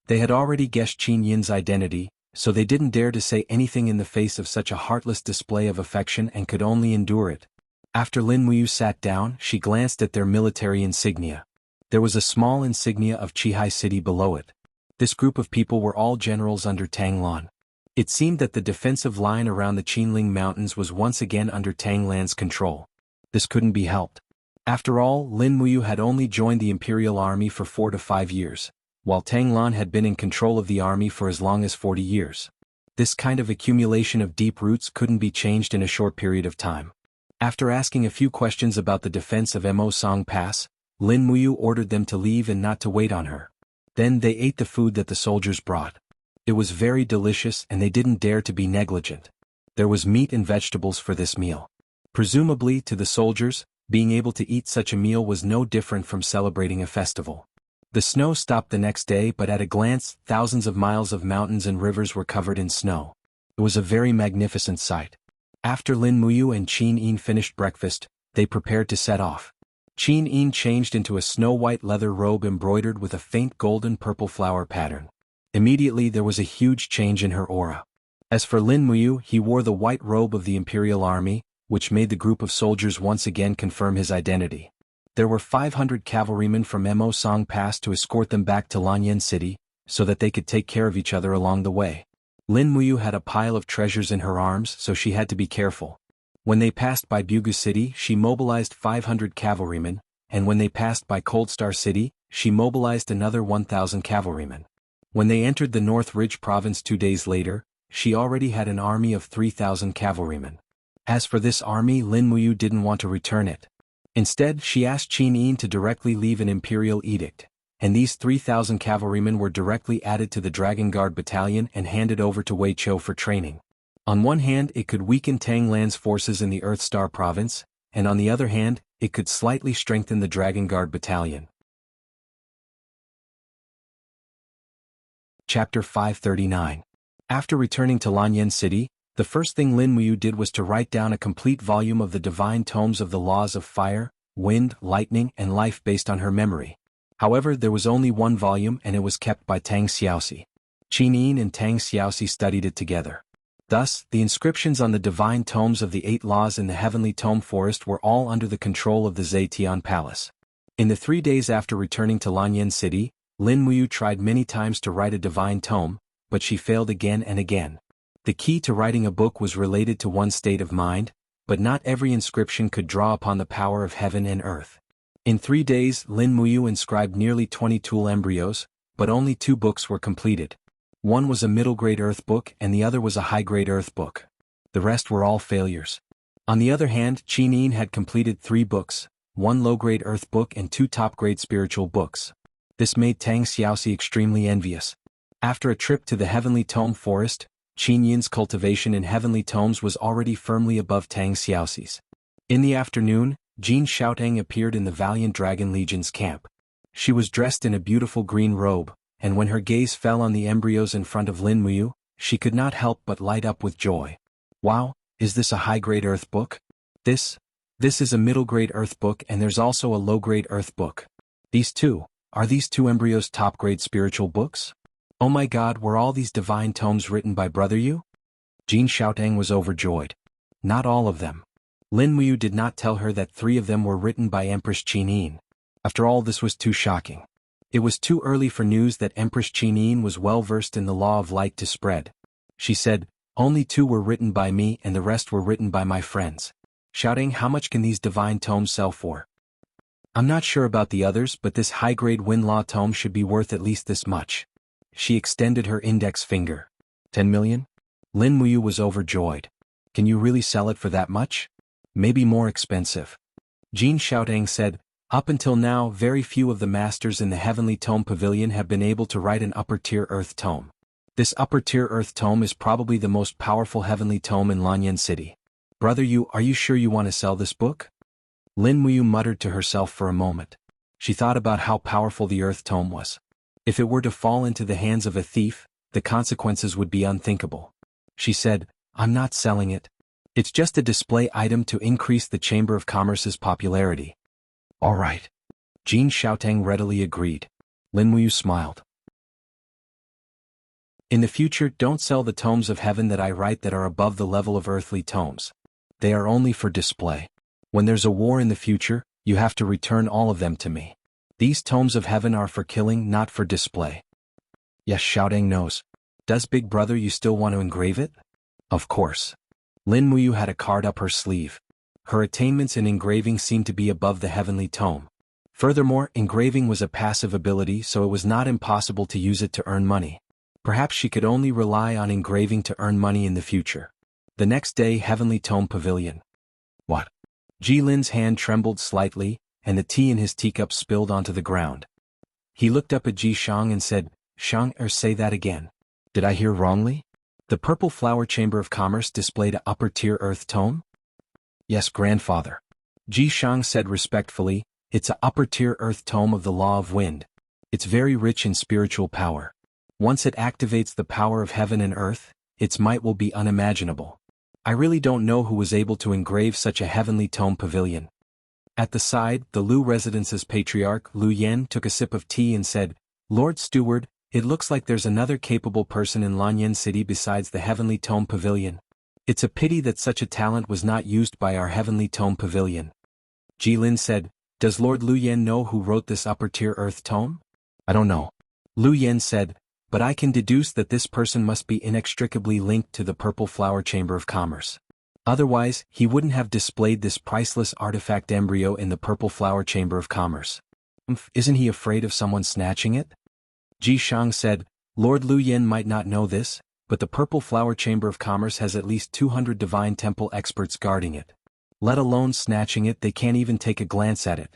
They had already guessed Qin Yin's identity, so they didn't dare to say anything in the face of such a heartless display of affection and could only endure it. After Lin Muyu sat down, she glanced at their military insignia. There was a small insignia of Qihai City below it. This group of people were all generals under Tang Lan. It seemed that the defensive line around the Qinling Mountains was once again under Tang Lan's control. This couldn't be helped. After all, Lin Muyu had only joined the Imperial Army for 4 to 5 years, while Tang Lan had been in control of the army for as long as 40 years. This kind of accumulation of deep roots couldn't be changed in a short period of time. After asking a few questions about the defense of Emosong Pass, Lin Muyu ordered them to leave and not to wait on her. Then they ate the food that the soldiers brought. It was very delicious and they didn't dare to be negligent. There was meat and vegetables for this meal. Presumably, to the soldiers, being able to eat such a meal was no different from celebrating a festival. The snow stopped the next day, but at a glance, thousands of miles of mountains and rivers were covered in snow. It was a very magnificent sight. After Lin Muyu and Qin Yin finished breakfast, they prepared to set off. Qin Yin changed into a snow-white leather robe embroidered with a faint golden-purple flower pattern. Immediately there was a huge change in her aura. As for Lin Muyu, he wore the white robe of the Imperial Army, which made the group of soldiers once again confirm his identity. There were 500 cavalrymen from Emosong Pass to escort them back to Lanyan City, so that they could take care of each other along the way. Lin Muyu had a pile of treasures in her arms, so she had to be careful. When they passed by Bugu City, she mobilized 500 cavalrymen, and when they passed by Cold Star City, she mobilized another 1,000 cavalrymen. When they entered the North Ridge province 2 days later, she already had an army of 3,000 cavalrymen. As for this army, Lin Muyu didn't want to return it. Instead, she asked Qin Yin to directly leave an imperial edict, and these 3,000 cavalrymen were directly added to the Dragon Guard battalion and handed over to Wei Chou for training. On one hand, it could weaken Tang Lan's forces in the Earth Star province, and on the other hand, it could slightly strengthen the Dragon Guard battalion. Chapter 539. After returning to Lanyan City, the first thing Lin Muyu did was to write down a complete volume of the divine tomes of the laws of fire, wind, lightning, and life based on her memory. However, there was only one volume and it was kept by Tang Xiaoxi. Qin Yin and Tang Xiaoxi studied it together. Thus, the inscriptions on the divine tomes of the 8 laws in the Heavenly Tome Forest were all under the control of the Zetian Palace. In the 3 days after returning to Lanyan City, Lin Muyu tried many times to write a divine tome, but she failed again and again. The key to writing a book was related to one's state of mind, but not every inscription could draw upon the power of heaven and earth. In 3 days, Lin Muyu inscribed nearly 20 tool embryos, but only 2 books were completed. One was a middle-grade earth book and the other was a high-grade earth book. The rest were all failures. On the other hand, Qin Yin had completed 3 books, 1 low-grade earth book and 2 top-grade spiritual books. This made Tang Xiaoxi extremely envious. After a trip to the Heavenly Tome Forest, Qin Yin's cultivation in heavenly tomes was already firmly above Tang Xiaoxi's. In the afternoon, Jin Xiaotang appeared in the Valiant Dragon Legion's camp. She was dressed in a beautiful green robe, and when her gaze fell on the embryos in front of Lin Muyu, she could not help but light up with joy. Wow, is this a high-grade earth book? This is a middle-grade earth book and there's also a low-grade earth book. Are these two embryos top-grade spiritual books? Oh my god, were all these divine tomes written by Brother Yu? Jin Xiaotang was overjoyed. Not all of them. Lin Muyu did not tell her that 3 of them were written by Empress Qin Yin. After all, this was too shocking. It was too early for news that Empress Qin Yin was well versed in the law of light to spread. She said, only 2 were written by me and the rest were written by my friends. shouting, "How much can these divine tomes sell for?" "I'm not sure about the others, but this high-grade Win Law tome should be worth at least this much." She extended her index finger. 10 million? Lin Muyu was overjoyed. "Can you really sell it for that much?" "Maybe more expensive." Jin Xiaotang said, "Up until now, very few of the masters in the Heavenly Tome Pavilion have been able to write an upper-tier Earth Tome. This upper-tier Earth Tome is probably the most powerful Heavenly Tome in Lanyan City. Brother Yu, are you sure you want to sell this book?" Lin Muyu muttered to herself for a moment. She thought about how powerful the Earth Tome was. If it were to fall into the hands of a thief, the consequences would be unthinkable. She said, "I'm not selling it. It's just a display item to increase the Chamber of Commerce's popularity." "All right." Jin Xiaotang readily agreed. Lin Muyu smiled. "In the future, don't sell the tomes of heaven that I write that are above the level of earthly tomes. They are only for display. When there's a war in the future, you have to return all of them to me. These tomes of heaven are for killing, not for display." "Yes, Xiaotang knows. Does Big Brother you still want to engrave it?" "Of course." Lin Muyu had a card up her sleeve. Her attainments in engraving seemed to be above the heavenly tome. Furthermore, engraving was a passive ability, so it was not impossible to use it to earn money. Perhaps she could only rely on engraving to earn money in the future. The next day, Heavenly Tome Pavilion. "What?" Ji Lin's hand trembled slightly, and the tea in his teacup spilled onto the ground. He looked up at Ji Shang and said, "Shang, say that again. Did I hear wrongly? The Purple Flower Chamber of Commerce displayed a upper-tier Earth Tome?" "Yes, grandfather." Ji Shang said respectfully, "It's a upper-tier Earth Tome of the Law of Wind. It's very rich in spiritual power. Once it activates the power of heaven and earth, its might will be unimaginable. I really don't know who was able to engrave such a heavenly tome pavilion." At the side, the Lu Residence's patriarch, Lu Yen, took a sip of tea and said, "Lord Steward, it looks like there's another capable person in Lanyan City besides the Heavenly Tome Pavilion. It's a pity that such a talent was not used by our Heavenly Tome Pavilion." Ji Lin said, "Does Lord Lu Yen know who wrote this upper-tier Earth Tome?" "I don't know." Lu Yen said, "But I can deduce that this person must be inextricably linked to the Purple Flower Chamber of Commerce. Otherwise, he wouldn't have displayed this priceless artifact embryo in the Purple Flower Chamber of Commerce. Isn't he afraid of someone snatching it?" Ji Shang said, "Lord Lu Yen might not know this, but the Purple Flower Chamber of Commerce has at least 200 Divine Temple experts guarding it. Let alone snatching it, they can't even take a glance at it."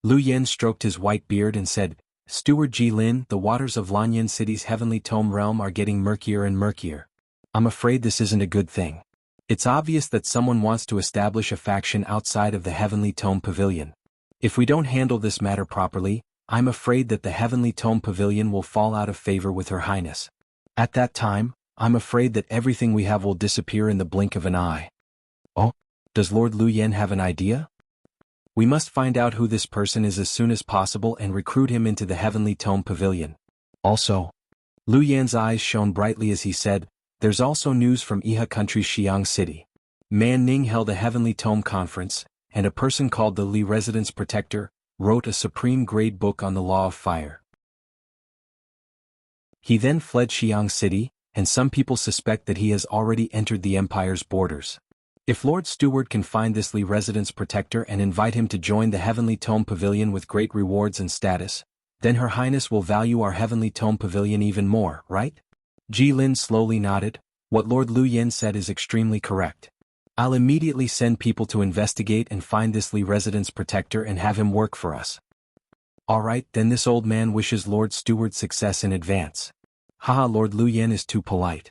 Lu Yen stroked his white beard and said, "Steward Ji Lin, the waters of Lanyan City's Heavenly Tome realm are getting murkier and murkier. I'm afraid this isn't a good thing. It's obvious that someone wants to establish a faction outside of the Heavenly Tome Pavilion. If we don't handle this matter properly, I'm afraid that the Heavenly Tome Pavilion will fall out of favor with Her Highness. At that time, I'm afraid that everything we have will disappear in the blink of an eye." "Oh? Does Lord Lu Yen have an idea?" "We must find out who this person is as soon as possible and recruit him into the Heavenly Tome Pavilion. Also," Lu Yan's eyes shone brightly as he said, "there's also news from Iha Country's Xiang City. Man Ning held a Heavenly Tome conference, and a person called the Li Residence Protector wrote a supreme-grade book on the Law of Fire. He then fled Xiang City, and some people suspect that he has already entered the Empire's borders. If Lord Steward can find this Li Residence Protector and invite him to join the Heavenly Tome Pavilion with great rewards and status, then Her Highness will value our Heavenly Tome Pavilion even more, right?" Ji Lin slowly nodded. "What Lord Lu Yen said is extremely correct. I'll immediately send people to investigate and find this Li Residence Protector and have him work for us." "All right, then this old man wishes Lord Steward success in advance." "Haha, Lord Lu Yen is too polite."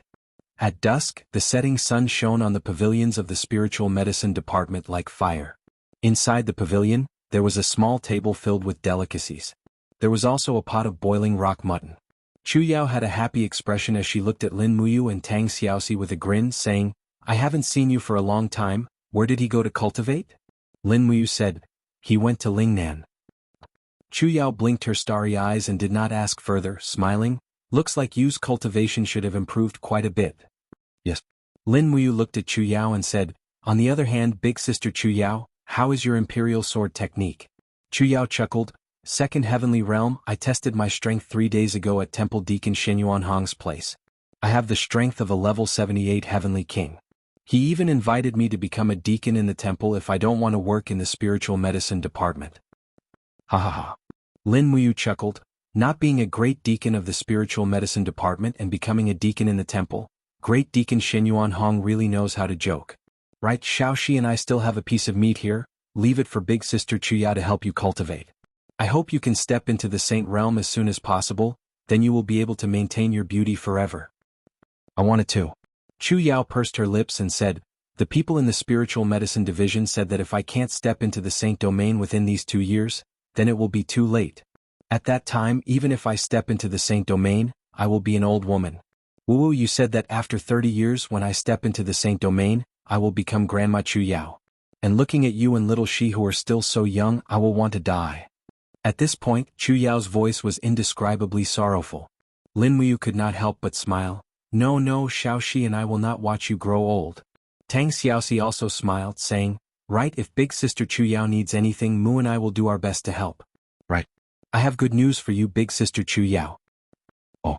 At dusk, the setting sun shone on the pavilions of the spiritual medicine department like fire. Inside the pavilion, there was a small table filled with delicacies. There was also a pot of boiling rock mutton. Chu Yao had a happy expression as she looked at Lin Muyu and Tang Xiaoxi with a grin, saying, "I haven't seen you for a long time. Where did he go to cultivate?" Lin Muyu said, "He went to Lingnan." Chu Yao blinked her starry eyes and did not ask further, smiling, "Looks like Yu's cultivation should have improved quite a bit." "Yes." Lin Muyu looked at Chu Yao and said, "On the other hand, big sister Chu Yao, how is your imperial sword technique?" Chu Yao chuckled, "Second heavenly realm, I tested my strength 3 days ago at Temple Deacon Shenyuan Hong's place. I have the strength of a level 78 heavenly king." He even invited me to become a deacon in the temple if I don't want to work in the spiritual medicine department. Ha ha ha. Lin Muyu chuckled. Not being a great deacon of the spiritual medicine department and becoming a deacon in the temple, Great Deacon Xinyuan Hong really knows how to joke. Right, Xiaoxi and I still have a piece of meat here, leave it for Big Sister Chuya to help you cultivate. I hope you can step into the saint realm as soon as possible, then you will be able to maintain your beauty forever. I wanted to. Chu Yao pursed her lips and said, the people in the spiritual medicine division said that if I can't step into the saint domain within these 2 years, then it will be too late. At that time, even if I step into the saint domain, I will be an old woman. Wu, you said that after 30 years when I step into the saint domain, I will become Grandma Chu Yao. And looking at you and little Shi who are still so young, I will want to die. At this point, Chu Yao's voice was indescribably sorrowful. Lin Muyu could not help but smile. No, Xiaoxi and I will not watch you grow old. Tang Xiaoxi also smiled, saying, right, if Big Sister Chu Yao needs anything, Mu and I will do our best to help. Right. I have good news for you, Big Sister Chu Yao. Oh.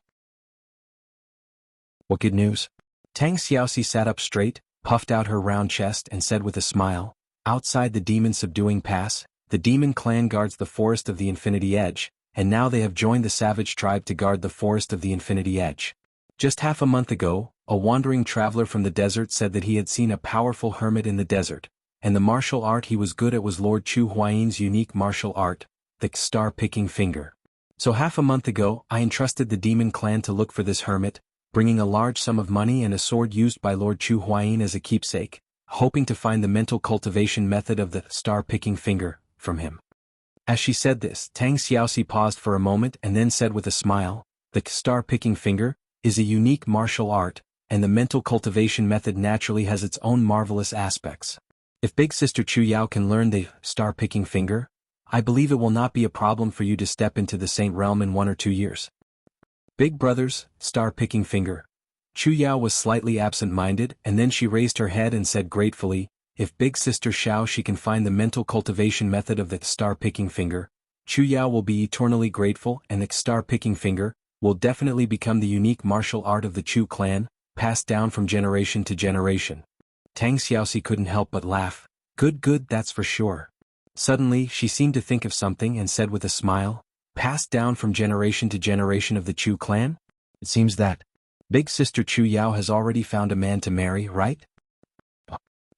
What good news? Tang Xiaoxi sat up straight, puffed out her round chest and said with a smile, outside the demon subduing pass, the demon clan guards the forest of the Infinity Edge, and now they have joined the savage tribe to guard the forest of the Infinity Edge. Just half a month ago, a wandering traveler from the desert said that he had seen a powerful hermit in the desert, and the martial art he was good at was Lord Chu Huayin's unique martial art, the star-picking finger. So half a month ago, I entrusted the demon clan to look for this hermit, bringing a large sum of money and a sword used by Lord Chu Huayin as a keepsake, hoping to find the mental cultivation method of the star-picking finger from him. As she said this, Tang Xiaoxi paused for a moment and then said with a smile, the star-picking finger is a unique martial art, and the mental cultivation method naturally has its own marvelous aspects. If Big Sister Chu Yao can learn the star-picking finger, I believe it will not be a problem for you to step into the saint realm in 1 or 2 years. Big brother's star-picking finger. Chu Yao was slightly absent-minded and then she raised her head and said gratefully, if Big Sister Xiao she can find the mental cultivation method of the star-picking finger, Chu Yao will be eternally grateful and the star-picking finger will definitely become the unique martial art of the Chu clan, passed down from generation to generation. Tang Xiaoxi couldn't help but laugh. Good, that's for sure. Suddenly, she seemed to think of something and said with a smile, passed down from generation to generation of the Chu clan? It seems that Big Sister Chu Yao has already found a man to marry, right?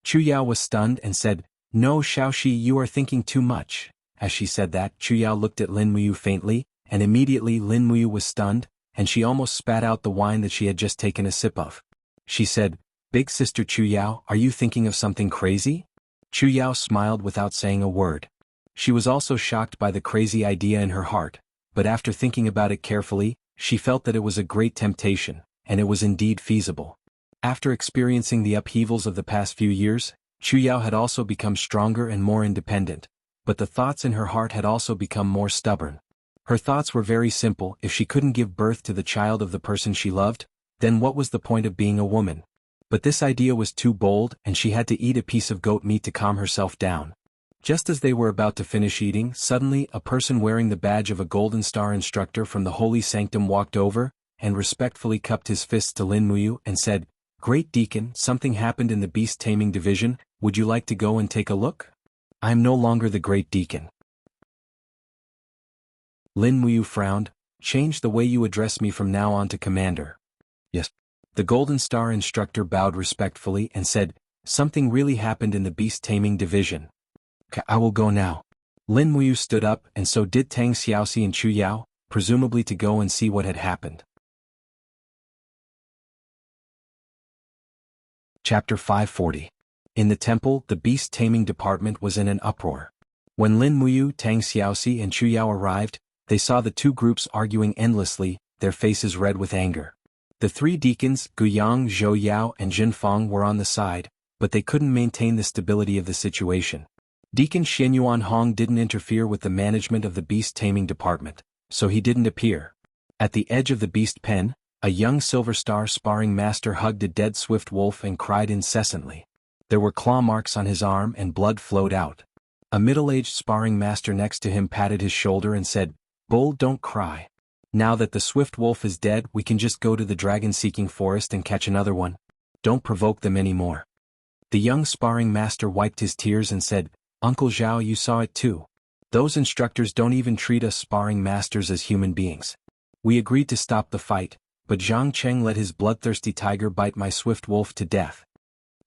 Chu Yao was stunned and said, no, Xiaoxi, you are thinking too much. As she said that, Chu Yao looked at Lin Muyu faintly, and immediately Lin Muyu was stunned, and she almost spat out the wine that she had just taken a sip of. She said, Big Sister Chu Yao, are you thinking of something crazy? Chu Yao smiled without saying a word. She was also shocked by the crazy idea in her heart, but after thinking about it carefully, she felt that it was a great temptation, and it was indeed feasible. After experiencing the upheavals of the past few years, Chu Yao had also become stronger and more independent, but the thoughts in her heart had also become more stubborn. Her thoughts were very simple. If she couldn't give birth to the child of the person she loved, then what was the point of being a woman? But this idea was too bold and she had to eat a piece of goat meat to calm herself down. Just as they were about to finish eating, suddenly a person wearing the badge of a Golden Star instructor from the Holy Sanctum walked over, and respectfully cupped his fists to Lin Muyu and said, Great Deacon, something happened in the beast taming division, would you like to go and take a look? I am no longer the Great Deacon. Lin Muyu frowned, change the way you address me from now on to Commander. Yes. The Golden Star instructor bowed respectfully and said, something really happened in the beast taming division. I will go now. Lin Muyu stood up and so did Tang Xiaoxi and Chu Yao, presumably to go and see what had happened. Chapter 540. In the temple, the beast taming department was in an uproar. When Lin Muyu, Tang Xiaoxi and Chu Yao arrived, they saw the two groups arguing endlessly, their faces red with anger. The 3 deacons, Guyang, Zhou Yao and Jin Feng were on the side, but they couldn't maintain the stability of the situation. Deacon Xianyuan Hong didn't interfere with the management of the beast taming department, so he didn't appear. At the edge of the beast pen, a young Silver Star sparring master hugged a dead swift wolf and cried incessantly. There were claw marks on his arm and blood flowed out. A middle-aged sparring master next to him patted his shoulder and said, Bull, don't cry. Now that the swift wolf is dead, we can just go to the dragon-seeking forest and catch another one. Don't provoke them anymore. The young sparring master wiped his tears and said, Uncle Zhao, you saw it too. Those instructors don't even treat us sparring masters as human beings. We agreed to stop the fight, but Zhang Cheng let his bloodthirsty tiger bite my swift wolf to death.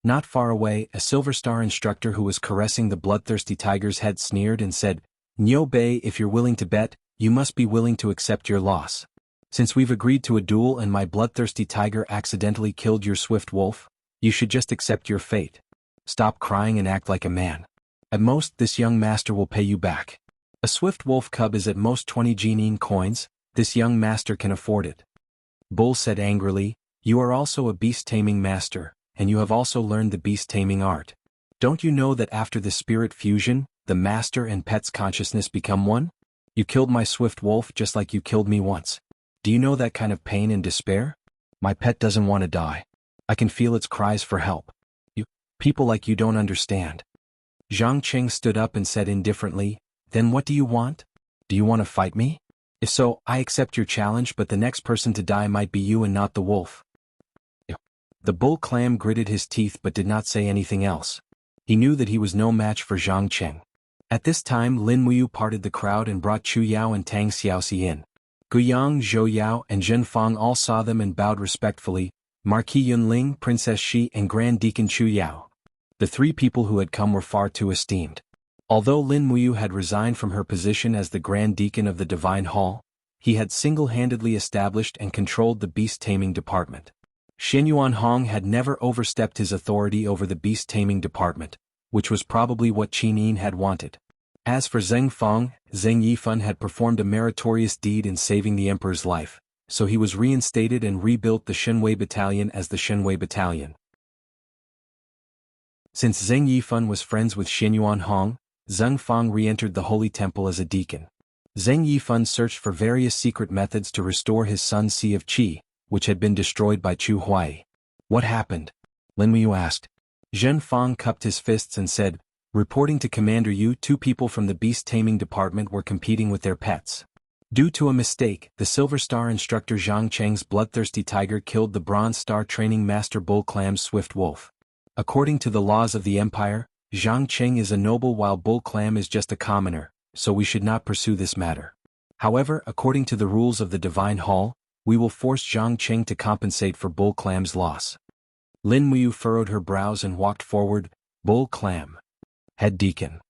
Not far away, a Silver Star instructor who was caressing the bloodthirsty tiger's head sneered and said, Niu Bei, if you're willing to bet, you must be willing to accept your loss. Since we've agreed to a duel and my bloodthirsty tiger accidentally killed your swift wolf, you should just accept your fate. Stop crying and act like a man. At most, this young master will pay you back. A swift wolf cub is at most 20 Jinin coins, this young master can afford it. Bull said angrily, You are also a beast-taming master, and you have also learned the beast-taming art. Don't you know that after the spirit fusion, the master and pet's consciousness become one? You killed my swift wolf just like you killed me once. Do you know that kind of pain and despair? My pet doesn't want to die. I can feel its cries for help. People like you don't understand. Zhang Cheng stood up and said indifferently, Then what do you want? Do you want to fight me? If so, I accept your challenge, but the next person to die might be you and not the wolf. The bull clam gritted his teeth but did not say anything else. He knew that he was no match for Zhang Cheng. At this time Lin Muyu parted the crowd and brought Chu Yao and Tang Xiaoxi in. Guyang, Zhou Yao, and Zhen Fang all saw them and bowed respectfully, Marquis Yunling, Princess Shi, and Grand Deacon Chu Yao. The three people who had come were far too esteemed. Although Lin Muyu had resigned from her position as the Grand Deacon of the Divine Hall, he had single-handedly established and controlled the beast-taming department. Xin Yuanhong had never overstepped his authority over the beast-taming department, which was probably what Qin Yin had wanted. As for Zheng Feng, Zheng Yifan had performed a meritorious deed in saving the emperor's life, so he was reinstated and rebuilt the Shenwei Battalion as the Shenwei Battalion. Since Zheng Yifan was friends with Xin Yuanhong, Zheng Feng re-entered the Holy Temple as a deacon. Zheng Yifan searched for various secret methods to restore his son's Sea of Qi, which had been destroyed by Chu Huai. What happened? Lin Muyu asked. Zhen Feng cupped his fists and said, Reporting to Commander Yu, 2 people from the beast-taming department were competing with their pets. Due to a mistake, the Silver Star instructor Zhang Cheng's bloodthirsty tiger killed the Bronze Star training master Bull Clam's swift wolf. According to the laws of the Empire, Zhang Cheng is a noble while Bull Clam is just a commoner, so we should not pursue this matter. However, according to the rules of the Divine Hall, we will force Zhang Cheng to compensate for Bull Clam's loss. Lin Muyu furrowed her brows and walked forward. Bull Clam. Head Deacon.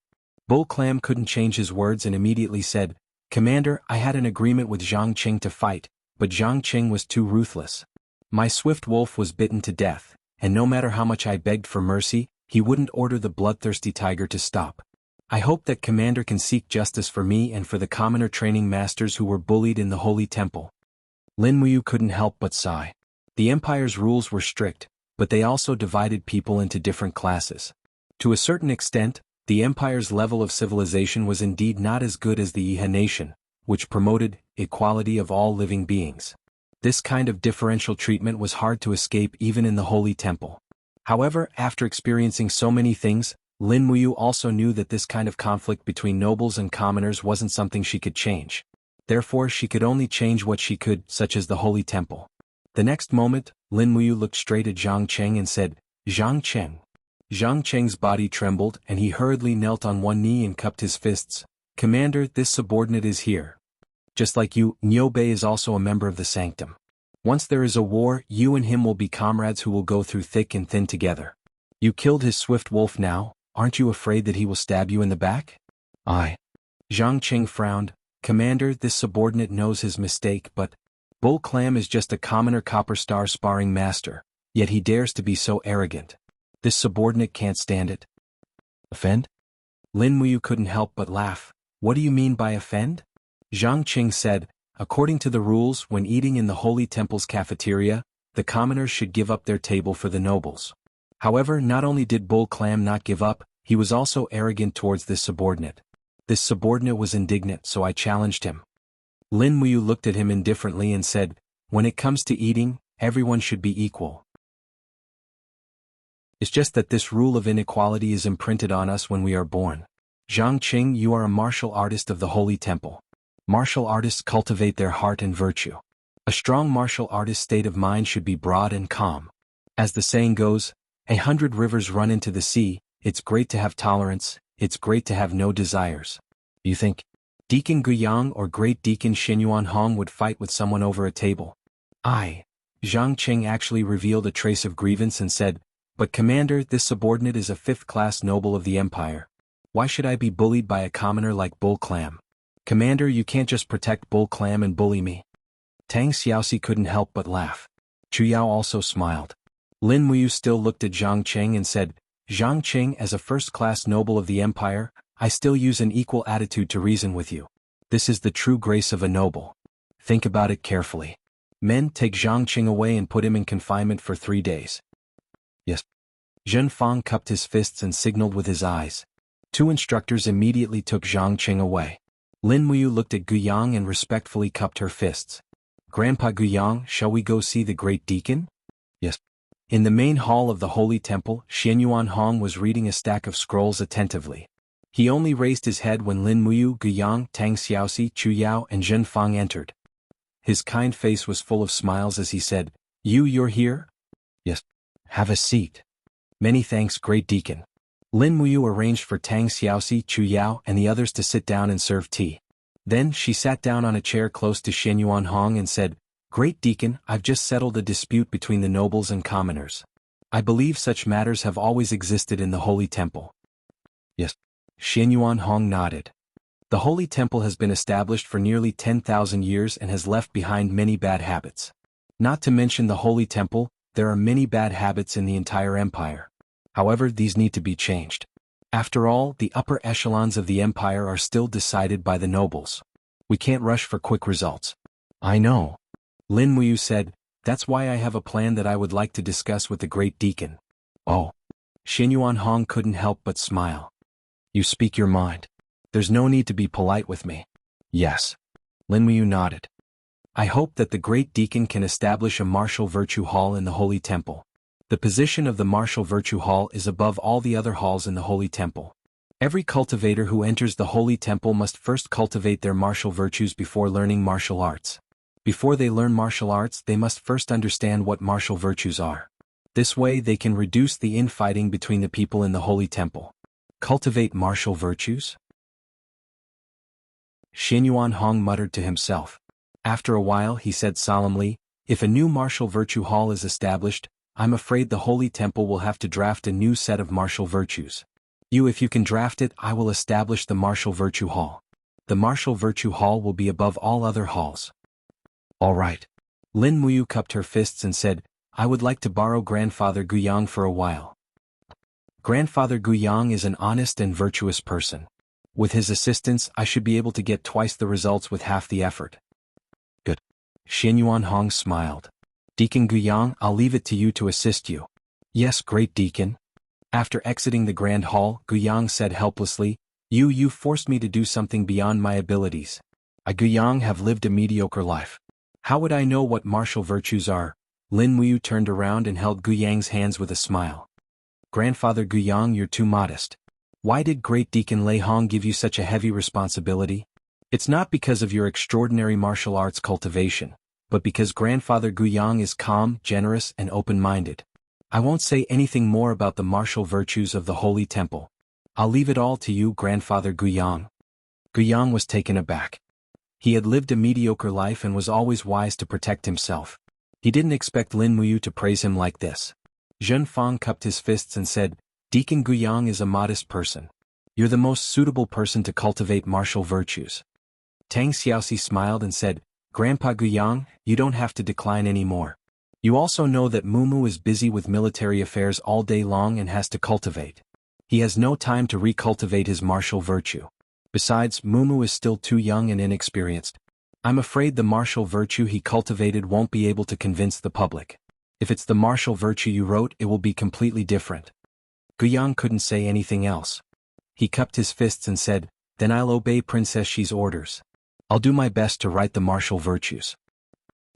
Bull Clam couldn't change his words and immediately said, Commander, I had an agreement with Zhang Cheng to fight, but Zhang Cheng was too ruthless. My swift wolf was bitten to death, and no matter how much I begged for mercy, he wouldn't order the bloodthirsty tiger to stop. I hope that Commander can seek justice for me and for the commoner training masters who were bullied in the Holy Temple. Lin Muyu couldn't help but sigh. The Empire's rules were strict, but they also divided people into different classes. To a certain extent, the Empire's level of civilization was indeed not as good as the Yihe nation, which promoted equality of all living beings. This kind of differential treatment was hard to escape even in the Holy Temple. However, after experiencing so many things, Lin Muyu also knew that this kind of conflict between nobles and commoners wasn't something she could change. Therefore she could only change what she could, such as the Holy Temple. The next moment, Lin Muyu looked straight at Zhang Cheng and said, Zhang Cheng. Zhang Cheng's body trembled and he hurriedly knelt on one knee and cupped his fists. Commander, this subordinate is here. Just like you, Niu Bei is also a member of the Sanctum. Once there is a war, you and him will be comrades who will go through thick and thin together. You killed his swift wolf now, aren't you afraid that he will stab you in the back? Aye. Zhang Cheng frowned. Commander, this subordinate knows his mistake, but Bull Clam is just a commoner Copper Star sparring master, yet he dares to be so arrogant. This subordinate can't stand it. Offend? Lin Muyu couldn't help but laugh. What do you mean by offend? Zhang Cheng said, according to the rules, when eating in the Holy Temple's cafeteria, the commoners should give up their table for the nobles. However, not only did Bull Clam not give up, he was also arrogant towards this subordinate. This subordinate was indignant, so I challenged him. Lin Muyu looked at him indifferently and said, when it comes to eating, everyone should be equal. It's just that this rule of inequality is imprinted on us when we are born. Zhang Cheng, you are a martial artist of the Holy Temple. Martial artists cultivate their heart and virtue. A strong martial artist's state of mind should be broad and calm. As the saying goes, 100 rivers run into the sea, it's great to have tolerance, it's great to have no desires. You think Deacon Guyang or Great Deacon Xinyuan Hong would fight with someone over a table? Zhang Qing actually revealed a trace of grievance and said, "But Commander, this subordinate is a fifth-class noble of the Empire. Why should I be bullied by a commoner like Bull Clam? Commander, you can't just protect Bull Clam and bully me." Tang Xiaoxi couldn't help but laugh. Chu Yao also smiled. Lin Muyu still looked at Zhang Qing and said, "Zhang Qing, as a first-class noble of the Empire, I still use an equal attitude to reason with you. This is the true grace of a noble. Think about it carefully. Men, take Zhang Qing away and put him in confinement for 3 days." "Yes." Zhen Fang cupped his fists and signaled with his eyes. 2 instructors immediately took Zhang Qing away. Lin Muyu looked at Guyang and respectfully cupped her fists. "Grandpa Guyang, shall we go see the Great Deacon?" "Yes." In the main hall of the Holy Temple, Xianyuan Hong was reading a stack of scrolls attentively. He only raised his head when Lin Muyu, Guyang, Tang Xiaoxi, Chu Yao and Zhen Fang entered. His kind face was full of smiles as he said, You're here?" "Yes." "Have a seat." "Many thanks, Great Deacon." Lin Muyu arranged for Tang Xiaoxi, Chu Yao and the others to sit down and serve tea. Then she sat down on a chair close to Xianyuan Hong and said, "Great Deacon, I've just settled a dispute between the nobles and commoners. I believe such matters have always existed in the Holy Temple." "Yes." Xianyuan Hong nodded. "The Holy Temple has been established for nearly 10,000 years and has left behind many bad habits. Not to mention the Holy Temple, there are many bad habits in the entire empire. However, these need to be changed. After all, the upper echelons of the empire are still decided by the nobles. We can't rush for quick results." "I know." Lin Muyu said, "That's why I have a plan that I would like to discuss with the Great Deacon." "Oh." Xianyuan Hong couldn't help but smile. "You speak your mind. There's no need to be polite with me." "Yes." Lin Muyu nodded. "I hope that the Great Deacon can establish a martial virtue hall in the Holy Temple. The position of the martial virtue hall is above all the other halls in the Holy Temple. Every cultivator who enters the Holy Temple must first cultivate their martial virtues before learning martial arts. Before they learn martial arts, they must first understand what martial virtues are. This way they can reduce the infighting between the people in the Holy Temple." "Cultivate martial virtues?" Xianyuan Hong muttered to himself. After a while he said solemnly, "If a new martial virtue hall is established, I'm afraid the Holy Temple will have to draft a new set of martial virtues. If you can draft it, I will establish the martial virtue hall. The martial virtue hall will be above all other halls." "All right." Lin Muyu cupped her fists and said, "I would like to borrow Grandfather Guyang for a while." Grandfather Guyang is an honest and virtuous person. With his assistance, I should be able to get twice the results with half the effort." "Good." Xianyuan Hong smiled. "Deacon Guyang, I'll leave it to you to assist you." "Yes, Great Deacon." After exiting the Grand Hall, Guyang said helplessly, You forced me to do something beyond my abilities. I Guyang have lived a mediocre life. How would I know what martial virtues are?" Lin Muyu turned around and held Guyang's hands with a smile. "Grandfather Guyang, you're too modest. Why did Great Deacon Lei Hong give you such a heavy responsibility? It's not because of your extraordinary martial arts cultivation, but because Grandfather Guyang is calm, generous and open-minded. I won't say anything more about the martial virtues of the Holy Temple. I'll leave it all to you, Grandfather Guyang." Guyang was taken aback. He had lived a mediocre life and was always wise to protect himself. He didn't expect Lin Muyu to praise him like this. Zhen Fang cupped his fists and said, "Deacon Guyang is a modest person. You're the most suitable person to cultivate martial virtues." Tang Xiaoxi smiled and said, "Grandpa Guyang, you don't have to decline anymore. You also know that Mumu is busy with military affairs all day long and has to cultivate. He has no time to recultivate his martial virtue. Besides, Mumu is still too young and inexperienced. I'm afraid the martial virtue he cultivated won't be able to convince the public. If it's the martial virtue you wrote, it will be completely different." Guyang couldn't say anything else. He cupped his fists and said, "Then I'll obey Princess Xi's orders. I'll do my best to write the martial virtues."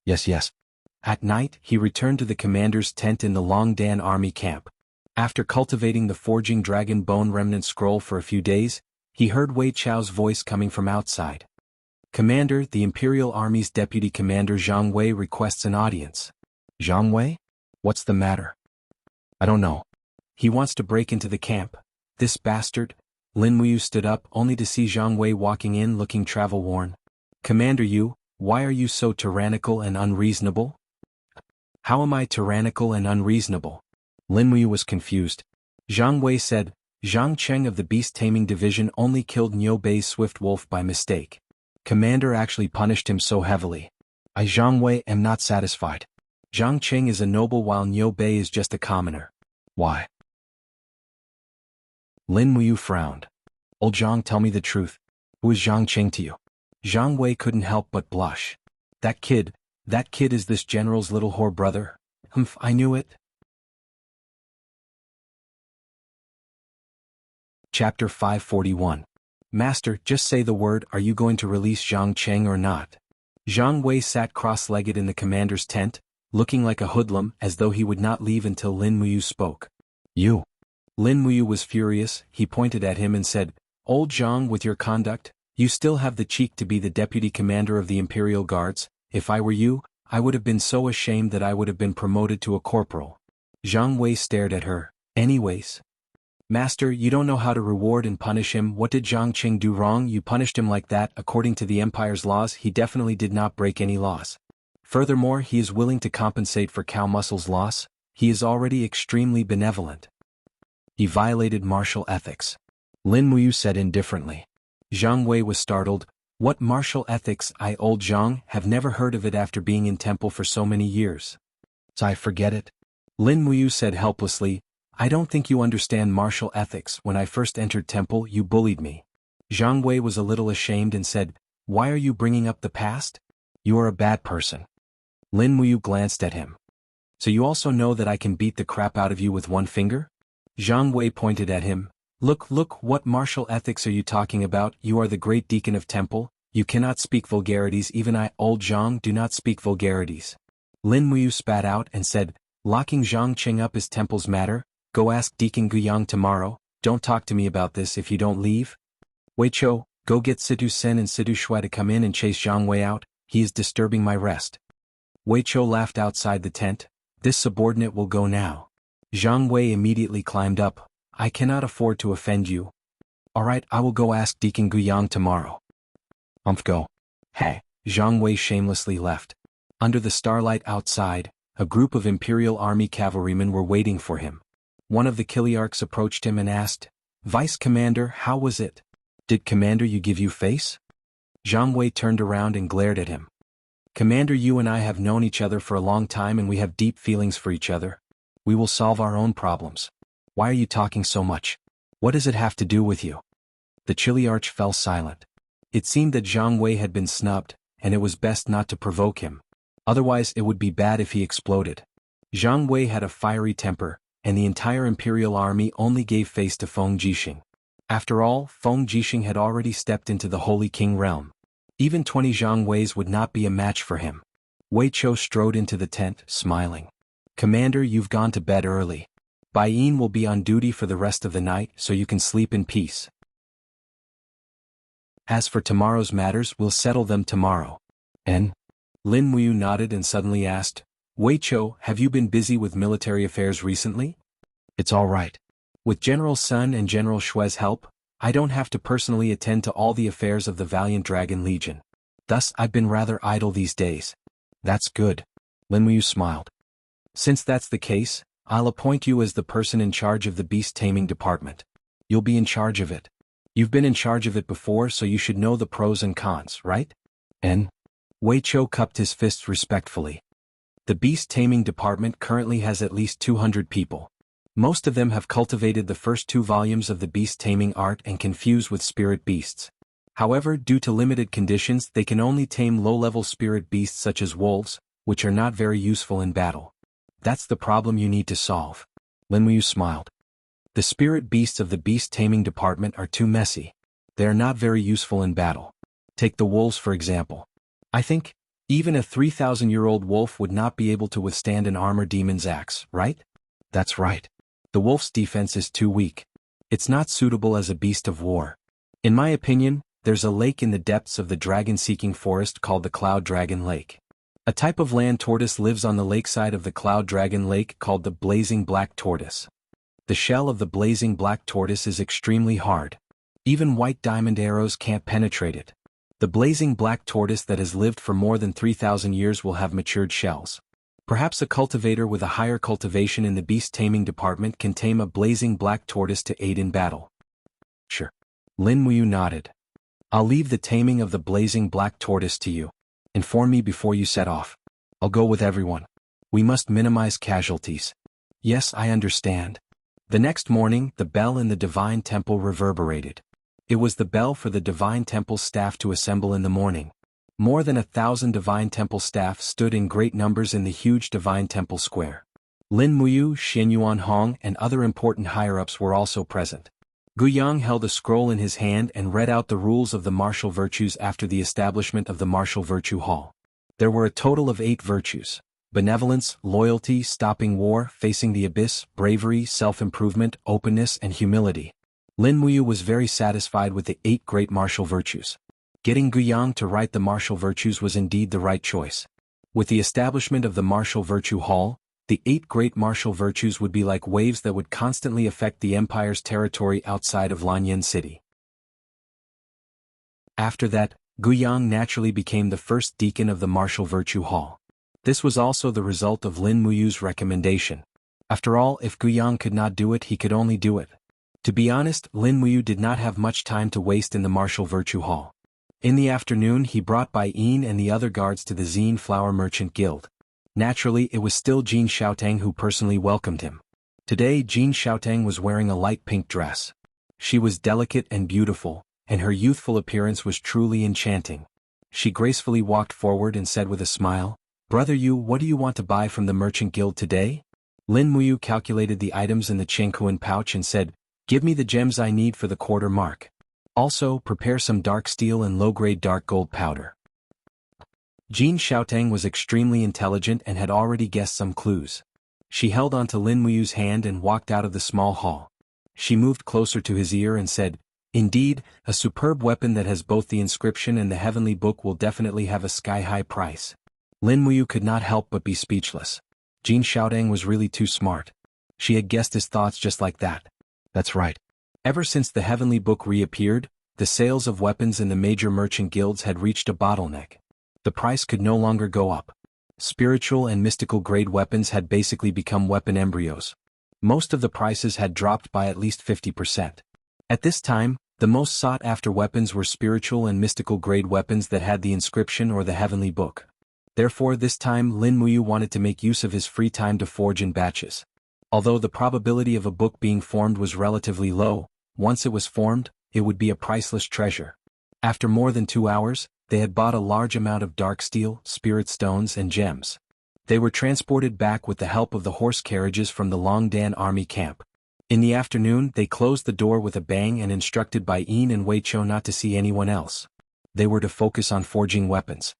Yes. At night, he returned to the commander's tent in the Longdan army camp. After cultivating the Forging Dragon Bone Remnant Scroll for a few days, he heard Wei Chao's voice coming from outside. "Commander, the Imperial Army's Deputy Commander Zhang Wei requests an audience." "Zhang Wei? What's the matter?" "I don't know. He wants to break into the camp. This bastard. Lin Muyu stood up only to see Zhang Wei walking in looking travel-worn. Commander Yu, why are you so tyrannical and unreasonable? How am I tyrannical and unreasonable? Lin Muyu was confused. Zhang Wei said, Zhang Cheng of the Beast Taming Division only killed Niu Bei's swift wolf by mistake. Commander actually punished him so heavily. I Zhang Wei am not satisfied. Zhang Cheng is a noble while Niu Bei is just a commoner. Why? Lin Muyu frowned. Old Zhang, tell me the truth. Who is Zhang Cheng to you? Zhang Wei couldn't help but blush. That kid is this general's little whore brother. Humph, I knew it. Chapter 541. Master, just say the word, are you going to release Zhang Cheng or not? Zhang Wei sat cross-legged in the commander's tent, looking like a hoodlum as though he would not leave until Lin Muyu spoke. You. Lin Muyu was furious. He pointed at him and said, Old Zhang, with your conduct, you still have the cheek to be the deputy commander of the Imperial Guards. If I were you, I would have been so ashamed that I would have been promoted to a corporal. Zhang Wei stared at her. Anyways. Master, you don't know how to reward and punish him. What did Zhang Cheng do wrong? You punished him like that. According to the Empire's laws, he definitely did not break any laws. Furthermore, he is willing to compensate for Cow Muscle's loss. He is already extremely benevolent. He violated martial ethics. Lin Muyu said indifferently. Zhang Wei was startled. What martial ethics? I, Old Zhang, have never heard of it after being in temple for so many years. So I forget it? Lin Muyu said helplessly. I don't think you understand martial ethics. When I first entered temple, you bullied me. Zhang Wei was a little ashamed and said, Why are you bringing up the past? You are a bad person. Lin Muyu glanced at him. So you also know that I can beat the crap out of you with one finger? Zhang Wei pointed at him. Look, what martial ethics are you talking about? You are the great deacon of temple. You cannot speak vulgarities. Even I, Old Zhang, do not speak vulgarities. Lin Muyu spat out and said, Locking Zhang Cheng up is temple's matter. Go ask Deacon Guyang tomorrow. Don't talk to me about this if you don't leave. Wei Chou, go get Situ Sen and Situ Shui to come in and chase Zhang Wei out. He is disturbing my rest. Wei Chou laughed outside the tent. This subordinate will go now. Zhang Wei immediately climbed up. I cannot afford to offend you. Alright, I will go ask Deacon Guyang tomorrow. Go. Hey. Zhang Wei shamelessly left. Under the starlight outside, a group of Imperial Army cavalrymen were waiting for him. One of the Kiliarchs approached him and asked, Vice Commander, how was it? Did Commander Yu give you face? Zhang Wei turned around and glared at him. Commander Yu and I have known each other for a long time and we have deep feelings for each other. We will solve our own problems. Why are you talking so much? What does it have to do with you? The Chiliarch fell silent. It seemed that Zhang Wei had been snubbed, and it was best not to provoke him. Otherwise it would be bad if he exploded. Zhang Wei had a fiery temper, and the entire Imperial Army only gave face to Feng Jixing. After all, Feng Jixing had already stepped into the Holy King realm. Even 20 Zhang Weis would not be a match for him. Wei Chou strode into the tent, smiling. Commander, you've gone to bed early. Bai Yin will be on duty for the rest of the night so you can sleep in peace. As for tomorrow's matters, we'll settle them tomorrow. And? Lin Muyu nodded and suddenly asked, Wei Chou, have you been busy with military affairs recently? It's all right. With General Sun and General Shui's help, I don't have to personally attend to all the affairs of the Valiant Dragon Legion. Thus, I've been rather idle these days. That's good. Lin Muyu smiled. Since that's the case, I'll appoint you as the person in charge of the beast taming department. You'll be in charge of it. You've been in charge of it before, so you should know the pros and cons, right? And? Wei Chou cupped his fists respectfully. The beast taming department currently has at least 200 people. Most of them have cultivated the first 2 volumes of the beast taming art and can fuse with spirit beasts. However, due to limited conditions, they can only tame low-level spirit beasts such as wolves, which are not very useful in battle. That's the problem you need to solve. Lin Muyu smiled. The spirit beasts of the beast taming department are too messy. They are not very useful in battle. Take the wolves for example. I think, even a 3,000-year-old wolf would not be able to withstand an armor demon's axe, right? That's right. The wolf's defense is too weak. It's not suitable as a beast of war. In my opinion, there's a lake in the depths of the dragon-seeking forest called the Cloud Dragon Lake. A type of land tortoise lives on the lakeside of the Cloud Dragon Lake called the Blazing Black Tortoise. The shell of the blazing black tortoise is extremely hard. Even white diamond arrows can't penetrate it. The blazing black tortoise that has lived for more than 3,000 years will have matured shells. Perhaps a cultivator with a higher cultivation in the beast taming department can tame a blazing black tortoise to aid in battle. Sure. Lin Muyu nodded. I'll leave the taming of the blazing black tortoise to you. Inform me before you set off. I'll go with everyone. We must minimize casualties. Yes, I understand. The next morning, the bell in the Divine Temple reverberated. It was the bell for the Divine Temple staff to assemble in the morning. More than 1,000 Divine Temple staff stood in great numbers in the huge Divine Temple square. Lin Muyu, Xin Yuan Hong, and other important higher-ups were also present. Guiyang held a scroll in his hand and read out the rules of the martial virtues after the establishment of the Martial Virtue Hall. There were a total of 8 virtues: benevolence, loyalty, stopping war, facing the abyss, bravery, self-improvement, openness, and humility. Lin Muyu was very satisfied with the 8 great martial virtues. Getting Guiyang to write the martial virtues was indeed the right choice. With the establishment of the Martial Virtue Hall, the 8 great martial virtues would be like waves that would constantly affect the Empire's territory outside of Lanyan City. After that, Guiyang naturally became the first deacon of the Martial Virtue Hall. This was also the result of Lin Muyu's recommendation. After all, if Guiyang could not do it, he could only do it. To be honest, Lin Muyu did not have much time to waste in the Martial Virtue Hall. In the afternoon, he brought Bai Yin and the other guards to the Zine Flower Merchant Guild. Naturally, it was still Jin Xiaotang who personally welcomed him. Today, Jin Xiaotang was wearing a light pink dress. She was delicate and beautiful, and her youthful appearance was truly enchanting. She gracefully walked forward and said with a smile, "Brother Yu, what do you want to buy from the Merchant Guild today?" Lin Muyu calculated the items in the Chengkuan pouch and said, "Give me the gems I need for the quarter mark. Also, prepare some dark steel and low-grade dark gold powder." Jin Xiaotang was extremely intelligent and had already guessed some clues. She held onto Lin Muyu's hand and walked out of the small hall. She moved closer to his ear and said, "Indeed, a superb weapon that has both the inscription and the heavenly book will definitely have a sky-high price." Lin Muyu could not help but be speechless. Jin Xiaotang was really too smart. She had guessed his thoughts just like that. That's right. Ever since the heavenly book reappeared, the sales of weapons in the major merchant guilds had reached a bottleneck. The price could no longer go up. Spiritual and mystical grade weapons had basically become weapon embryos. Most of the prices had dropped by at least 50%. At this time, the most sought-after weapons were spiritual and mystical grade weapons that had the inscription or the heavenly book. Therefore, this time Lin Muyu wanted to make use of his free time to forge in batches. Although the probability of a book being formed was relatively low, once it was formed, it would be a priceless treasure. After more than 2 hours, they had bought a large amount of dark steel, spirit stones, and gems. They were transported back with the help of the horse carriages from the Longdan army camp. In the afternoon, they closed the door with a bang and instructed Bai Yin and Wei Chou not to see anyone else. They were to focus on forging weapons.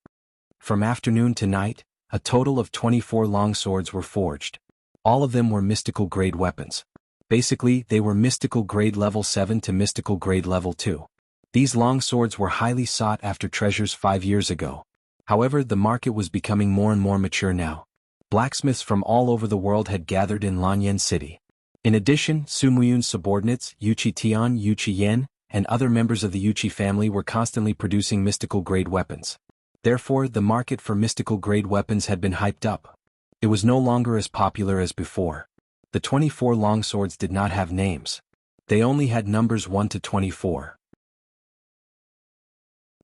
From afternoon to night, a total of 24 longswords were forged. All of them were mystical grade weapons. Basically, they were mystical grade level 7 to mystical grade level 2. These long swords were highly sought after treasures 5 years ago. However, the market was becoming more and more mature now. Blacksmiths from all over the world had gathered in Lanyan City. In addition, Su Muyun's subordinates, Yuchi Tian, Yuchi Yen, and other members of the Yuchi family were constantly producing mystical grade weapons. Therefore, the market for mystical grade weapons had been hyped up. It was no longer as popular as before. The 24 longswords did not have names. They only had numbers 1 to 24.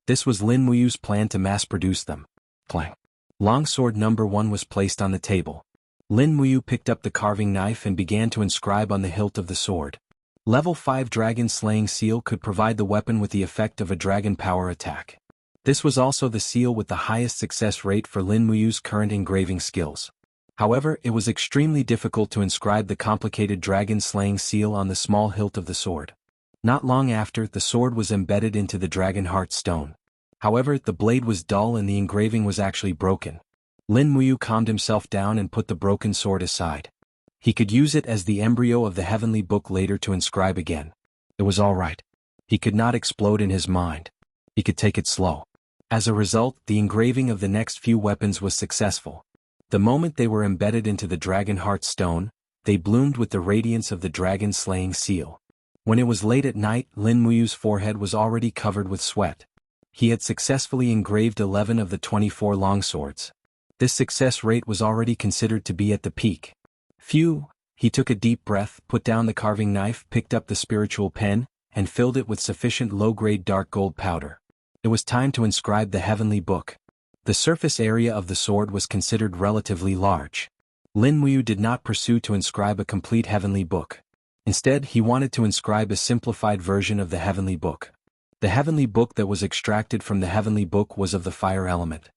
This was Lin Muyu's plan to mass-produce them. Clang. Longsword number 1 was placed on the table. Lin Muyu picked up the carving knife and began to inscribe on the hilt of the sword. Level 5 Dragon Slaying Seal could provide the weapon with the effect of a dragon power attack. This was also the seal with the highest success rate for Lin Muyu's current engraving skills. However, it was extremely difficult to inscribe the complicated dragon slaying seal on the small hilt of the sword. Not long after, the sword was embedded into the dragon heart stone. However, the blade was dull and the engraving was actually broken. Lin Muyu calmed himself down and put the broken sword aside. He could use it as the embryo of the heavenly book later to inscribe again. It was all right. He could not explode in his mind. He could take it slow. As a result, the engraving of the next few weapons was successful. The moment they were embedded into the dragon heart stone, They bloomed with the radiance of the dragon-slaying seal. When it was late at night, Lin Muyu's forehead was already covered with sweat. He had successfully engraved 11 of the 24 longswords. This success rate was already considered to be at the peak. Phew! He took a deep breath, put down the carving knife, picked up the spiritual pen, and filled it with sufficient low-grade dark gold powder. It was time to inscribe the heavenly book. The surface area of the sword was considered relatively large. Lin Muyu did not pursue to inscribe a complete heavenly book. Instead, he wanted to inscribe a simplified version of the heavenly book. The heavenly book that was extracted from the heavenly book was of the fire element.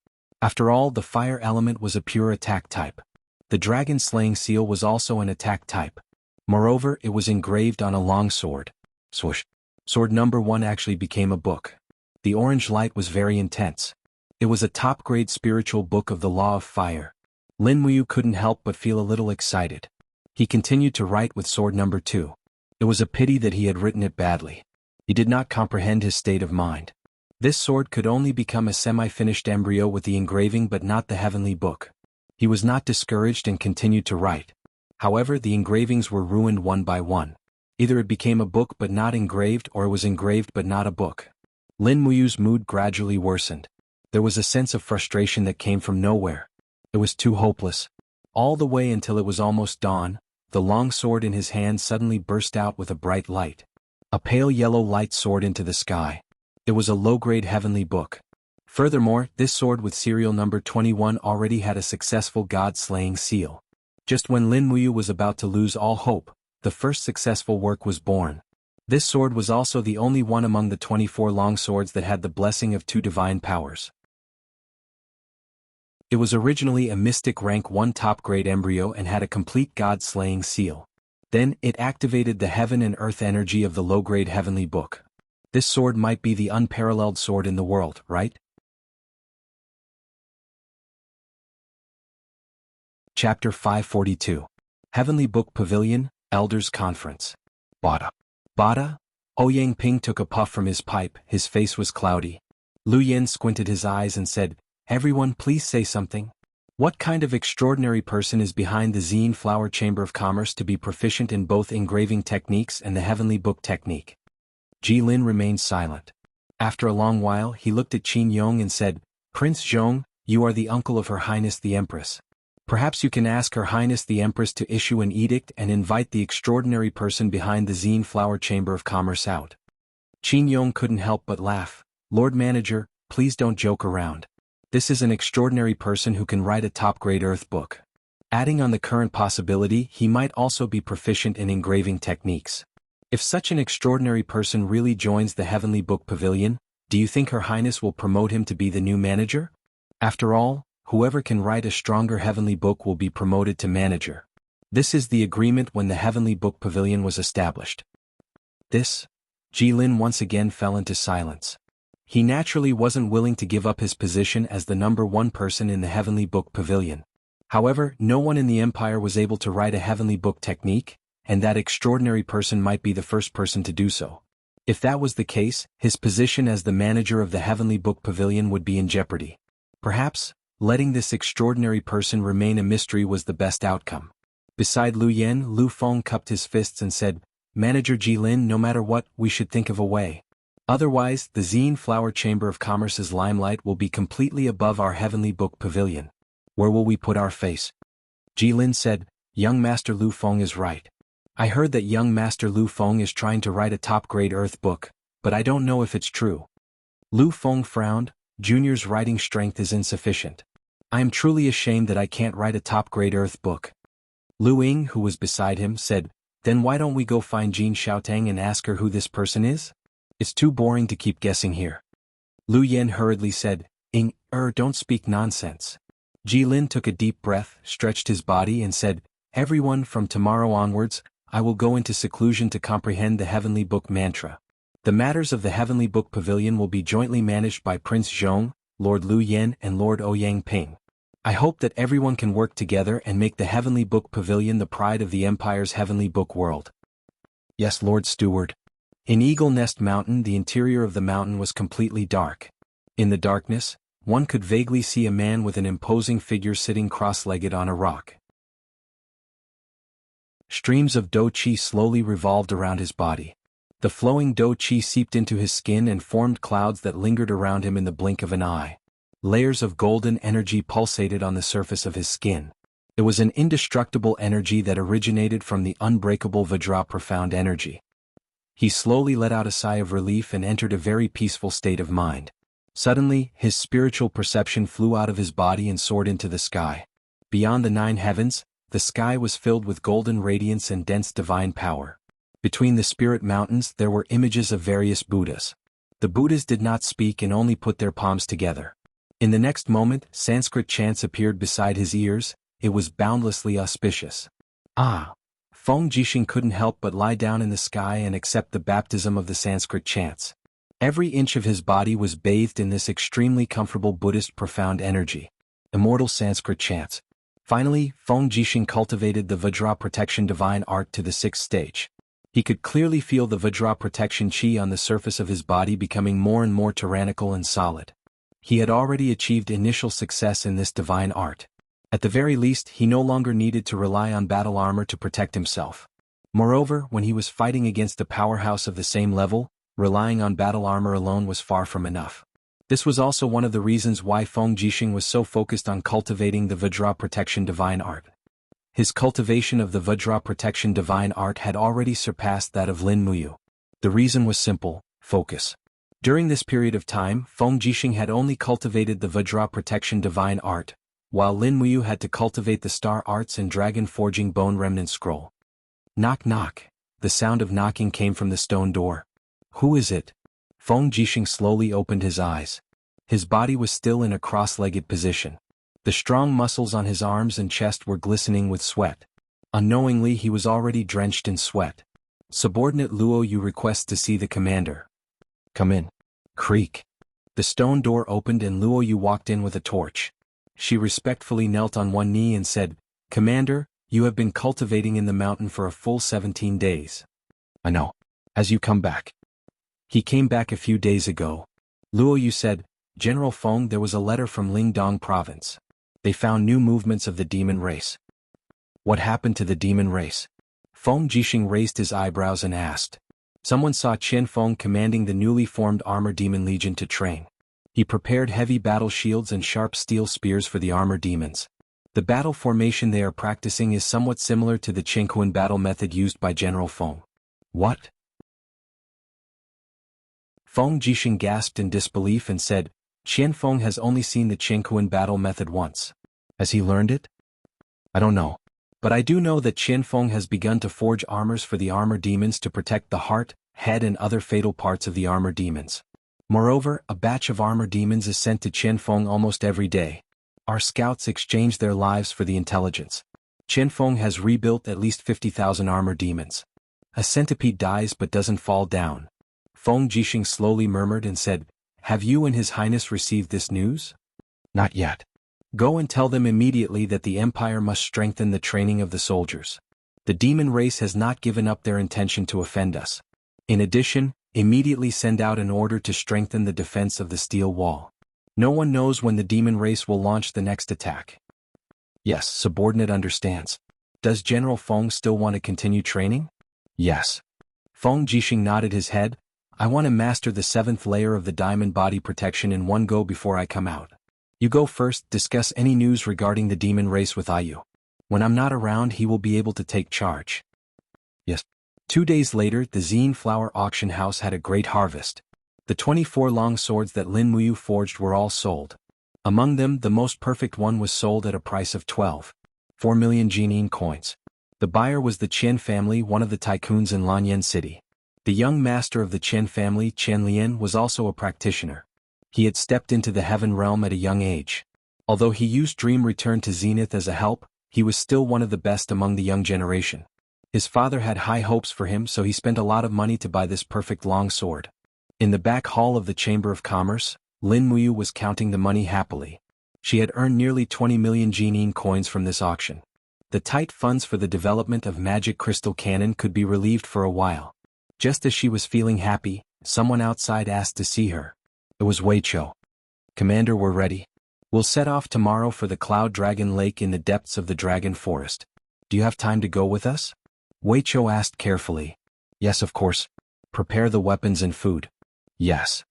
After all, the fire element was a pure attack type. The dragon-slaying seal was also an attack type. Moreover, it was engraved on a long sword. Swoosh. Sword number 1 actually became a book. The orange light was very intense. It was a top-grade spiritual book of the law of fire. Lin Muyu couldn't help but feel a little excited. He continued to write with sword number 2. It was a pity that he had written it badly. He did not comprehend his state of mind. This sword could only become a semi-finished embryo with the engraving but not the heavenly book. He was not discouraged and continued to write. However, the engravings were ruined one by one. Either it became a book but not engraved, or it was engraved but not a book. Lin Muyu's mood gradually worsened. There was a sense of frustration that came from nowhere. It was too hopeless. All the way until it was almost dawn, the long sword in his hand suddenly burst out with a bright light. A pale yellow light soared into the sky. It was a low-grade heavenly book. Furthermore, this sword with serial number 21 already had a successful god-slaying seal. Just when Lin Muyu was about to lose all hope, the first successful work was born. This sword was also the only one among the 24 longswords that had the blessing of 2 divine powers. It was originally a mystic rank 1 top-grade embryo and had a complete god-slaying seal. Then, it activated the heaven and earth energy of the low-grade heavenly book. This sword might be the unparalleled sword in the world, right? Chapter 542. Heavenly Book Pavilion, Elders Conference. Bada. Bada? Ouyang Ping took a puff from his pipe, his face was cloudy. Lu Yen squinted his eyes and said, "Everyone please say something. What kind of extraordinary person is behind the Zine Flower Chamber of Commerce to be proficient in both engraving techniques and the heavenly book technique?" Jilin remained silent. After a long while he looked at Qin Yong and said, "Prince Zhong, you are the uncle of Her Highness the Empress. Perhaps you can ask Her Highness the Empress to issue an edict and invite the extraordinary person behind the Zine Flower Chamber of Commerce out." Qin Yong couldn't help but laugh. "Lord Manager, please don't joke around. This is an extraordinary person who can write a top-grade earth book. Adding on the current possibility, he might also be proficient in engraving techniques. If such an extraordinary person really joins the Heavenly Book Pavilion, do you think Her Highness will promote him to be the new manager? After all, whoever can write a stronger heavenly book will be promoted to manager. This is the agreement when the Heavenly Book Pavilion was established." This? Jilin once again fell into silence. He naturally wasn't willing to give up his position as the number 1 person in the Heavenly Book Pavilion. However, no one in the Empire was able to write a heavenly book technique, and that extraordinary person might be the first person to do so. If that was the case, his position as the manager of the Heavenly Book Pavilion would be in jeopardy. Perhaps, letting this extraordinary person remain a mystery was the best outcome. Beside Lu Yen, Lu Feng cupped his fists and said, "Manager Jilin, no matter what, we should think of a way. Otherwise, the Zine Flower Chamber of Commerce's limelight will be completely above our Heavenly Book Pavilion. Where will we put our face?" Jilin said, "Young Master Lu Feng is right. I heard that young Master Lu Feng is trying to write a top-grade earth book, but I don't know if it's true." Lu Feng frowned. "Junior's writing strength is insufficient. I am truly ashamed that I can't write a top-grade earth book." Lu Ying, who was beside him, said, "Then why don't we go find Jean Xiaotang and ask her who this person is? It's too boring to keep guessing here." Lu Yen hurriedly said, "Ying, don't speak nonsense." Jilin took a deep breath, stretched his body and said, "Everyone, from tomorrow onwards, I will go into seclusion to comprehend the Heavenly Book mantra. The matters of the Heavenly Book Pavilion will be jointly managed by Prince Zhong, Lord Lu Yen and Lord Ouyang Ping. I hope that everyone can work together and make the Heavenly Book Pavilion the pride of the Empire's Heavenly Book world." "Yes, Lord Steward." In Eagle Nest Mountain, the interior of the mountain was completely dark. In the darkness, one could vaguely see a man with an imposing figure sitting cross-legged on a rock. Streams of do qi slowly revolved around his body. The flowing do qi seeped into his skin and formed clouds that lingered around him in the blink of an eye. Layers of golden energy pulsated on the surface of his skin. It was an indestructible energy that originated from the unbreakable Vajra profound energy. He slowly let out a sigh of relief and entered a very peaceful state of mind. Suddenly, his spiritual perception flew out of his body and soared into the sky. Beyond the 9 heavens, the sky was filled with golden radiance and dense divine power. Between the spirit mountains there were images of various Buddhas. The Buddhas did not speak and only put their palms together. In the next moment, Sanskrit chants appeared beside his ears. It was boundlessly auspicious. Feng Jixing couldn't help but lie down in the sky and accept the baptism of the Sanskrit chants. Every inch of his body was bathed in this extremely comfortable Buddhist profound energy. Immortal Sanskrit chants. Finally, Feng Jixing cultivated the Vajra protection divine art to the 6th stage. He could clearly feel the Vajra protection chi on the surface of his body becoming more and more tyrannical and solid. He had already achieved initial success in this divine art. At the very least, he no longer needed to rely on battle armor to protect himself. Moreover, when he was fighting against a powerhouse of the same level, relying on battle armor alone was far from enough. This was also one of the reasons why Feng Jixing was so focused on cultivating the Vajra protection divine art. His cultivation of the Vajra protection divine art had already surpassed that of Lin Muyu. The reason was simple: focus. During this period of time, Feng Jixing had only cultivated the Vajra protection divine art, while Lin Muyu had to cultivate the star arts and dragon forging bone remnant scroll. Knock knock. The sound of knocking came from the stone door. Who is it? Feng Jixing slowly opened his eyes. His body was still in a cross-legged position. The strong muscles on his arms and chest were glistening with sweat. Unknowingly he was already drenched in sweat. Subordinate Luo Yu requests to see the commander. Come in. Creak. The stone door opened and Luo Yu walked in with a torch. She respectfully knelt on one knee and said, "Commander, you have been cultivating in the mountain for a full 17 days. I know. As you come back. He came back a few days ago." Luo Yu said, "General Feng, there was a letter from Lingdong province. They found new movements of the demon race." What happened to the demon race? Feng Jixing raised his eyebrows and asked. Someone saw Qian Feng commanding the newly formed Armor Demon Legion to train. He prepared heavy battle shields and sharp steel spears for the armor demons. The battle formation they are practicing is somewhat similar to the Qingquan battle method used by General Feng. What? Feng Jixing gasped in disbelief and said, "Qian Feng has only seen the Qingquan battle method once. Has he learned it?" "I don't know. But I do know that Qian Feng has begun to forge armors for the armor demons to protect the heart, head and other fatal parts of the armor demons. Moreover, a batch of armor demons is sent to Qian Feng almost every day. Our scouts exchange their lives for the intelligence. Qian Feng has rebuilt at least 50,000 armor demons. A centipede dies but doesn't fall down." Feng Jixing slowly murmured and said, "Have you and His Highness received this news?" "Not yet. Go and tell them immediately that the Empire must strengthen the training of the soldiers. The demon race has not given up their intention to offend us. In addition, immediately send out an order to strengthen the defense of the steel wall. No one knows when the demon race will launch the next attack." "Yes, subordinate understands. Does General Feng still want to continue training?" "Yes." Feng Jixing nodded his head. "I want to master the 7th layer of the diamond body protection in one go before I come out. You go first, discuss any news regarding the demon race with Ayu. When I'm not around he will be able to take charge." "Yes." 2 days later, the Zine Flower Auction House had a great harvest. The 24 long swords that Lin Muyu forged were all sold. Among them, the most perfect one was sold at a price of 12.4 million Jinin coins. The buyer was the Qian family, one of the tycoons in Lanyan City. The young master of the Qian family, Qian Lian, was also a practitioner. He had stepped into the heaven realm at a young age. Although he used Dream Return to Zenith as a help, he was still one of the best among the young generation. His father had high hopes for him, so he spent a lot of money to buy this perfect long sword. In the back hall of the Chamber of Commerce, Lin Muyu was counting the money happily. She had earned nearly 20 million Jinin coins from this auction. The tight funds for the development of magic crystal cannon could be relieved for a while. Just as she was feeling happy, someone outside asked to see her. It was Wei Chou. "Commander, we're ready. We'll set off tomorrow for the Cloud Dragon Lake in the depths of the Dragon Forest. Do you have time to go with us?" "Yes, subordinate. Go and tell them immediately that the Empire must strengthen the training of the soldiers." The demon race has not given up their intention to offend us. In addition, immediately send out an order to strengthen the training of the demons of the armor demons. Wei Chou asked carefully. Yes, of course. Prepare the weapons and food. Yes.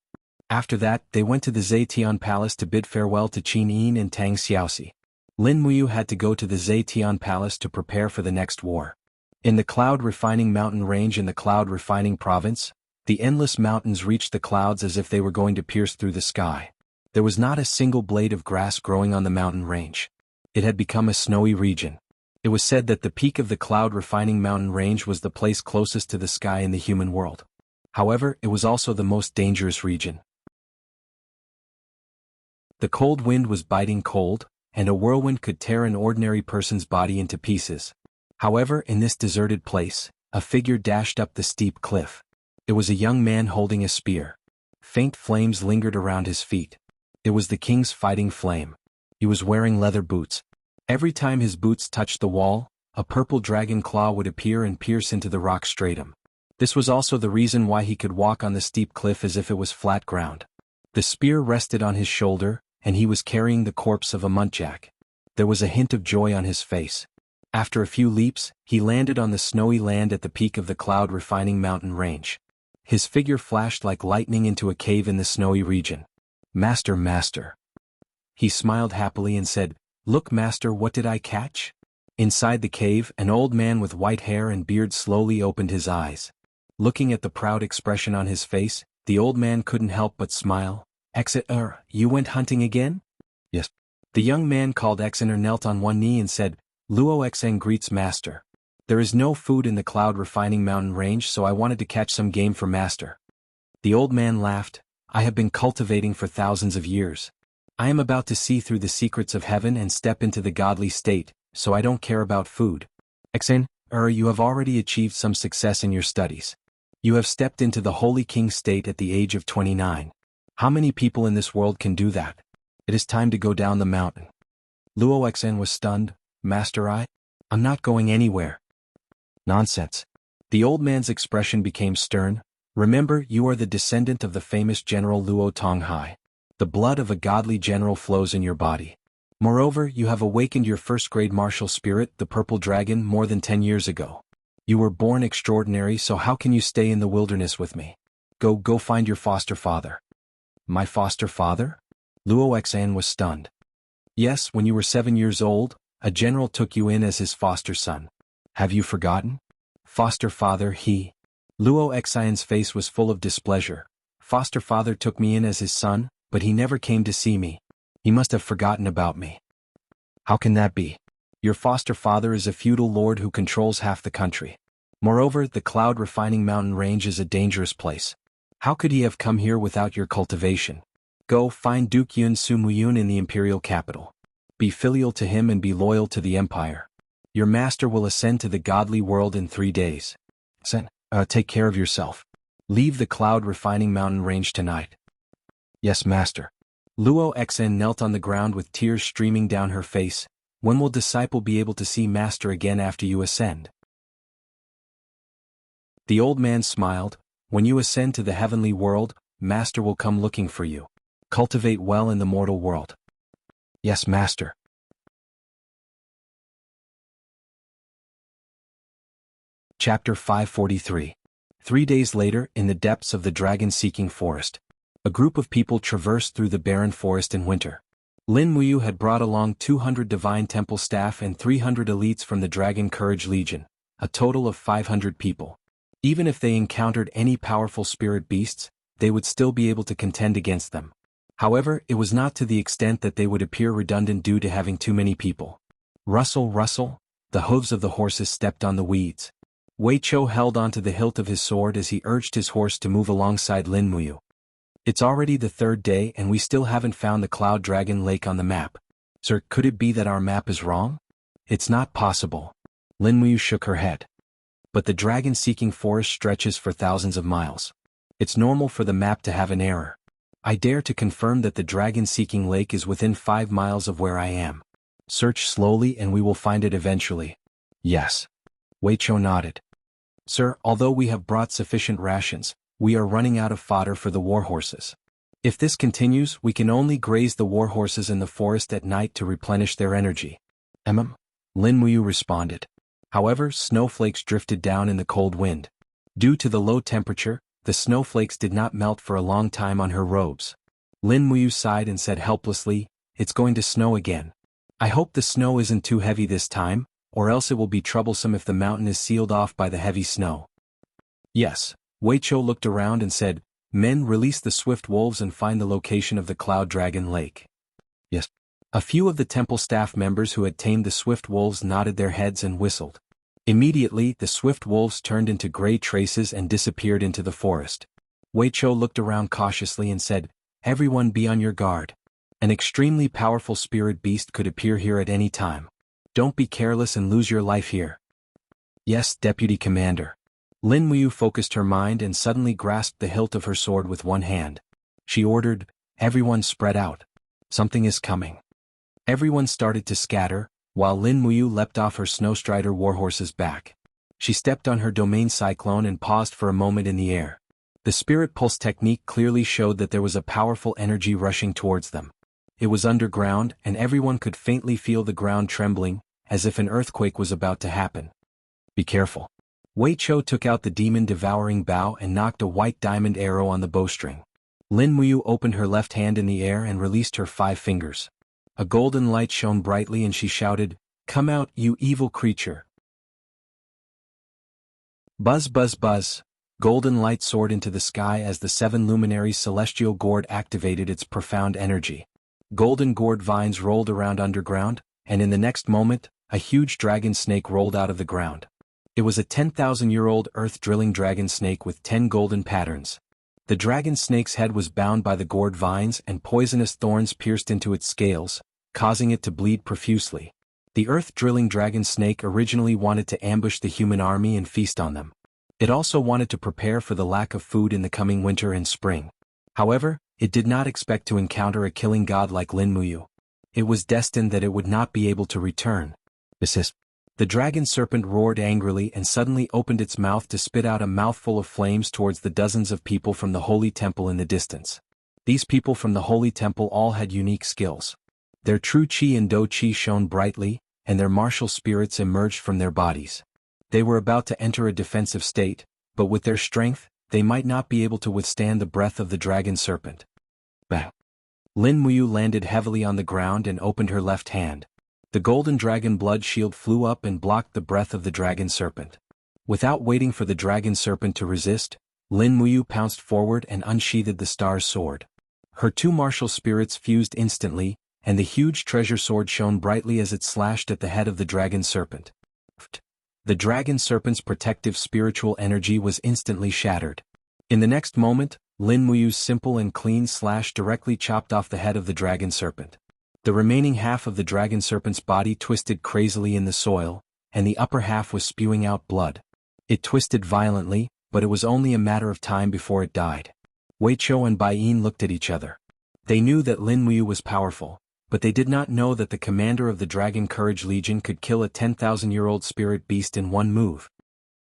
After that, they went to the Zetian Palace to bid farewell to Qin Yin and Tang Xiaoxi. Lin Muyu had to go to the Zetian Palace to prepare for the next war. In the cloud refining mountain range in the cloud refining province, the endless mountains reached the clouds as if they were going to pierce through the sky. There was not a single blade of grass growing on the mountain range. It had become a snowy region. It was said that the peak of the cloud refining mountain range was the place closest to the sky in the human world. However, it was also the most dangerous region. The cold wind was biting cold, and a whirlwind could tear an ordinary person's body into pieces. However, in this deserted place, a figure dashed up the steep cliff. It was a young man holding a spear. Faint flames lingered around his feet. It was the king's fighting flame. He was wearing leather boots. Every time his boots touched the wall, a purple dragon claw would appear and pierce into the rock stratum. This was also the reason why he could walk on the steep cliff as if it was flat ground. The spear rested on his shoulder, and he was carrying the corpse of a muntjac. There was a hint of joy on his face. After a few leaps, he landed on the snowy land at the peak of the cloud refining mountain range. His figure flashed like lightning into a cave in the snowy region. Master, master. He smiled happily and said, Look, master, what did I catch? Inside the cave, an old man with white hair and beard slowly opened his eyes. Looking at the proud expression on his face, the old man couldn't help but smile. Exeter, you went hunting again? Yes. The young man called Exeter knelt on one knee and said, Luo Xen greets master. There is no food in the cloud refining mountain range, so I wanted to catch some game for master. The old man laughed. I have been cultivating for thousands of years. I am about to see through the secrets of heaven and step into the godly state, so I don't care about food. Xen, you have already achieved some success in your studies. You have stepped into the Holy King state at the age of 29. How many people in this world can do that? It is time to go down the mountain. Luo Xen was stunned. Master, I'm not going anywhere. Nonsense. The old man's expression became stern. Remember, you are the descendant of the famous General Luo Tonghai. The blood of a godly general flows in your body. Moreover, you have awakened your first-grade martial spirit, the purple dragon, more than 10 years ago. You were born extraordinary, so how can you stay in the wilderness with me? Go find your foster father. My foster father? Luo Xan was stunned. Yes, when you were 7 years old, a general took you in as his foster son. Have you forgotten? Foster father, he. Luo Xian's face was full of displeasure. Foster father took me in as his son, but he never came to see me. He must have forgotten about me. How can that be? Your foster father is a feudal lord who controls half the country. Moreover, the cloud refining mountain range is a dangerous place. How could he have come here without your cultivation? Go find Duke Yun Su Muyun in the imperial capital. Be filial to him and be loyal to the empire. Your master will ascend to the godly world in 3 days. Take care of yourself. Leave the cloud refining mountain range tonight. Yes, master. Luo Xen knelt on the ground with tears streaming down her face. When will disciple be able to see master again after you ascend? The old man smiled. When you ascend to the heavenly world, master will come looking for you. Cultivate well in the mortal world. Yes, master. Chapter 543. 3 days later, in the depths of the dragon-seeking forest, a group of people traversed through the barren forest in winter. Lin Muyu had brought along 200 divine temple staff and 300 elites from the Dragon Courage Legion, a total of 500 people. Even if they encountered any powerful spirit beasts, they would still be able to contend against them. However, it was not to the extent that they would appear redundant due to having too many people. Rustle, rustle, the hooves of the horses stepped on the weeds. Wei Chou held onto the hilt of his sword as he urged his horse to move alongside Lin Muyu. It's already the 3rd day and we still haven't found the Cloud Dragon Lake on the map. Sir, could it be that our map is wrong? It's not possible. Lin Muyu shook her head. But the dragon-seeking forest stretches for thousands of miles. It's normal for the map to have an error. I dare to confirm that the dragon-seeking lake is within 5 miles of where I am. Search slowly and we will find it eventually. Yes. Wei Chou nodded. Sir, although we have brought sufficient rations, we are running out of fodder for the war horses. If this continues, we can only graze the war horses in the forest at night to replenish their energy. Lin Muyu responded. However, snowflakes drifted down in the cold wind. Due to the low temperature, the snowflakes did not melt for a long time on her robes. Lin Muyu sighed and said helplessly, "It's going to snow again. I hope the snow isn't too heavy this time, or else it will be troublesome if the mountain is sealed off by the heavy snow." Yes. Weicho looked around and said, "Men, release the swift wolves and find the location of the Cloud Dragon Lake." Yes. A few of the temple staff members who had tamed the swift wolves nodded their heads and whistled. Immediately, the swift wolves turned into gray traces and disappeared into the forest. Weicho looked around cautiously and said, "Everyone be on your guard. An extremely powerful spirit beast could appear here at any time. Don't be careless and lose your life here." "Yes, Deputy Commander." Lin Muyu focused her mind and suddenly grasped the hilt of her sword with one hand. She ordered, "Everyone spread out. Something is coming." Everyone started to scatter, while Lin Muyu leapt off her Snowstrider warhorse's back. She stepped on her domain cyclone and paused for a moment in the air. The spirit pulse technique clearly showed that there was a powerful energy rushing towards them. It was underground, and everyone could faintly feel the ground trembling, as if an earthquake was about to happen. "Be careful." Weicho took out the demon-devouring bow and knocked a white diamond arrow on the bowstring. Lin Muyu opened her left hand in the air and released her 5 fingers. A golden light shone brightly and she shouted, "Come out, you evil creature." Buzz buzz buzz. Golden light soared into the sky as the 7 luminaries' celestial gourd activated its profound energy. Golden gourd vines rolled around underground, and in the next moment, a huge dragon snake rolled out of the ground. It was a 10,000-year-old earth-drilling dragon snake with 10 golden patterns. The dragon snake's head was bound by the gourd vines and poisonous thorns pierced into its scales, causing it to bleed profusely. The earth-drilling dragon snake originally wanted to ambush the human army and feast on them. It also wanted to prepare for the lack of food in the coming winter and spring. However, it did not expect to encounter a killing god like Lin Muyu. It was destined that it would not be able to return. The dragon serpent roared angrily and suddenly opened its mouth to spit out a mouthful of flames towards the dozens of people from the holy temple in the distance. These people from the holy temple all had unique skills. Their true qi and do qi shone brightly, and their martial spirits emerged from their bodies. They were about to enter a defensive state, but with their strength, they might not be able to withstand the breath of the dragon serpent. Bang! Lin Muyu landed heavily on the ground and opened her left hand. The golden dragon blood shield flew up and blocked the breath of the dragon serpent. Without waiting for the dragon serpent to resist, Lin Muyu pounced forward and unsheathed the star's sword. Her 2 martial spirits fused instantly, and the huge treasure sword shone brightly as it slashed at the head of the dragon serpent. The dragon serpent's protective spiritual energy was instantly shattered. In the next moment, Lin Muyu's simple and clean slash directly chopped off the head of the dragon serpent. The remaining half of the dragon serpent's body twisted crazily in the soil, and the upper half was spewing out blood. It twisted violently, but it was only a matter of time before it died. Weicho and Baiyin looked at each other. They knew that Lin Muyu was powerful, but they did not know that the commander of the Dragon Courage Legion could kill a 10,000-year-old spirit beast in one move.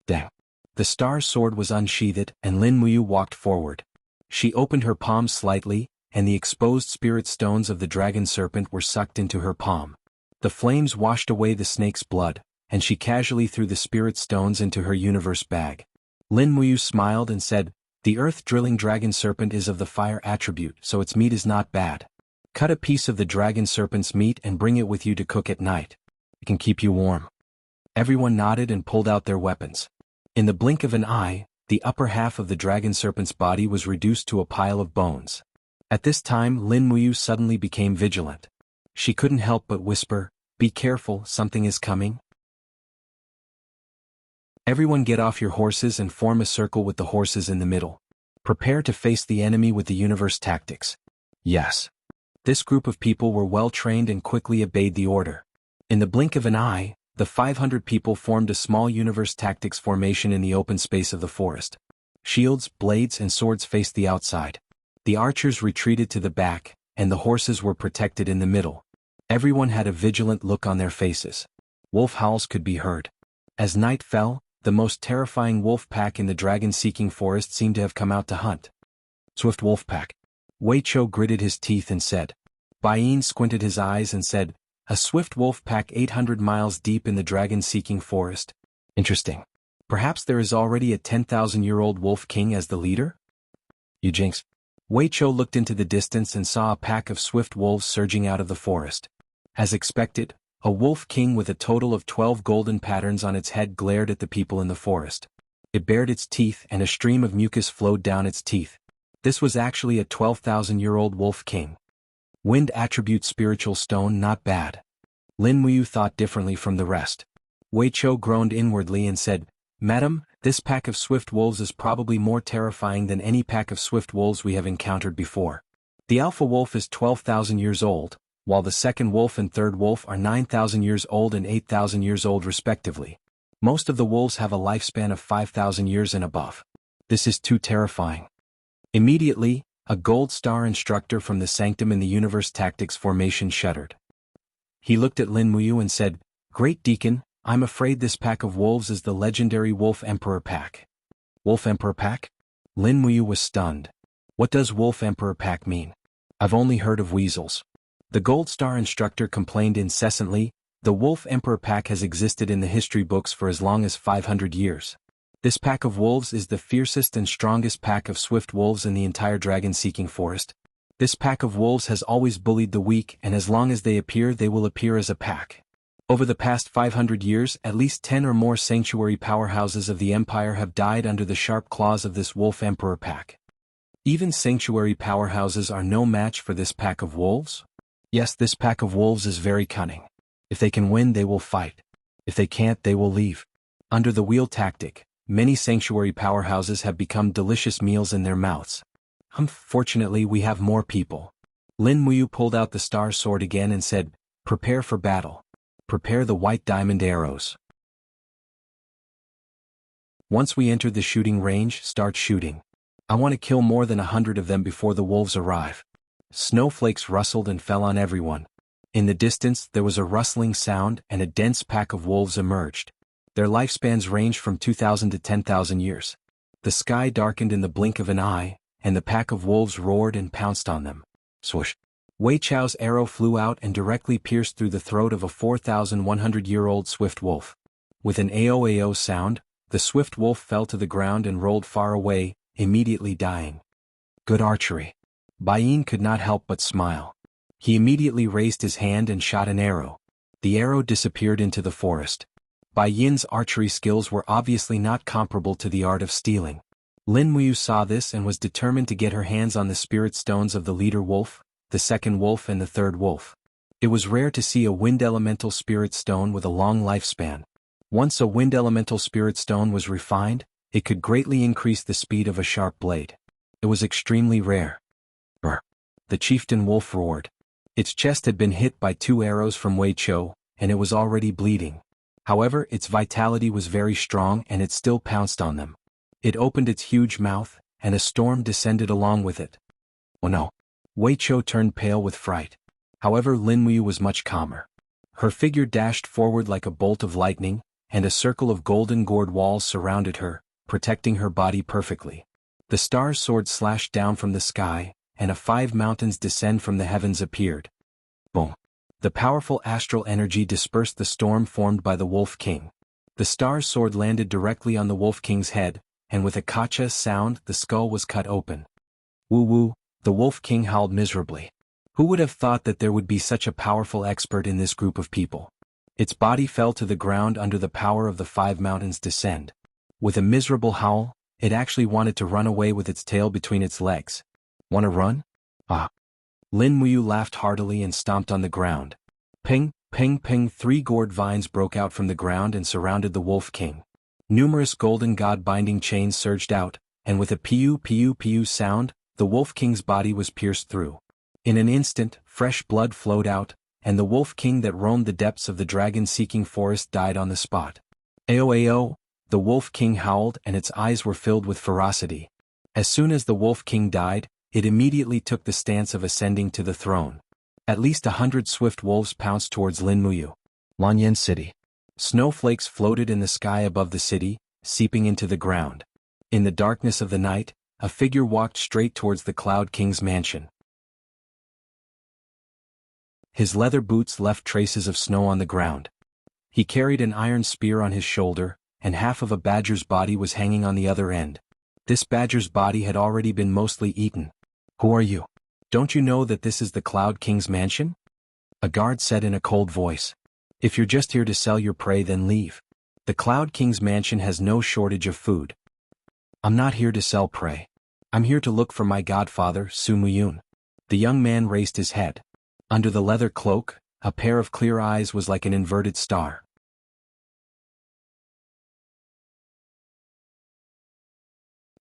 Damn. The star's sword was unsheathed, and Lin Muyu walked forward. She opened her palm slightly, and the exposed spirit stones of the dragon serpent were sucked into her palm. The flames washed away the snake's blood, and she casually threw the spirit stones into her universe bag. Lin Muyu smiled and said, "The earth-drilling dragon serpent is of the fire attribute, so its meat is not bad. Cut a piece of the dragon serpent's meat and bring it with you to cook at night. It can keep you warm." Everyone nodded and pulled out their weapons. In the blink of an eye, the upper half of the dragon serpent's body was reduced to a pile of bones. At this time, Lin Muyu suddenly became vigilant. She couldn't help but whisper, "Be careful, something is coming." Everyone get off your horses and form a circle with the horses in the middle. Prepare to face the enemy with the universe tactics. Yes. This group of people were well trained and quickly obeyed the order. In the blink of an eye, the 500 people formed a small universe tactics formation in the open space of the forest. Shields, blades, and swords faced the outside. The archers retreated to the back, and the horses were protected in the middle. Everyone had a vigilant look on their faces. Wolf howls could be heard. As night fell, the most terrifying wolf pack in the dragon-seeking forest seemed to have come out to hunt. Swift wolf pack. Weicho gritted his teeth and said. Baiyin squinted his eyes and said, A swift wolf pack 800 miles deep in the dragon-seeking forest. Interesting. Perhaps there is already a 10,000-year-old wolf king as the leader? You jinx. Wei Chou looked into the distance and saw a pack of swift wolves surging out of the forest. As expected, a wolf king with a total of 12 golden patterns on its head glared at the people in the forest. It bared its teeth and a stream of mucus flowed down its teeth. This was actually a 12,000-year-old wolf king. Wind attribute spiritual stone, not bad. Lin Muyu thought differently from the rest. Wei Chou groaned inwardly and said, "Madam, this pack of swift wolves is probably more terrifying than any pack of swift wolves we have encountered before. The alpha wolf is 12,000 years old, while the second wolf and third wolf are 9,000 years old and 8,000 years old respectively. Most of the wolves have a lifespan of 5,000 years and above. This is too terrifying." Immediately, a gold star instructor from the Sanctum in the Universe Tactics formation shuddered. He looked at Lin Muyu and said, "Great Deacon, I'm afraid this pack of wolves is the legendary Wolf Emperor pack." Wolf Emperor pack? Lin Muyu was stunned. What does Wolf Emperor pack mean? I've only heard of weasels. The Gold Star instructor complained incessantly, the Wolf Emperor pack has existed in the history books for as long as 500 years. This pack of wolves is the fiercest and strongest pack of swift wolves in the entire dragon-seeking forest. This pack of wolves has always bullied the weak, and as long as they will appear as a pack. Over the past 500 years, at least 10 or more sanctuary powerhouses of the Empire have died under the sharp claws of this Wolf Emperor pack. Even sanctuary powerhouses are no match for this pack of wolves? Yes, this pack of wolves is very cunning. If they can win, they will fight. If they can't, they will leave. Under the wheel tactic, many sanctuary powerhouses have become delicious meals in their mouths. Fortunately, we have more people. Lin Muyu pulled out the star sword again and said, "Prepare for battle. Prepare the white diamond arrows. Once we enter the shooting range, start shooting. I want to kill more than 100 of them before the wolves arrive." Snowflakes rustled and fell on everyone. In the distance, there was a rustling sound and a dense pack of wolves emerged. Their lifespans ranged from 2,000 to 10,000 years. The sky darkened in the blink of an eye, and the pack of wolves roared and pounced on them. Swoosh! Wei Chou's arrow flew out and directly pierced through the throat of a 4,100-year-old swift wolf. With an AO sound, the swift wolf fell to the ground and rolled far away, immediately dying. Good archery. Bai Yin could not help but smile. He immediately raised his hand and shot an arrow. The arrow disappeared into the forest. Bai Yin's archery skills were obviously not comparable to the art of stealing. Lin Muyu saw this and was determined to get her hands on the spirit stones of the leader wolf, the second wolf and the third wolf. It was rare to see a wind elemental spirit stone with a long lifespan. Once a wind elemental spirit stone was refined, it could greatly increase the speed of a sharp blade. It was extremely rare. Brr! The chieftain wolf roared. Its chest had been hit by 2 arrows from Wei Chou, and it was already bleeding. However, its vitality was very strong and it still pounced on them. It opened its huge mouth, and a storm descended along with it. Oh no! Wei Chou turned pale with fright. However, Lin Muyu was much calmer. Her figure dashed forward like a bolt of lightning, and a circle of golden gourd walls surrounded her, protecting her body perfectly. The star's sword slashed down from the sky, and 5 mountains descend from the heavens appeared. Boom! The powerful astral energy dispersed the storm formed by the Wolf King. The star's sword landed directly on the Wolf King's head, and with a kacha sound, the skull was cut open. Woo-woo! The Wolf King howled miserably. Who would have thought that there would be such a powerful expert in this group of people? Its body fell to the ground under the power of the 5 mountains descend. With a miserable howl, it actually wanted to run away with its tail between its legs. "Wanna run?" Ah! Lin Muyu laughed heartily and stomped on the ground. Ping, ping, ping! 3 gourd vines broke out from the ground and surrounded the Wolf King. Numerous golden god-binding chains surged out, and with a piu piu piu sound, the Wolf King's body was pierced through. In an instant, fresh blood flowed out, and the Wolf King that roamed the depths of the dragon-seeking forest died on the spot. Ao! The Wolf King howled and its eyes were filled with ferocity. As soon as the Wolf King died, it immediately took the stance of ascending to the throne. At least 100 swift wolves pounced towards Lin Muyu. Lanyan City. Snowflakes floated in the sky above the city, seeping into the ground. In the darkness of the night, a figure walked straight towards the Cloud King's mansion. His leather boots left traces of snow on the ground. He carried an iron spear on his shoulder, and half of a badger's body was hanging on the other end. This badger's body had already been mostly eaten. "Who are you? Don't you know that this is the Cloud King's mansion?" A guard said in a cold voice. "If you're just here to sell your prey, then leave. The Cloud King's mansion has no shortage of food." "I'm not here to sell prey. I'm here to look for my godfather, Su Muyun." The young man raised his head. Under the leather cloak, a pair of clear eyes was like an inverted star.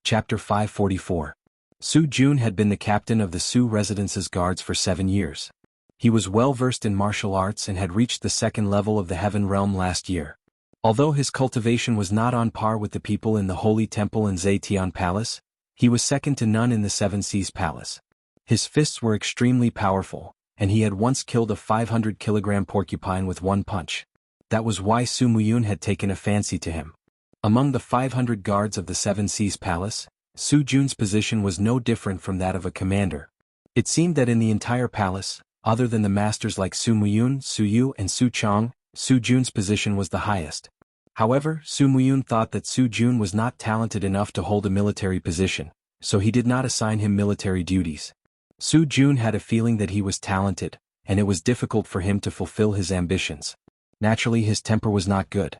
Chapter 544. Su Jun had been the captain of the Su Residence's guards for 7 years. He was well versed in martial arts and had reached the 2nd level of the Heaven Realm last year. Although his cultivation was not on par with the people in the Holy Temple and Zetian Palace, he was second to none in the Seven Seas Palace. His fists were extremely powerful, and he had once killed a 500-kilogram porcupine with one punch. That was why Su Muyun had taken a fancy to him. Among the 500 guards of the Seven Seas Palace, Su Jun's position was no different from that of a commander. It seemed that in the entire palace, other than the masters like Su Muyun, Su Yu and Su Chong, Su Jun's position was the highest. However, Su Muyun thought that Su Jun was not talented enough to hold a military position, so he did not assign him military duties. Su Jun had a feeling that he was talented, and it was difficult for him to fulfill his ambitions. Naturally, his temper was not good.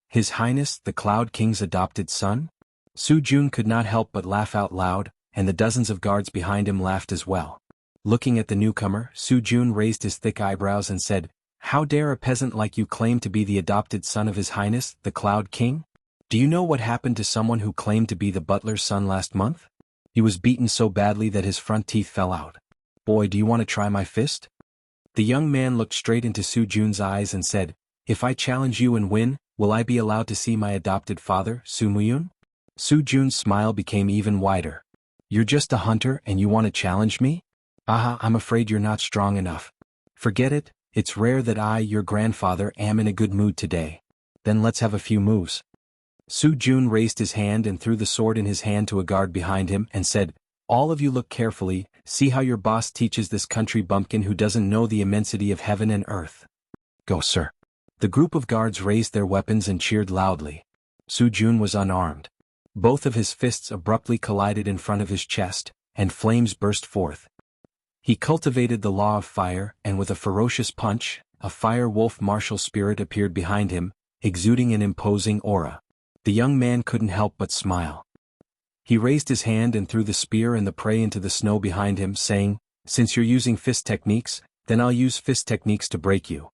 His Highness, the Cloud King's adopted son? Su Jun could not help but laugh out loud, and the dozens of guards behind him laughed as well. Looking at the newcomer, Su Jun raised his thick eyebrows and said, "How dare a peasant like you claim to be the adopted son of His Highness, the Cloud King? Do you know what happened to someone who claimed to be the butler's son last month? He was beaten so badly that his front teeth fell out. Boy, do you want to try my fist?" The young man looked straight into Su Jun's eyes and said, "If I challenge you and win, will I be allowed to see my adopted father, Su Muyun?" Su Jun's smile became even wider. "You're just a hunter and you want to challenge me? Aha, I'm afraid you're not strong enough. Forget it, it's rare that I, your grandfather, am in a good mood today. Then let's have a few moves." Su Jun raised his hand and threw the sword in his hand to a guard behind him and said, "All of you look carefully, see how your boss teaches this country bumpkin who doesn't know the immensity of heaven and earth." "Go, sir." The group of guards raised their weapons and cheered loudly. Su Jun was unarmed. Both of his fists abruptly collided in front of his chest, and flames burst forth. He cultivated the law of fire, and with a ferocious punch, a fire wolf martial spirit appeared behind him, exuding an imposing aura. The young man couldn't help but smile. He raised his hand and threw the spear and the prey into the snow behind him, saying, "Since you're using fist techniques, then I'll use fist techniques to break you.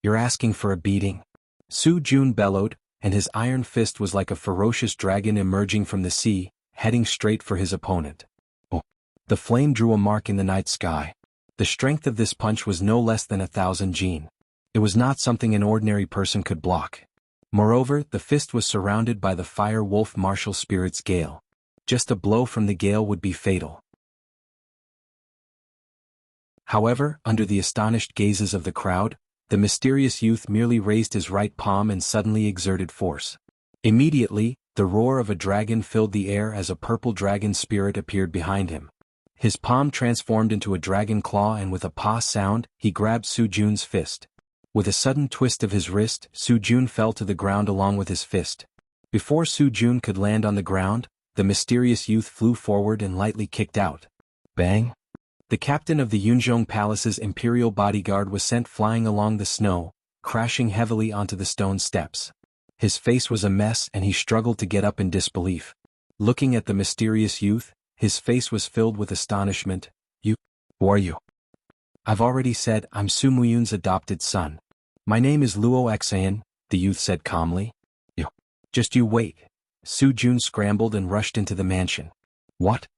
You're asking for a beating." Su Jun bellowed, and his iron fist was like a ferocious dragon emerging from the sea, heading straight for his opponent. Oh! The flame drew a mark in the night sky. The strength of this punch was no less than 1,000 jin. It was not something an ordinary person could block. Moreover, the fist was surrounded by the fire wolf martial spirit's gale. Just a blow from the gale would be fatal. However, under the astonished gazes of the crowd, the mysterious youth merely raised his right palm and suddenly exerted force. Immediately, the roar of a dragon filled the air as a purple dragon spirit appeared behind him. His palm transformed into a dragon claw and with a "pa" sound, he grabbed Su Jun's fist. With a sudden twist of his wrist, Su Jun fell to the ground along with his fist. Before Su Jun could land on the ground, the mysterious youth flew forward and lightly kicked out. Bang! The captain of the Yunzhong Palace's imperial bodyguard was sent flying along the snow, crashing heavily onto the stone steps. His face was a mess and he struggled to get up in disbelief. Looking at the mysterious youth, his face was filled with astonishment. "You? Who are you?" "I've already said I'm Su Muyun's adopted son. My name is Luo Xan," the youth said calmly. "You. Just you wait." Su Jun scrambled and rushed into the mansion. "What?"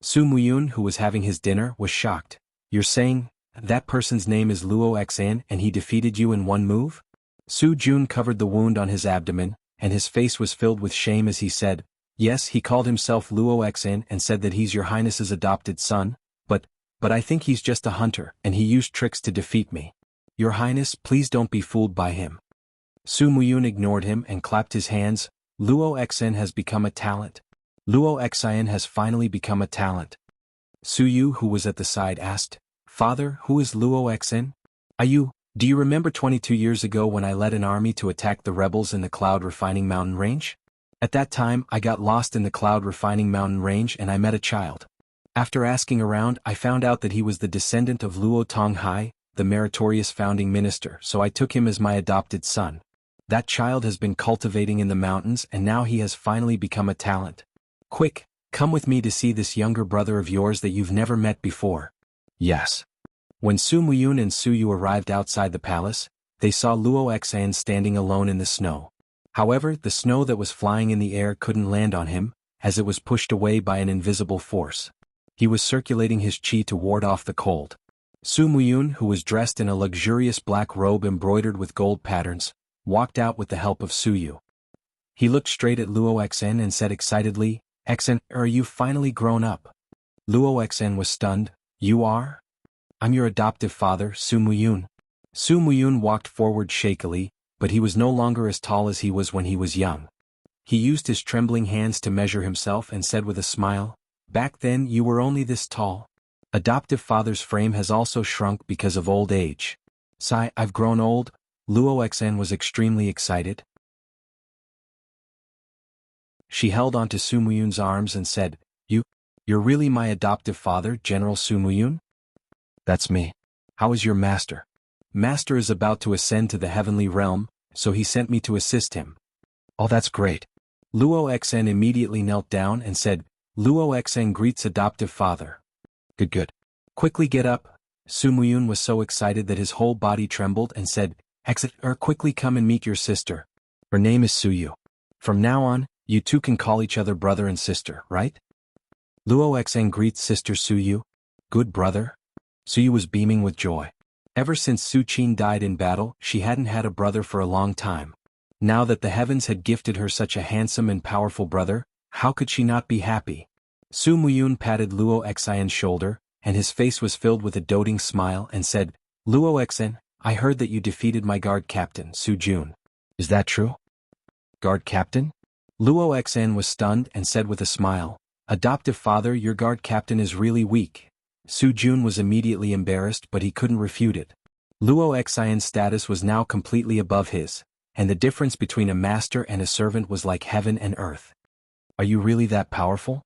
Su Muyun, who was having his dinner, was shocked. "You're saying, that person's name is Luo Xan and he defeated you in one move?" Su Jun covered the wound on his abdomen, and his face was filled with shame as he said, "Yes, he called himself Luo Xan and said that he's your highness's adopted son, but I think he's just a hunter and he used tricks to defeat me. Your highness, please don't be fooled by him." Su Muyun ignored him and clapped his hands. "Luo Xan has become a talent. Luo Xan has finally become a talent." Su Yu, who was at the side, asked, "Father, who is Luo Xan?" Do you remember 22 years ago when I led an army to attack the rebels in the Cloud Refining Mountain Range? At that time, I got lost in the Cloud Refining Mountain Range and I met a child. After asking around, I found out that he was the descendant of Luo Tonghai, the meritorious founding minister, so I took him as my adopted son. That child has been cultivating in the mountains and now he has finally become a talent. Quick, come with me to see this younger brother of yours that you've never met before. Yes. When Su Muyun and Su Yu arrived outside the palace, they saw Luo Xan standing alone in the snow. However, the snow that was flying in the air couldn't land on him, as it was pushed away by an invisible force. He was circulating his chi to ward off the cold. Su Muyun, who was dressed in a luxurious black robe embroidered with gold patterns, walked out with the help of Su Yu. He looked straight at Luo Xen and said excitedly, "Xen, are you finally grown up?" Luo Xen was stunned. "You are? I'm your adoptive father, Su Muyun." Su Muyun walked forward shakily, but he was no longer as tall as he was when he was young. He used his trembling hands to measure himself and said with a smile, "Back then you were only this tall. Adoptive father's frame has also shrunk because of old age." "Sai, I've grown old?" Luo Xen was extremely excited. She held onto Su Muyun's arms and said, You're really my adoptive father, General Su Muyun?" "That's me. How is your master?" "Master is about to ascend to the heavenly realm, so he sent me to assist him." "Oh, that's great." Luo Xen immediately knelt down and said, "Luo Xen greets adoptive father." Good. "Quickly get up." Su Muyun was so excited that his whole body trembled and said, Quickly come and meet your sister. Her name is Su Yu. From now on, you two can call each other brother and sister, right?" Luo Xen greets sister Su Yu. "Good brother." Su Yu was beaming with joy. Ever since Su Qin died in battle, she hadn't had a brother for a long time. Now that the heavens had gifted her such a handsome and powerful brother, how could she not be happy? Su Muyun patted Luo Xian's shoulder, and his face was filled with a doting smile and said, "Luo Xen, I heard that you defeated my guard captain, Su Jun. Is that true?" "Guard captain?" Luo Xen was stunned and said with a smile, "Adoptive father, your guard captain is really weak." Su Jun was immediately embarrassed, but he couldn't refute it. Luo Xian's status was now completely above his, and the difference between a master and a servant was like heaven and earth. "Are you really that powerful?"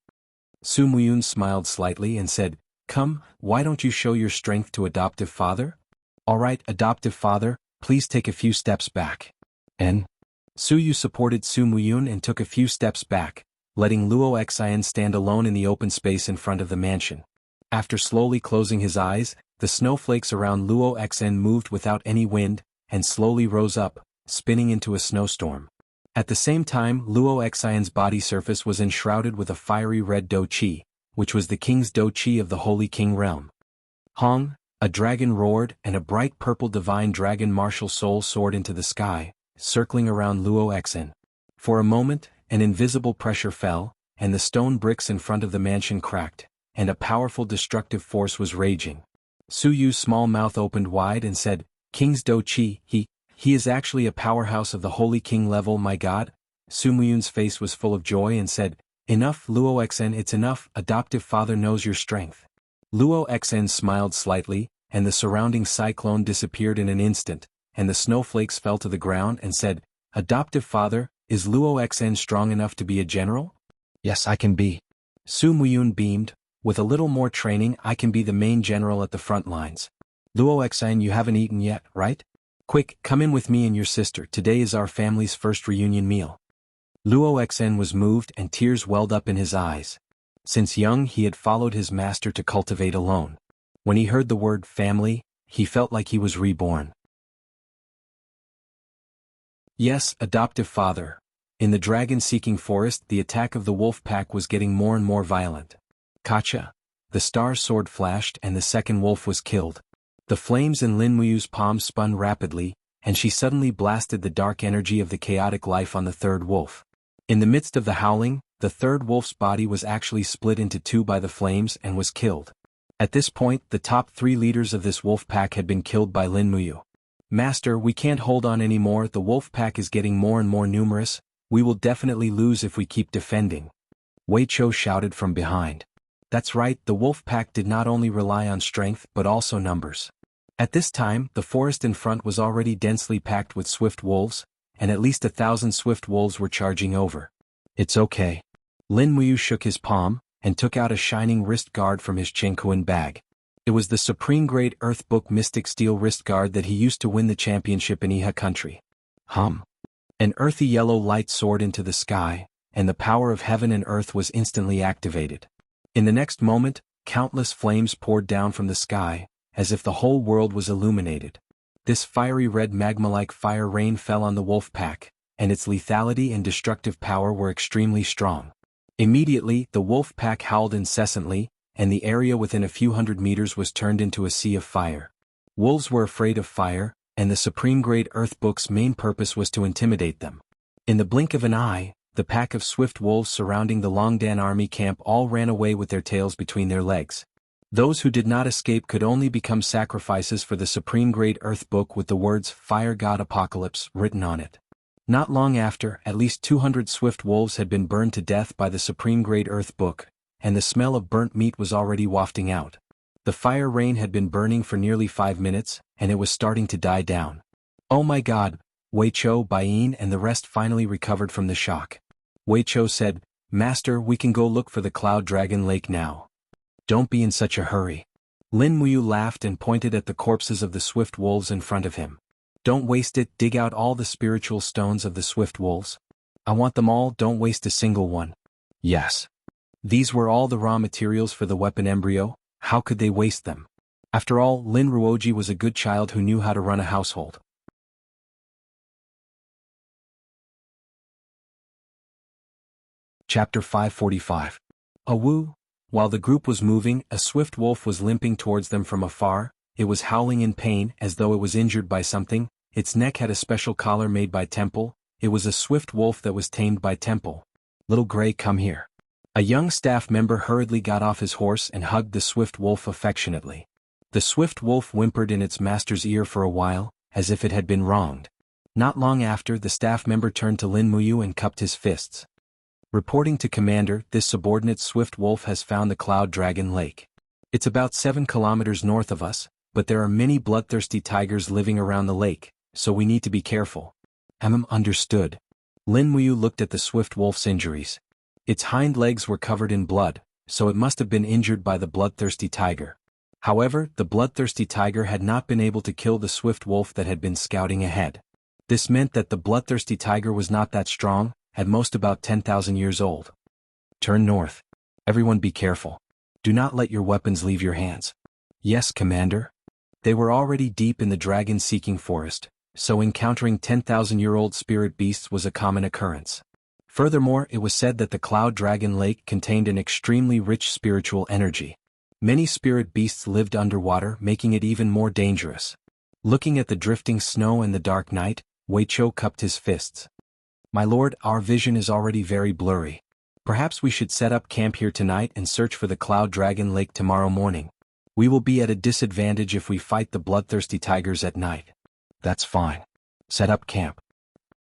Su Muyun smiled slightly and said, "Come, why don't you show your strength to adoptive father?" "All right, adoptive father, please take a few steps back." And Su Yu supported Su Muyun and took a few steps back, letting Luo Xian stand alone in the open space in front of the mansion. After slowly closing his eyes, the snowflakes around Luo Xen moved without any wind, and slowly rose up, spinning into a snowstorm. At the same time, Luo Xian's body surface was enshrouded with a fiery red Do Qi, which was the king's Do Qi of the Holy King realm. Hong, a dragon roared, and a bright purple divine dragon martial soul soared into the sky, circling around Luo Xen. For a moment, an invisible pressure fell, and the stone bricks in front of the mansion cracked, and a powerful destructive force was raging. Su Yu's small mouth opened wide and said, "King's Do Qi, he is actually a powerhouse of the Holy King level, my god." Su Muyun's face was full of joy and said, "Enough, Luo Xen, it's enough, adoptive father knows your strength." Luo Xen smiled slightly, and the surrounding cyclone disappeared in an instant, and the snowflakes fell to the ground and said, "Adoptive father, is Luo Xen strong enough to be a general?" "Yes, I can be." Su Muyun beamed. "With a little more training, I can be the main general at the front lines." "Luo Xen, you haven't eaten yet, right? Quick, come in with me and your sister. Today is our family's first reunion meal." Luo Xen was moved and tears welled up in his eyes. Since young, he had followed his master to cultivate alone. When he heard the word family, he felt like he was reborn. "Yes, adoptive father." In the dragon-seeking forest, the attack of the wolf pack was getting more and more violent. Kacha. The star sword flashed and the second wolf was killed. The flames in Lin Muyu's palm spun rapidly, and she suddenly blasted the dark energy of the chaotic life on the third wolf. In the midst of the howling, the third wolf's body was actually split into two by the flames and was killed. At this point, the top 3 leaders of this wolf pack had been killed by Lin Muyu. "Master, we can't hold on anymore, the wolf pack is getting more and more numerous, we will definitely lose if we keep defending." Wei Chou shouted from behind. That's right, the wolf pack did not only rely on strength but also numbers. At this time, the forest in front was already densely packed with swift wolves, and at least 1,000 swift wolves were charging over. It's okay. Lin Muyu shook his palm, and took out a shining wrist guard from his Chenkuan bag. It was the supreme grade Earth Book Mystic Steel wrist guard that he used to win the championship in Iha country. An earthy yellow light soared into the sky, and the power of heaven and earth was instantly activated. In the next moment, countless flames poured down from the sky, as if the whole world was illuminated. This fiery red magma-like fire rain fell on the wolf pack, and its lethality and destructive power were extremely strong. Immediately, the wolf pack howled incessantly, and the area within a few hundred meters was turned into a sea of fire. Wolves were afraid of fire, and the supreme grade Earth Book's main purpose was to intimidate them. In the blink of an eye, the pack of swift wolves surrounding the Longdan army camp all ran away with their tails between their legs. Those who did not escape could only become sacrifices for the supreme grade Earth Book with the words Fire God Apocalypse written on it. Not long after, at least 200 swift wolves had been burned to death by the supreme grade Earth Book, and the smell of burnt meat was already wafting out. The fire rain had been burning for nearly 5 minutes, and it was starting to die down. Oh my God, Wei Chou, Baiyin and the rest finally recovered from the shock. Wei Chou said, Master, we can go look for the Cloud Dragon Lake now. Don't be in such a hurry. Lin Muyu laughed and pointed at the corpses of the swift wolves in front of him. Don't waste it, dig out all the spiritual stones of the swift wolves. I want them all, don't waste a single one. Yes. These were all the raw materials for the weapon embryo, how could they waste them? After all, Lin Ruoji was a good child who knew how to run a household. Chapter 545. Awu. While the group was moving, a swift wolf was limping towards them from afar. It was howling in pain as though it was injured by something. Its neck had a special collar made by Temple. It was a swift wolf that was tamed by Temple. Little Gray, come here. A young staff member hurriedly got off his horse and hugged the swift wolf affectionately. The swift wolf whimpered in its master's ear for a while, as if it had been wronged. Not long after, the staff member turned to Lin Muyu and cupped his fists. Reporting to Commander, this subordinate swift wolf has found the Cloud Dragon Lake. It's about 7 kilometers north of us, but there are many bloodthirsty tigers living around the lake, so we need to be careful. Understood. Lin Muyu looked at the swift wolf's injuries. Its hind legs were covered in blood, so it must have been injured by the bloodthirsty tiger. However, the bloodthirsty tiger had not been able to kill the swift wolf that had been scouting ahead. This meant that the bloodthirsty tiger was not that strong, at most about 10,000 years old. Turn north. Everyone be careful. Do not let your weapons leave your hands. Yes, Commander. They were already deep in the dragon-seeking forest, so encountering 10,000-year-old spirit beasts was a common occurrence. Furthermore, it was said that the Cloud Dragon Lake contained an extremely rich spiritual energy. Many spirit beasts lived underwater, making it even more dangerous. Looking at the drifting snow and the dark night, Wei Chou cupped his fists. My lord, our vision is already very blurry. Perhaps we should set up camp here tonight and search for the Cloud Dragon Lake tomorrow morning. We will be at a disadvantage if we fight the bloodthirsty tigers at night. That's fine. Set up camp.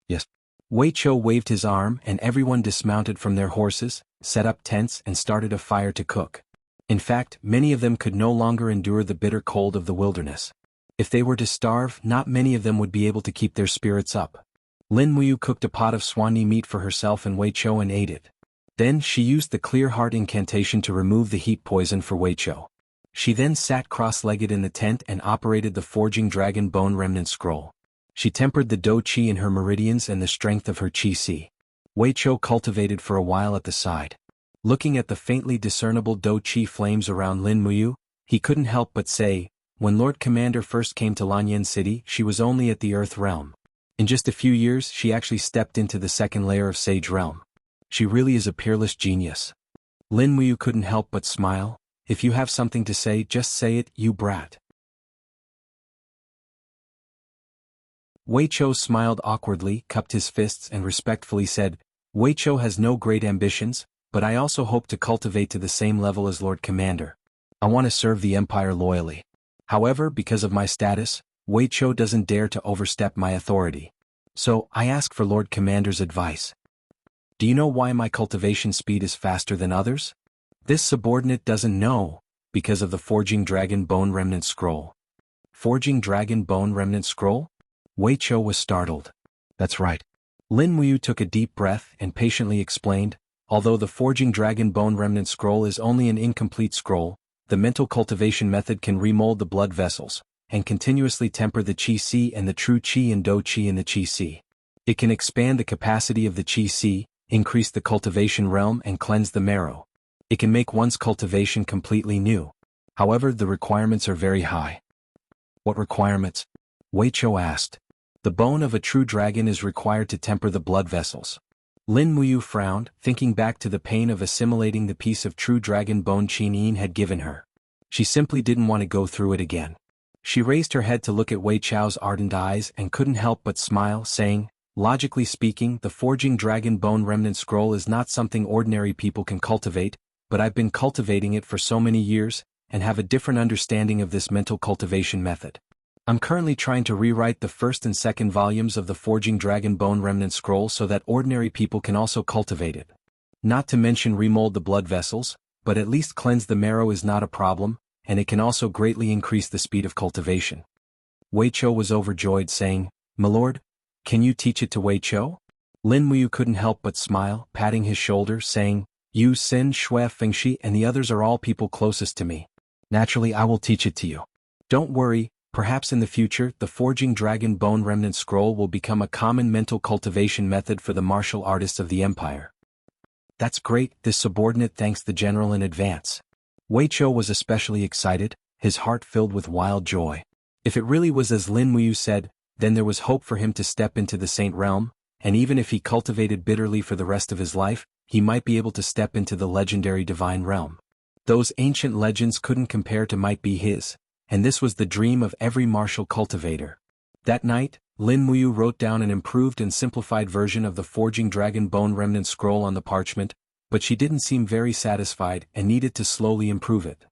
Yes. Wei Chou waved his arm and everyone dismounted from their horses, set up tents and started a fire to cook. In fact, many of them could no longer endure the bitter cold of the wilderness. If they were to starve, not many of them would be able to keep their spirits up. Lin Muyu cooked a pot of swanee meat for herself and Wei Chou and ate it. Then she used the clear heart incantation to remove the heat poison for Wei Chou. She then sat cross-legged in the tent and operated the forging dragon bone remnant scroll. She tempered the do qi in her meridians and the strength of her qi si. Wei Chou cultivated for a while at the side. Looking at the faintly discernible do qi flames around Lin Muyu, he couldn't help but say, when Lord Commander first came to Lanyan City, she was only at the Earth Realm. In just a few years, she actually stepped into the second layer of Sage Realm. She really is a peerless genius. Lin Muyu couldn't help but smile. If you have something to say, just say it, you brat. Wei Chou smiled awkwardly, cupped his fists and respectfully said, Wei Chou has no great ambitions, but I also hope to cultivate to the same level as Lord Commander. I want to serve the Empire loyally. However, because of my status, Wei Chou doesn't dare to overstep my authority. So, I ask for Lord Commander's advice. Do you know why my cultivation speed is faster than others? This subordinate doesn't know, because of the forging dragon bone remnant scroll. Forging Dragon Bone Remnant Scroll? Wei Chou was startled. That's right. Lin Muyu took a deep breath and patiently explained, although the Forging Dragon Bone Remnant Scroll is only an incomplete scroll, the mental cultivation method can remold the blood vessels, and continuously temper the Qi-Si and the true Qi and Do-Qi in the Qi-Si. It can expand the capacity of the Qi-Si, increase the cultivation realm and cleanse the marrow. It can make one's cultivation completely new. However, the requirements are very high. What requirements? Wei Chou asked. The bone of a true dragon is required to temper the blood vessels. Lin Muyu frowned, thinking back to the pain of assimilating the piece of true dragon bone Qin Yin had given her. She simply didn't want to go through it again. She raised her head to look at Wei Chou's ardent eyes and couldn't help but smile, saying, logically speaking, the Forging Dragon Bone Remnant Scroll is not something ordinary people can cultivate, but I've been cultivating it for so many years, and have a different understanding of this mental cultivation method. I'm currently trying to rewrite the first and second volumes of the Forging Dragon Bone Remnant Scroll so that ordinary people can also cultivate it. Not to mention remold the blood vessels, but at least cleanse the marrow is not a problem, and it can also greatly increase the speed of cultivation. Wei Chou was overjoyed, saying, "My lord, can you teach it to Wei Chou?" Lin Muyu couldn't help but smile, patting his shoulder, saying, "Yu Xin, Shui Fengshi and the others are all people closest to me. Naturally, I will teach it to you. Don't worry. Perhaps in the future, the Forging Dragon Bone Remnant Scroll will become a common mental cultivation method for the martial artists of the Empire." That's great, this subordinate thanks the general in advance. Wei Chou was especially excited, his heart filled with wild joy. If it really was as Lin Muyu said, then there was hope for him to step into the Saint Realm, and even if he cultivated bitterly for the rest of his life, he might be able to step into the legendary Divine Realm. Those ancient legends couldn't compare to might be his. And this was the dream of every martial cultivator. That night, Lin Muyu wrote down an improved and simplified version of the Forging Dragon Bone Remnant Scroll on the parchment, but she didn't seem very satisfied and needed to slowly improve it.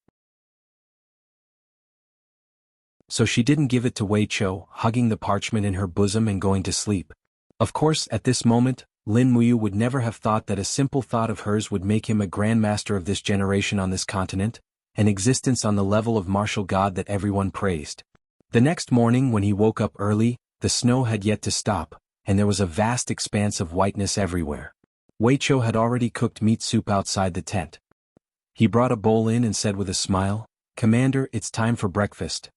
So she didn't give it to Wei Chou, hugging the parchment in her bosom and going to sleep. Of course, at this moment, Lin Muyu would never have thought that a simple thought of hers would make him a grandmaster of this generation on this continent, an existence on the level of martial god that everyone praised. The next morning when he woke up early, the snow had yet to stop, and there was a vast expanse of whiteness everywhere. Wei Chou had already cooked meat soup outside the tent. He brought a bowl in and said with a smile, "Commander, it's time for breakfast."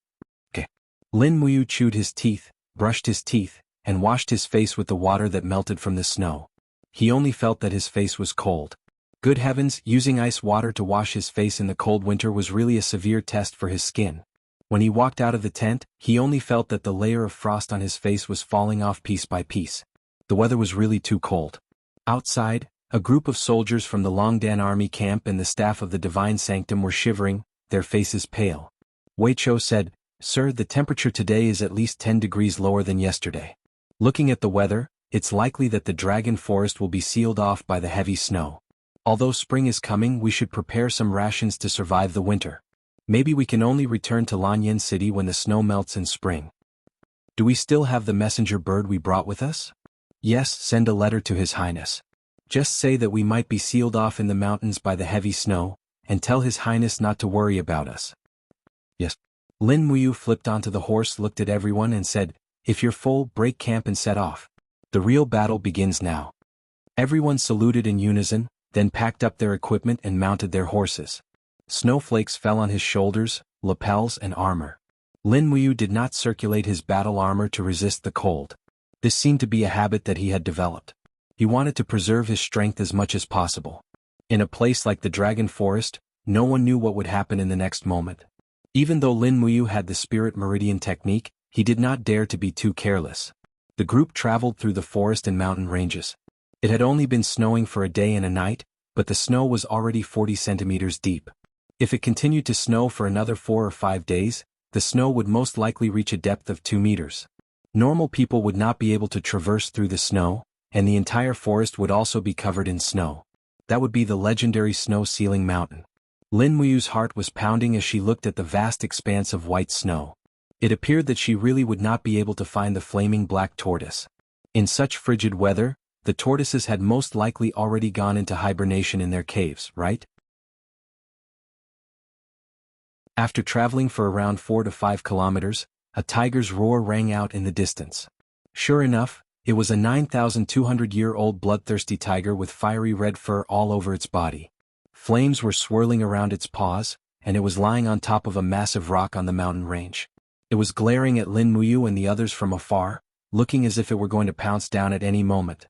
"Okay." Lin Muyu chewed his teeth, brushed his teeth, and washed his face with the water that melted from the snow. He only felt that his face was cold. Good heavens, using ice water to wash his face in the cold winter was really a severe test for his skin. When he walked out of the tent, he only felt that the layer of frost on his face was falling off piece by piece. The weather was really too cold. Outside, a group of soldiers from the Longdan army camp and the staff of the Divine Sanctum were shivering, their faces pale. Wei Chou said, "Sir, the temperature today is at least 10 degrees lower than yesterday. Looking at the weather, it's likely that the dragon forest will be sealed off by the heavy snow. Although spring is coming, we should prepare some rations to survive the winter. Maybe we can only return to Lanyan City when the snow melts in spring." "Do we still have the messenger bird we brought with us?" "Yes, send a letter to His Highness. Just say that we might be sealed off in the mountains by the heavy snow, and tell His Highness not to worry about us." "Yes." Lin Muyu flipped onto the horse, looked at everyone and said, "If you're full, break camp and set off. The real battle begins now." Everyone saluted in unison, then packed up their equipment and mounted their horses. Snowflakes fell on his shoulders, lapels and armor. Lin Muyu did not circulate his battle armor to resist the cold. This seemed to be a habit that he had developed. He wanted to preserve his strength as much as possible. In a place like the Dragon Forest, no one knew what would happen in the next moment. Even though Lin Muyu had the Spirit Meridian technique, he did not dare to be too careless. The group traveled through the forest and mountain ranges. It had only been snowing for a day and a night, but the snow was already 40 centimeters deep. If it continued to snow for another 4 or 5 days, the snow would most likely reach a depth of 2 meters. Normal people would not be able to traverse through the snow, and the entire forest would also be covered in snow. That would be the legendary snow-sealing mountain. Lin Muyu's heart was pounding as she looked at the vast expanse of white snow. It appeared that she really would not be able to find the flaming black tortoise. In such frigid weather, the tortoises had most likely already gone into hibernation in their caves, right? After traveling for around 4 to 5 kilometers, a tiger's roar rang out in the distance. Sure enough, it was a 9,200-year-old bloodthirsty tiger with fiery red fur all over its body. Flames were swirling around its paws, and it was lying on top of a massive rock on the mountain range. It was glaring at Lin Muyu and the others from afar, looking as if it were going to pounce down at any moment.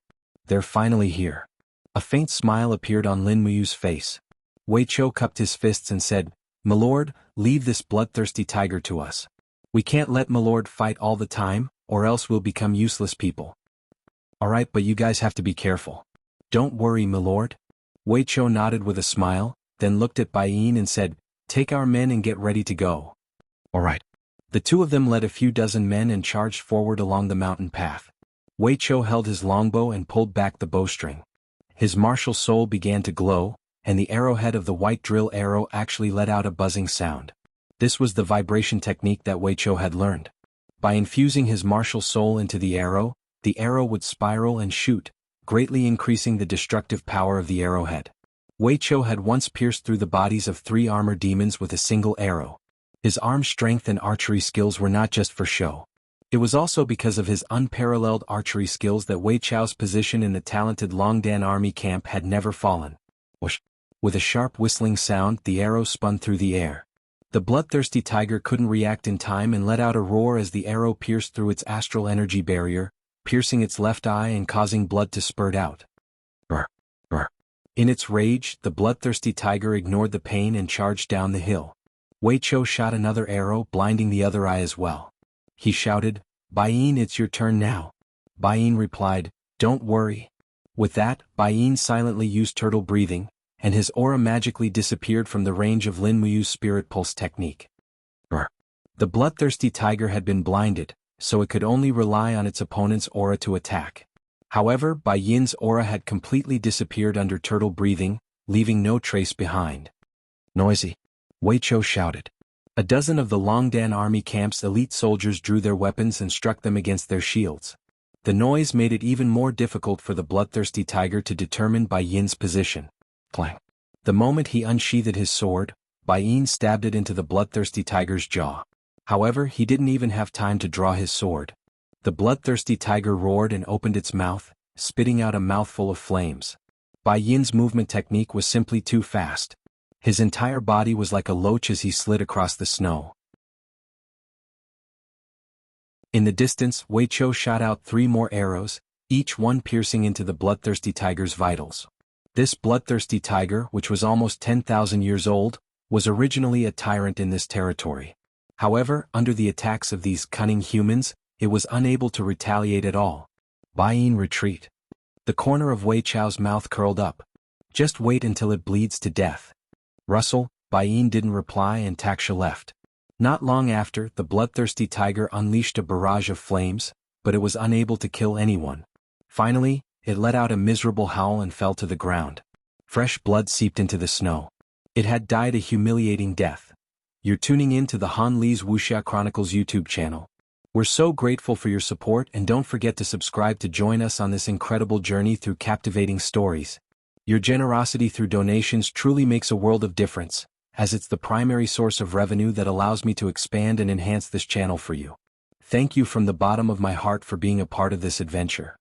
They're finally here. A faint smile appeared on Lin Muyu's face. Wei Chou cupped his fists and said, "Milord, leave this bloodthirsty tiger to us. We can't let Milord fight all the time, or else we'll become useless people." "Alright, but you guys have to be careful." "Don't worry, Milord." Wei Chou nodded with a smile, then looked at Bai Yin and said, "Take our men and get ready to go." "Alright." The two of them led a few dozen men and charged forward along the mountain path. Wei Chou held his longbow and pulled back the bowstring. His martial soul began to glow, and the arrowhead of the white drill arrow actually let out a buzzing sound. This was the vibration technique that Wei Chou had learned. By infusing his martial soul into the arrow would spiral and shoot, greatly increasing the destructive power of the arrowhead. Wei Chou had once pierced through the bodies of 3 armor demons with a single arrow. His arm strength and archery skills were not just for show. It was also because of his unparalleled archery skills that Wei Chou's position in the talented Longdan army camp had never fallen. Whoosh! With a sharp whistling sound, the arrow spun through the air. The bloodthirsty tiger couldn't react in time and let out a roar as the arrow pierced through its astral energy barrier, piercing its left eye and causing blood to spurt out. Brr, brr. In its rage, the bloodthirsty tiger ignored the pain and charged down the hill. Wei Chou shot another arrow, blinding the other eye as well. He shouted, "Bai Yin, it's your turn now." Bai Yin replied, "Don't worry." With that, Bai Yin silently used turtle breathing, and his aura magically disappeared from the range of Lin Muyu's spirit pulse technique. Brr. The bloodthirsty tiger had been blinded, so it could only rely on its opponent's aura to attack. However, Bai Yin's aura had completely disappeared under turtle breathing, leaving no trace behind. "Noisy!" Wei Chou shouted. A dozen of the Longdan army camp's elite soldiers drew their weapons and struck them against their shields. The noise made it even more difficult for the bloodthirsty tiger to determine Bai Yin's position. Clang! The moment he unsheathed his sword, Bai Yin stabbed it into the bloodthirsty tiger's jaw. However, he didn't even have time to draw his sword. The bloodthirsty tiger roared and opened its mouth, spitting out a mouthful of flames. Bai Yin's movement technique was simply too fast. His entire body was like a loach as he slid across the snow. In the distance, Wei Chou shot out 3 more arrows, each one piercing into the bloodthirsty tiger's vitals. This bloodthirsty tiger, which was almost 10,000 years old, was originally a tyrant in this territory. However, under the attacks of these cunning humans, it was unable to retaliate at all. Bai Yin, retreat. The corner of Wei Chou's mouth curled up. "Just wait until it bleeds to death." "Russell," Bai Yin didn't reply and Taksha left. Not long after, the bloodthirsty tiger unleashed a barrage of flames, but it was unable to kill anyone. Finally, it let out a miserable howl and fell to the ground. Fresh blood seeped into the snow. It had died a humiliating death. You're tuning in to the Han Li's Wuxia Chronicles YouTube channel. We're so grateful for your support, and don't forget to subscribe to join us on this incredible journey through captivating stories. Your generosity through donations truly makes a world of difference, as it's the primary source of revenue that allows me to expand and enhance this channel for you. Thank you from the bottom of my heart for being a part of this adventure.